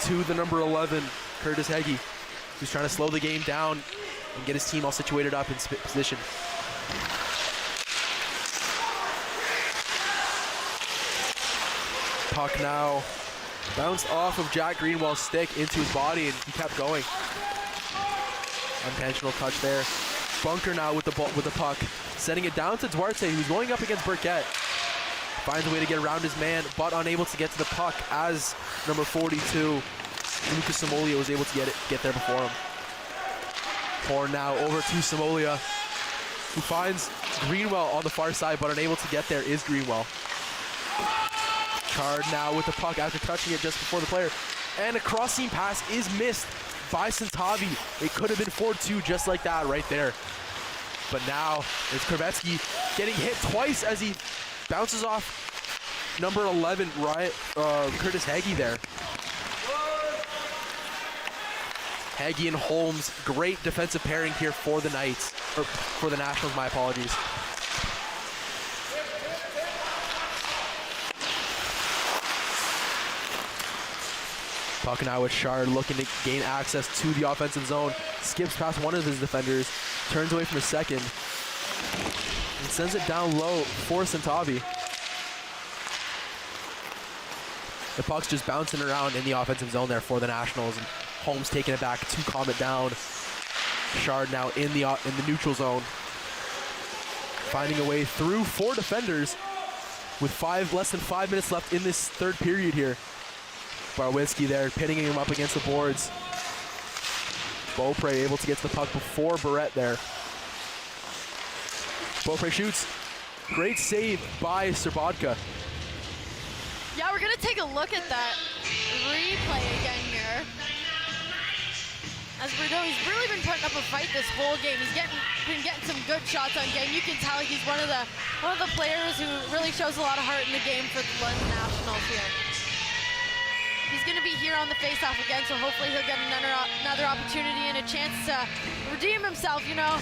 to the number 11, Curtis Heggie, who's trying to slow the game down and get his team all situated up in position. Puck now bounced off of Jack Greenwell's stick into his body, and he kept going. Unintentional touch there. Bunker now with the puck, setting it down to Duarte, who's going up against Burkett. Finds a way to get around his man, but unable to get to the puck as number 42, Lucas Samolia, was able to get there before him. Horn now over to Samolia, who finds Greenwell on the far side, but unable to get there is Greenwell. Card now with the puck after touching it just before the player. And a cross-seam pass is missed by Santavi. It could have been 4-2 just like that right there. But now it's Kravetsky getting hit twice as he bounces off number 11, Curtis Heggie there. Heggie and Holmes, great defensive pairing here for the Knights, or for the Nationals, my apologies. Puck now with Shard looking to gain access to the offensive zone. Skips past one of his defenders, turns away from his second, and sends it down low for Santavi. The puck's just bouncing around in the offensive zone there for the Nationals, and Holmes taking it back to calm it down. Shard now in the neutral zone, finding a way through 4 defenders with less than 5 minutes left in this third period here. Barwitzki there, pinning him up against the boards. Beaupre able to get to the puck before Barrett there. Beaupre shoots. Great save by Sobotka. Yeah, we're going to take a look at that replay again here. As Bordeaux, he's really been putting up a fight this whole game. He's been getting some good shots on game. You can tell he's one of the players who really shows a lot of heart in the game for the London Nationals here. He's going to be here on the face-off again, so hopefully he'll get another opportunity and a chance to redeem himself, you know.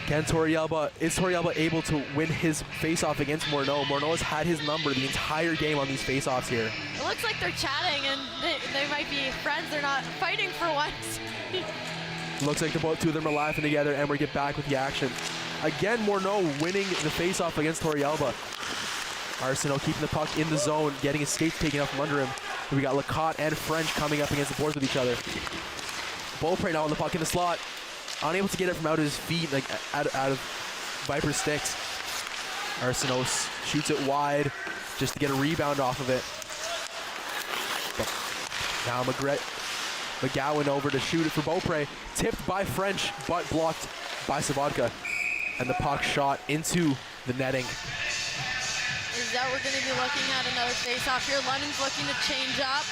Is Torrealba able to win his face-off against Morneau? Morneau has had his number the entire game on these face-offs here. It looks like they're chatting and they might be friends. They're not fighting for once. Looks like the two of them are laughing together, and we get back with the action. Again, Morneau winning the face-off against Torrealba. Arsenault keeping the puck in the zone, getting his skates taken out from under him. We got Lacotte and French coming up against the boards with each other. Beaupre now on the puck in the slot. Unable to get it from out of his feet, like out of Viper's sticks. Arsenault shoots it wide just to get a rebound off of it. But now McGowan over to shoot it for Beaupre. Tipped by French, but blocked by Sobotka. And the puck shot into the netting. Is that we're going to be looking at another face-off here. London's looking to change up.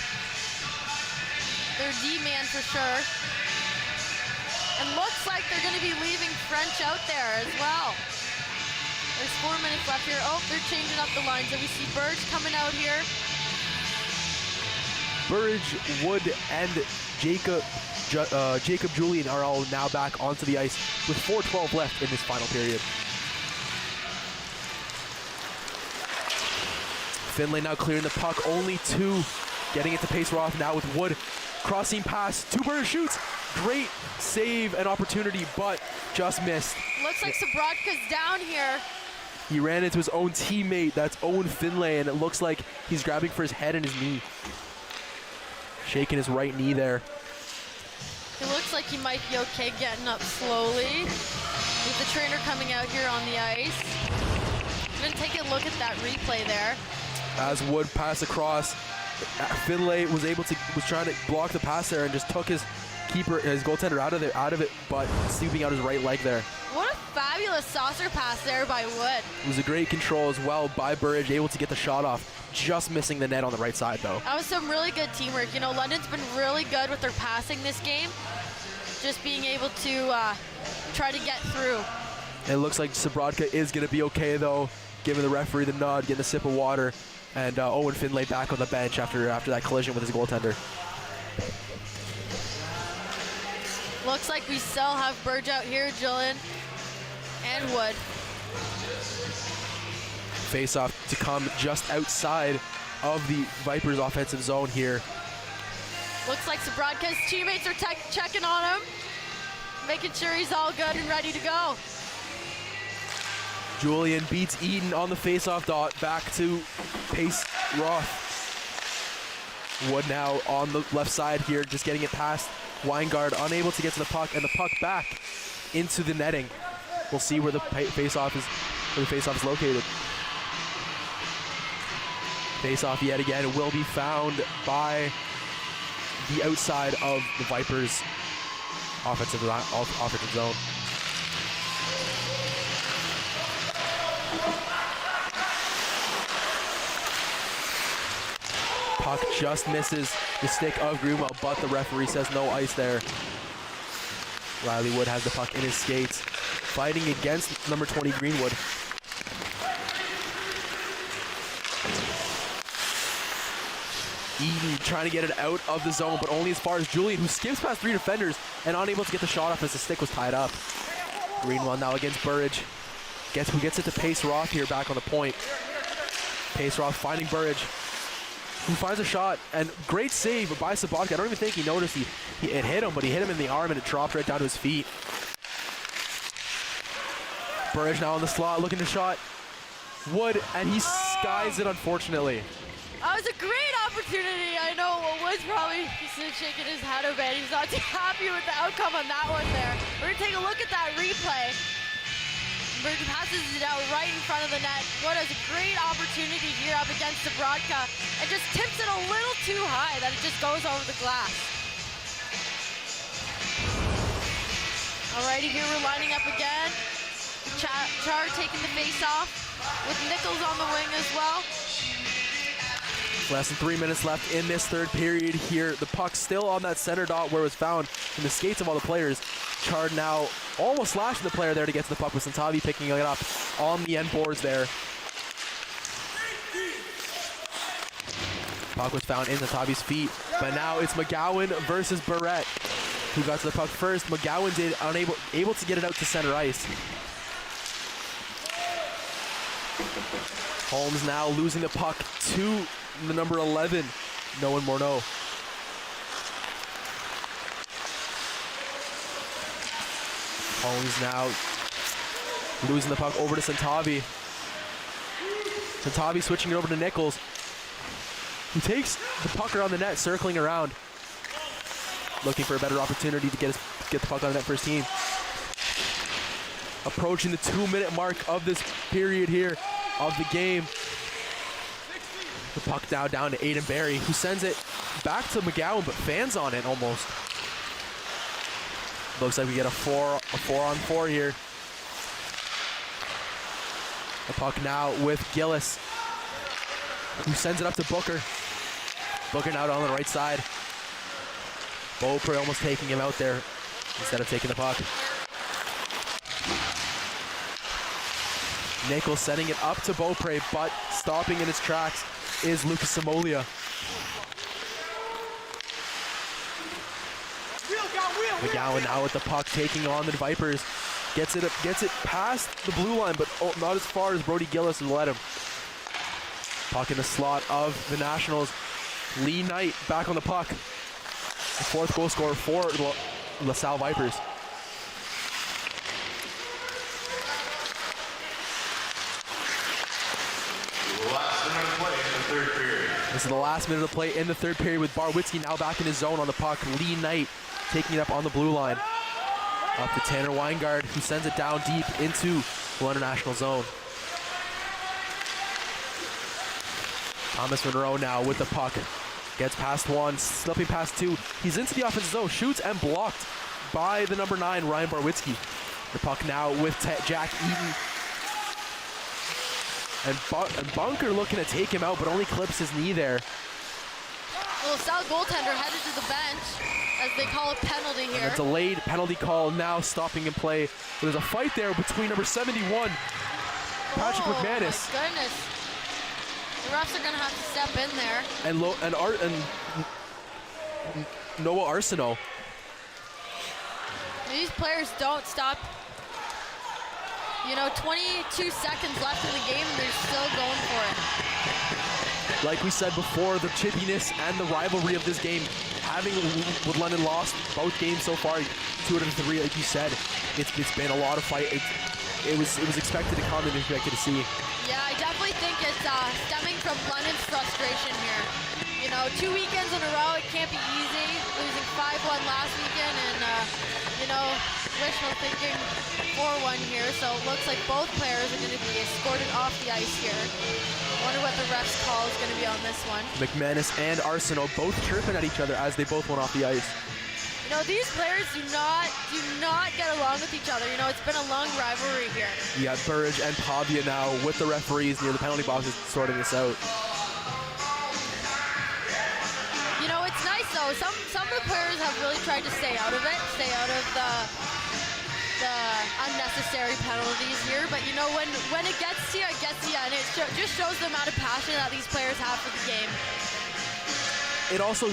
Their D-man for sure. And looks like they're going to be leaving French out there as well. There's 4 minutes left here. Oh, they're changing up the line. So we see Burge coming out here. Burge, Wood, and Jacob Julian are all now back onto the ice with 4:12 left in this final period. Finlay now clearing the puck, only two. Getting it to pace Roth now with Wood. Crossing pass, Burge shoots. Great save and opportunity, but just missed. Looks like Sobrotka's down here. He ran into his own teammate, that's Owen Finlay, and it looks like he's grabbing for his head and his knee. Shaking his right knee there. It looks like he might be okay getting up slowly. With the trainer coming out here on the ice. I'm gonna take a look at that replay there. As Wood passed across, Finlay was trying to block the pass there and just took his goaltender out of it, but scooping out his right leg there. What a fabulous saucer pass there by Wood. It was a great control as well by Burridge, able to get the shot off, just missing the net on the right side though. That was some really good teamwork. You know, London's been really good with their passing this game. Just being able to try to get through. It looks like Sobotka is going to be okay though, giving the referee the nod, getting a sip of water, and Owen Finlay back on the bench after that collision with his goaltender. Looks like we still have Burge out here, Julian and Wood. Face-off to come just outside of the Vipers' offensive zone here. Looks like Sobrotka's teammates are checking on him, making sure he's all good and ready to go. Julian beats Eden on the face-off dot, back to pace Roth. Wood now on the left side here, just getting it past Weingard, unable to get to the puck, and the puck back into the netting. We'll see where the face-off is located. Face-off yet again will be found by the outside of the Vipers' offensive zone. Puck just misses the stick of Greenwell, but the referee says no ice there. Riley Wood has the puck in his skates, fighting against number 20 Greenwood. Eden trying to get it out of the zone, but only as far as Julian, who skips past 3 defenders and unable to get the shot off as the stick was tied up. Greenwell now against Burridge. Who gets it to Pace Roth here back on the point. Pace Roth finding Burridge, who finds a shot, and great save by Sobotka. I don't even think he noticed it hit him, but he hit him in the arm and it dropped right down to his feet. Burridge now on the slot, looking to shot. Wood, and he skies it, unfortunately. That was a great opportunity. I know Wood's probably shaking his head a bit. He's not too happy with the outcome on that one there. We're gonna take a look at that replay. Berger passes it out right in front of the net. What a great opportunity here up against Zabrodka, and just tips it a little too high that it just goes over the glass. Alrighty, here we're lining up again. Char taking the face off with Nichols on the wing as well. Less than 3 minutes left in this third period here. The puck still on that center dot where it was found in the skates of all the players. Chard now almost slashing the player there to get to the puck, with Santavi picking it up on the end boards there. Puck was found in Santavi's feet, but now it's McGowan versus Barrett, who got to the puck first. McGowan able to get it out to center ice. Holmes now losing the puck to the number 11, Nolan Morneau. Holmes now losing the puck over to Santavi. Santavi switching it over to Nichols, who takes the puck around the net, circling around, looking for a better opportunity to get the puck on the net for his team. Approaching the 2-minute mark of this period here of the game. The puck now down to Aiden Barry, who sends it back to McGowan, but fans on it almost. Looks like we get a 4-on-4 here. The puck now with Gillis, who sends it up to Booker. Booker now on the right side. Beaupre almost taking him out there instead of taking the puck. Nichols setting it up to Beaupre, but stopping in his tracks is Lucas Samolia. McGowan now with the puck, taking on the Vipers. Gets it past the blue line, but not as far as Brody Gillis will let him. Puck in the slot of the Nationals. Lee Knight back on the puck. The fourth goal scorer for the LaSalle Vipers. This is the last minute of play in the third period, with Barwitzki now back in his zone on the puck. Lee Knight taking it up on the blue line. Up to Tanner Weingard, who sends it down deep into the London National zone. Thomas Monroe now with the puck. Gets past one, slipping past two. He's into the offensive zone, shoots and blocked by the number 9, Ryan Barwitzki. The puck now with Jack Eaton. And Bunker looking to take him out, but only clips his knee there. The LaSalle goaltender headed to the bench as they call a penalty here. And a delayed penalty call now stopping in play. But there's a fight there between number 71, Patrick McManus. Oh my goodness. The refs are going to have to step in there. And Noah Arsenault. These players don't stop. 22 seconds left in the game and they're still going for it. Like we said before, the chippiness and the rivalry of this game, having with London lost both games so far, 2 out of 3, like you said, it's been a lot of fight. It was expected to come and expected to see. Yeah, I definitely think it's stemming from London's frustration here. 2 weekends in a row, it can't be easy. Losing 5-1 last weekend and, wishful thinking 4-1 here. So it looks like both players are going to be escorted off the ice here. Wonder what the ref's call is going to be on this one. McManus and Arsenault both chirping at each other as they both went off the ice. These players do not get along with each other. It's been a long rivalry here. Yeah, Burridge and Pavia now with the referees near the penalty boxes sorting this out. It's nice though. Some of the players have really tried to stay out of it, stay out of the unnecessary penalties here. But when it gets to you, it gets to you, and it just shows the amount of passion that these players have for the game. It also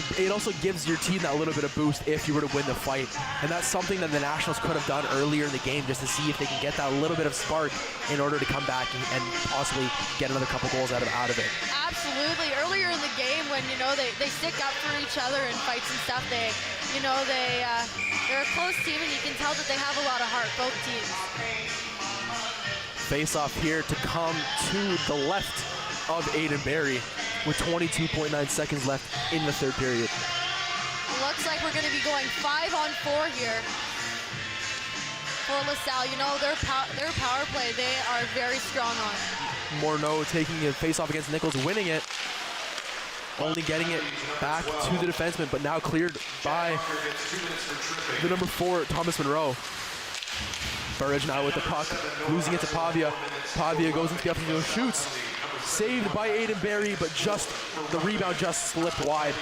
gives your team that little bit of boost if you were to win the fight, and that's something that the Nationals could have done earlier in the game, just to see if they can get that little bit of spark in order to come back and possibly get another couple goals out of it. Absolutely. Earlier in the game, when they stick up for each other in fights and stuff, they're a close team, and you can tell that they have a lot of heart, both teams. Face off here to come to the left of Aiden Barry, with 22.9 seconds left in the third period. Looks like we're going to be going 5-on-4 here. for LaSalle. You know, their power play, they are very strong on. Morneau taking a face-off against Nichols, winning it. Only getting it back to the defenseman, but now cleared by the number 4, Thomas Monroe. Burridge now with the puck, losing it to Pavia. Pavia goes into the offensive zone, shoots. Saved by Aiden Berry, but just the rebound just slipped wide.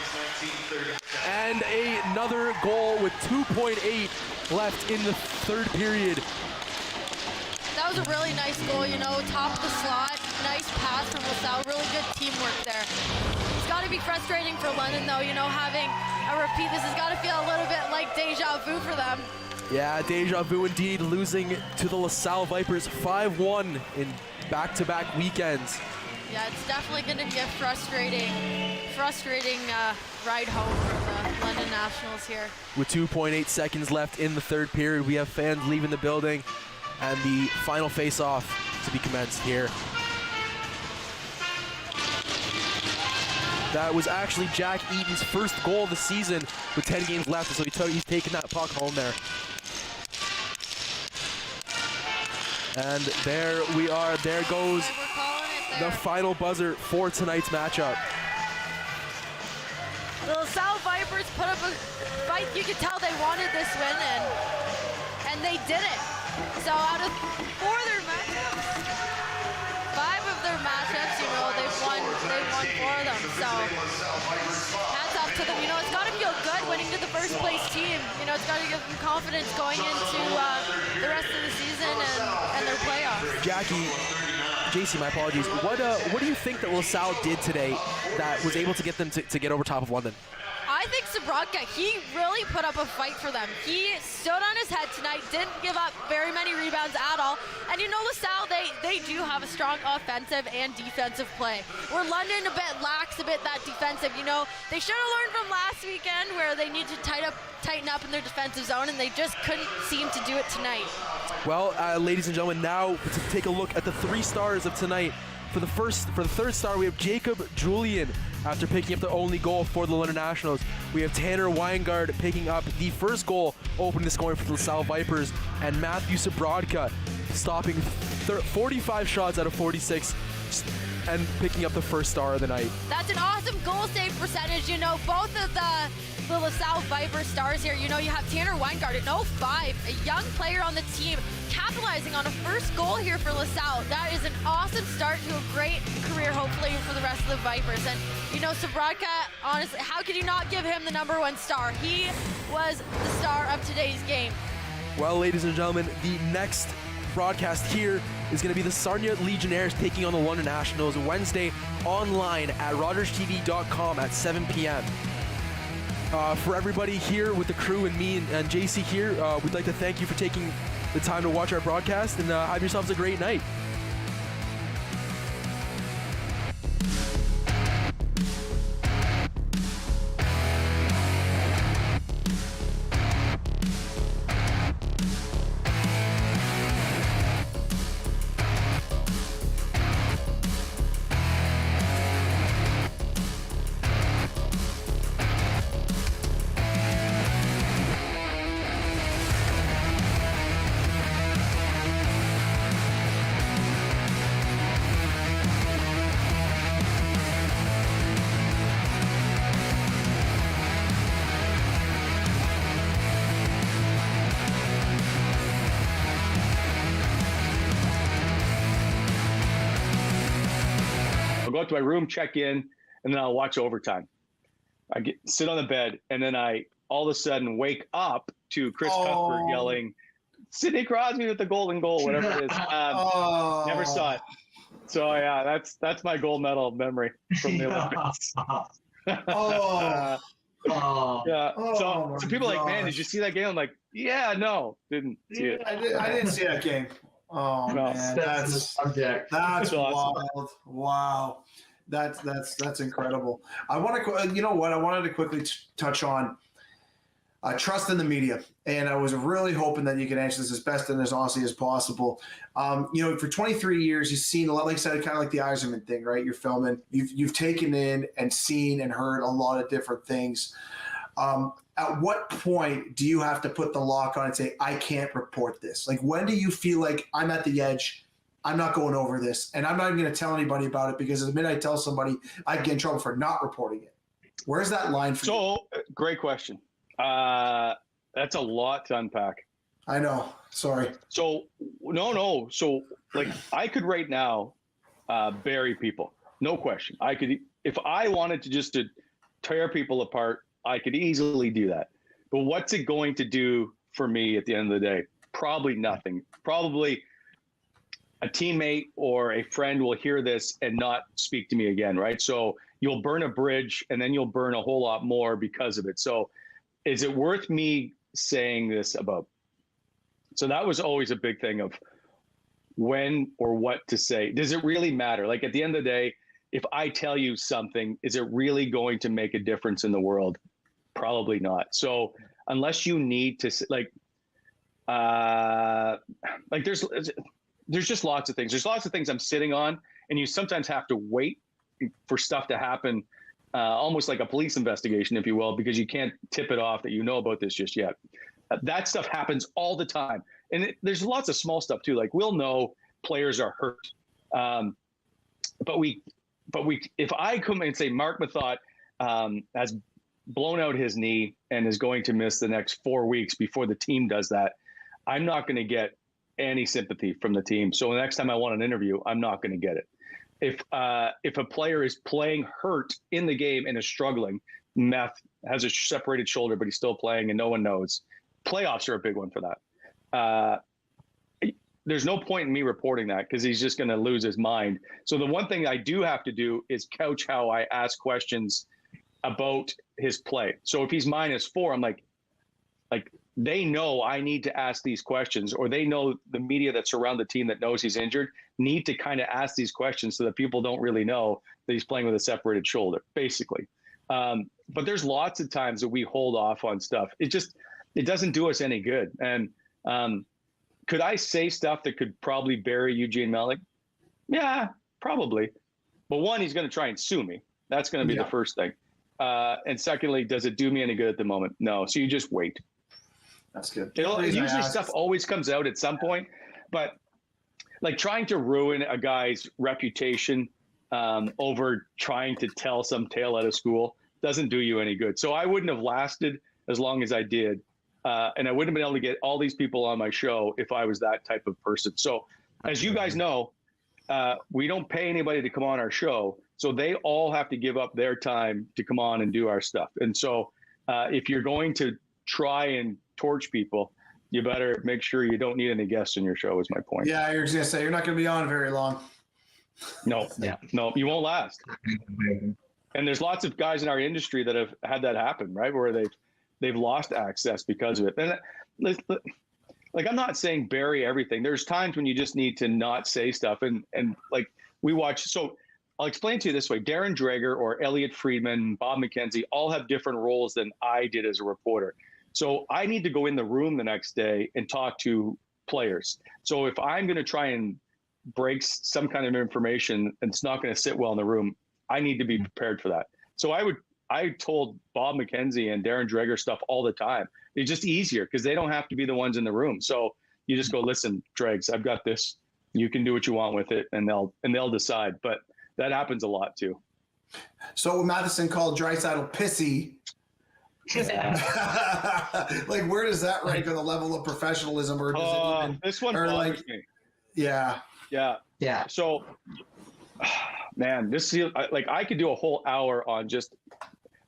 And another goal with 2.8 left in the third period. That was a really nice goal, you know, top of the slot. Nice pass from LaSalle, really good teamwork there. It's got to be frustrating for London, though, you know, having a repeat. This has got to feel a little bit like deja vu for them. Yeah, deja vu indeed, losing to the LaSalle Vipers 5-1 in back-to-back weekends. Yeah, it's definitely going to be a frustrating ride home for the London Nationals here. With 2.8 seconds left in the third period, we have fans leaving the building, and the final face-off to be commenced here. That was actually Jack Eaton's first goal of the season with 10 games left, so he's taking that puck home there. And there we are. There goes the final buzzer for tonight's matchup. The LaSalle Vipers put up a fight. You could tell they wanted this win, and they did it. So out of 4 of their matchups, 5 of their matchups, you know, they've won 4 of them. So hats off to them. You know, it's got to feel good winning to the first place team. You know, it's got to give them confidence going into the rest of the season and their playoffs. Jaci, my apologies. What do you think that LaSalle did today that was able to get them to get over top of London? I think Sabrotka, he really put up a fight for them. He stood on his head tonight, didn't give up very many rebounds at all. And you know, LaSalle, they do have a strong offensive and defensive play. Where London lacks a bit that defensive. You know, they should have learned from last weekend where they need to tighten up in their defensive zone, and they just couldn't seem to do it tonight. Well, ladies and gentlemen, now to take a look at the 3 stars of tonight. For the third star, we have Jacob Julian after picking up the only goal for the London Nationals. We have Tanner Weingard picking up the first goal, opening the scoring for the LaSalle Vipers, and Matthew Sabrodka stopping 45 shots out of 46 and picking up the first star of the night. That's an awesome goal save percentage. You know, both of the LaSalle Viper stars here. You know, you have Tanner Weingard at 05, a young player on the team, capitalizing on a first goal here for LaSalle. That is an awesome start to a great career, hopefully, for the rest of the Vipers. And, you know, Sabrodka, honestly, how could you not give him the #1 star? He was the star of today's game. Well, ladies and gentlemen, the next broadcast here is going to be the Sarnia Legionnaires taking on the London Nationals Wednesday online at rogerstv.com at 7 p.m. For everybody here with the crew and me and Jaci here, we'd like to thank you for taking the time to watch our broadcast, and have yourselves a great night. I'll go up to my room, check in, and then I'll watch overtime. I sit on the bed, and then I all of a sudden wake up to Chris Cuthbert yelling, "Sidney Crosby with the golden goal," whatever it is. Never saw it. So yeah, that's my gold medal memory from the Olympics. Yeah. So people are like, "Man, did you see that game?" I'm like, "Yeah, no, didn't see it." I didn't see that game. Oh No. man, that's awesome. wild. Wow, that's incredible. I want to, you know what? I wanted to quickly touch on trust in the media, and I was really hoping that you could answer this as best and as honestly as possible. You know, for 23 years, you've seen a lot. Like I said, kind of like the Eiserman thing, right? You're filming. You've taken in and seen and heard a lot of different things. At what point do you have to put the lock on and say, I can't report this? Like, when do you feel like I'm at the edge, I'm not going over this, and I'm not even going to tell anybody about it, because the minute I tell somebody, I get in trouble for not reporting it? Where's that line for you? So, great question. That's a lot to unpack. I know. Sorry. So, no. So, like, I could right now bury people. No question. I could, if I wanted to tear people apart, I could easily do that. But what's it going to do for me at the end of the day? Probably nothing. Probably a teammate or a friend will hear this and not speak to me again, right? So you'll burn a bridge, and then you'll burn a whole lot more because of it. So is it worth me saying this about? So that was always a big thing of when or what to say. Does it really matter? Like, at the end of the day, if I tell you something, is it really going to make a difference in the world? Probably not. So unless you need to, there's just lots of things. There's lots of things I'm sitting on, and you sometimes have to wait for stuff to happen, almost like a police investigation, if you will, because you can't tip it off that you know about this just yet. That stuff happens all the time. And there's lots of small stuff too. Like, we'll know players are hurt. But if I come and say Mark Mathot has blown out his knee and is going to miss the next 4 weeks before the team does that, I'm not going to get any sympathy from the team. So the next time I want an interview, I'm not going to get it. If a player is playing hurt in the game and is struggling, Meth has a separated shoulder, but he's still playing and no one knows. Playoffs are a big one for that. There's no point in me reporting that, because he's just going to lose his mind. So the one thing I do have to do is couch how I ask questions about his play. So if he's -4, I'm like they know I need to ask these questions, or they know the media that's around the team that knows he's injured need to kind of ask these questions so that people don't really know that he's playing with a separated shoulder, basically. But there's lots of times that we hold off on stuff. It doesn't do us any good. And could I say stuff that could probably bury Eugene Melnyk? Yeah, probably. But one, he's going to try and sue me. That's going to be the first thing. And secondly, does it do me any good at the moment? No. So you just wait. That's good. Usually stuff always comes out at some point, but like trying to ruin a guy's reputation over trying to tell some tale out of school doesn't do you any good. So I wouldn't have lasted as long as I did. And I wouldn't have been able to get all these people on my show if I was that type of person. So as you guys know, we don't pay anybody to come on our show. So they all have to give up their time to come on and do our stuff. And so if you're going to try and torch people, you better make sure you don't need any guests on your show, is my point. Yeah, you're going to say you're not going to be on very long. No, you won't last. And there's lots of guys in our industry that have had that happen, right? Where they've lost access because of it. And like, I'm not saying bury everything. There's times when you just need to not say stuff. And like we watch, so I'll explain to you this way. Darren Dreger or Elliot Friedman, Bob McKenzie, all have different roles than I did as a reporter. So I need to go in the room the next day and talk to players. So if I'm going to try and break some kind of information and it's not going to sit well in the room, I need to be prepared for that. So I told Bob McKenzie and Darren Dreger stuff all the time. It's just easier because they don't have to be the ones in the room. So you just go, listen, Dregs, I've got this. You can do what you want with it, and they'll decide. But that happens a lot too. So Matheson called Draisaitl pissy. Like, where does that rank on the level of professionalism, or does it even, this one bothers me? Yeah. So, man, I could do a whole hour on just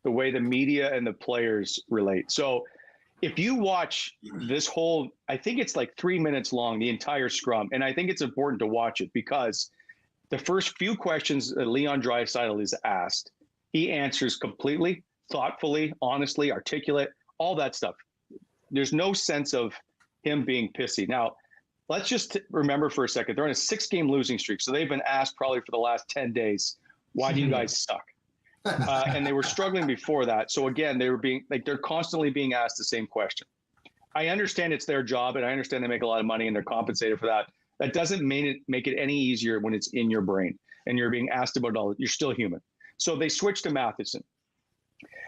the way the media and the players relate. So, if you watch this whole, I think it's like 3 minutes long, the entire scrum, and I think it's important to watch it because the first few questions that Leon Draisaitl is asked, he answers completely, thoughtfully, honestly, articulate, all that stuff. There's no sense of him being pissy. Now, let's just remember for a second, they're on a 6-game losing streak. So they've been asked probably for the last 10 days, why do you guys suck? And they were struggling before that. So again, they're constantly being asked the same question. I understand it's their job, and I understand they make a lot of money and they're compensated for that. That doesn't make it any easier when it's in your brain and you're being asked about it all. You're still human. So they switched to Matheson.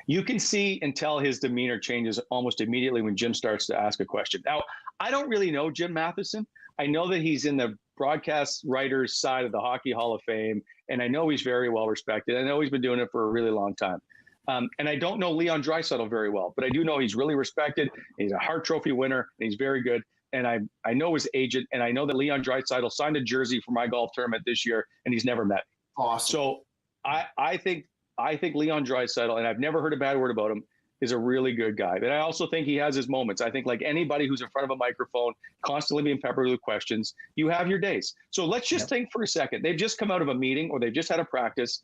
You can see and tell his demeanor changes almost immediately when Jim starts to ask a question. Now, I don't really know Jim Matheson. I know that he's in the broadcast writers side of the Hockey Hall of Fame, and I know he's very well respected. I know he's been doing it for a really long time. And I don't know Leon Draisaitl very well, but I do know he's really respected. He's a Hart Trophy winner, and he's very good. And I know his agent, and I know that Leon Draisaitl signed a jersey for my golf tournament this year, and he's never met me. Awesome. So I think Leon Draisaitl, and I've never heard a bad word about him, is a really good guy. But I also think he has his moments. I think like anybody who's in front of a microphone, constantly being peppered with questions, you have your days. So let's just think for a second. They've just come out of a meeting or they've just had a practice.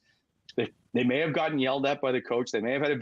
They may have gotten yelled at by the coach. They may have had a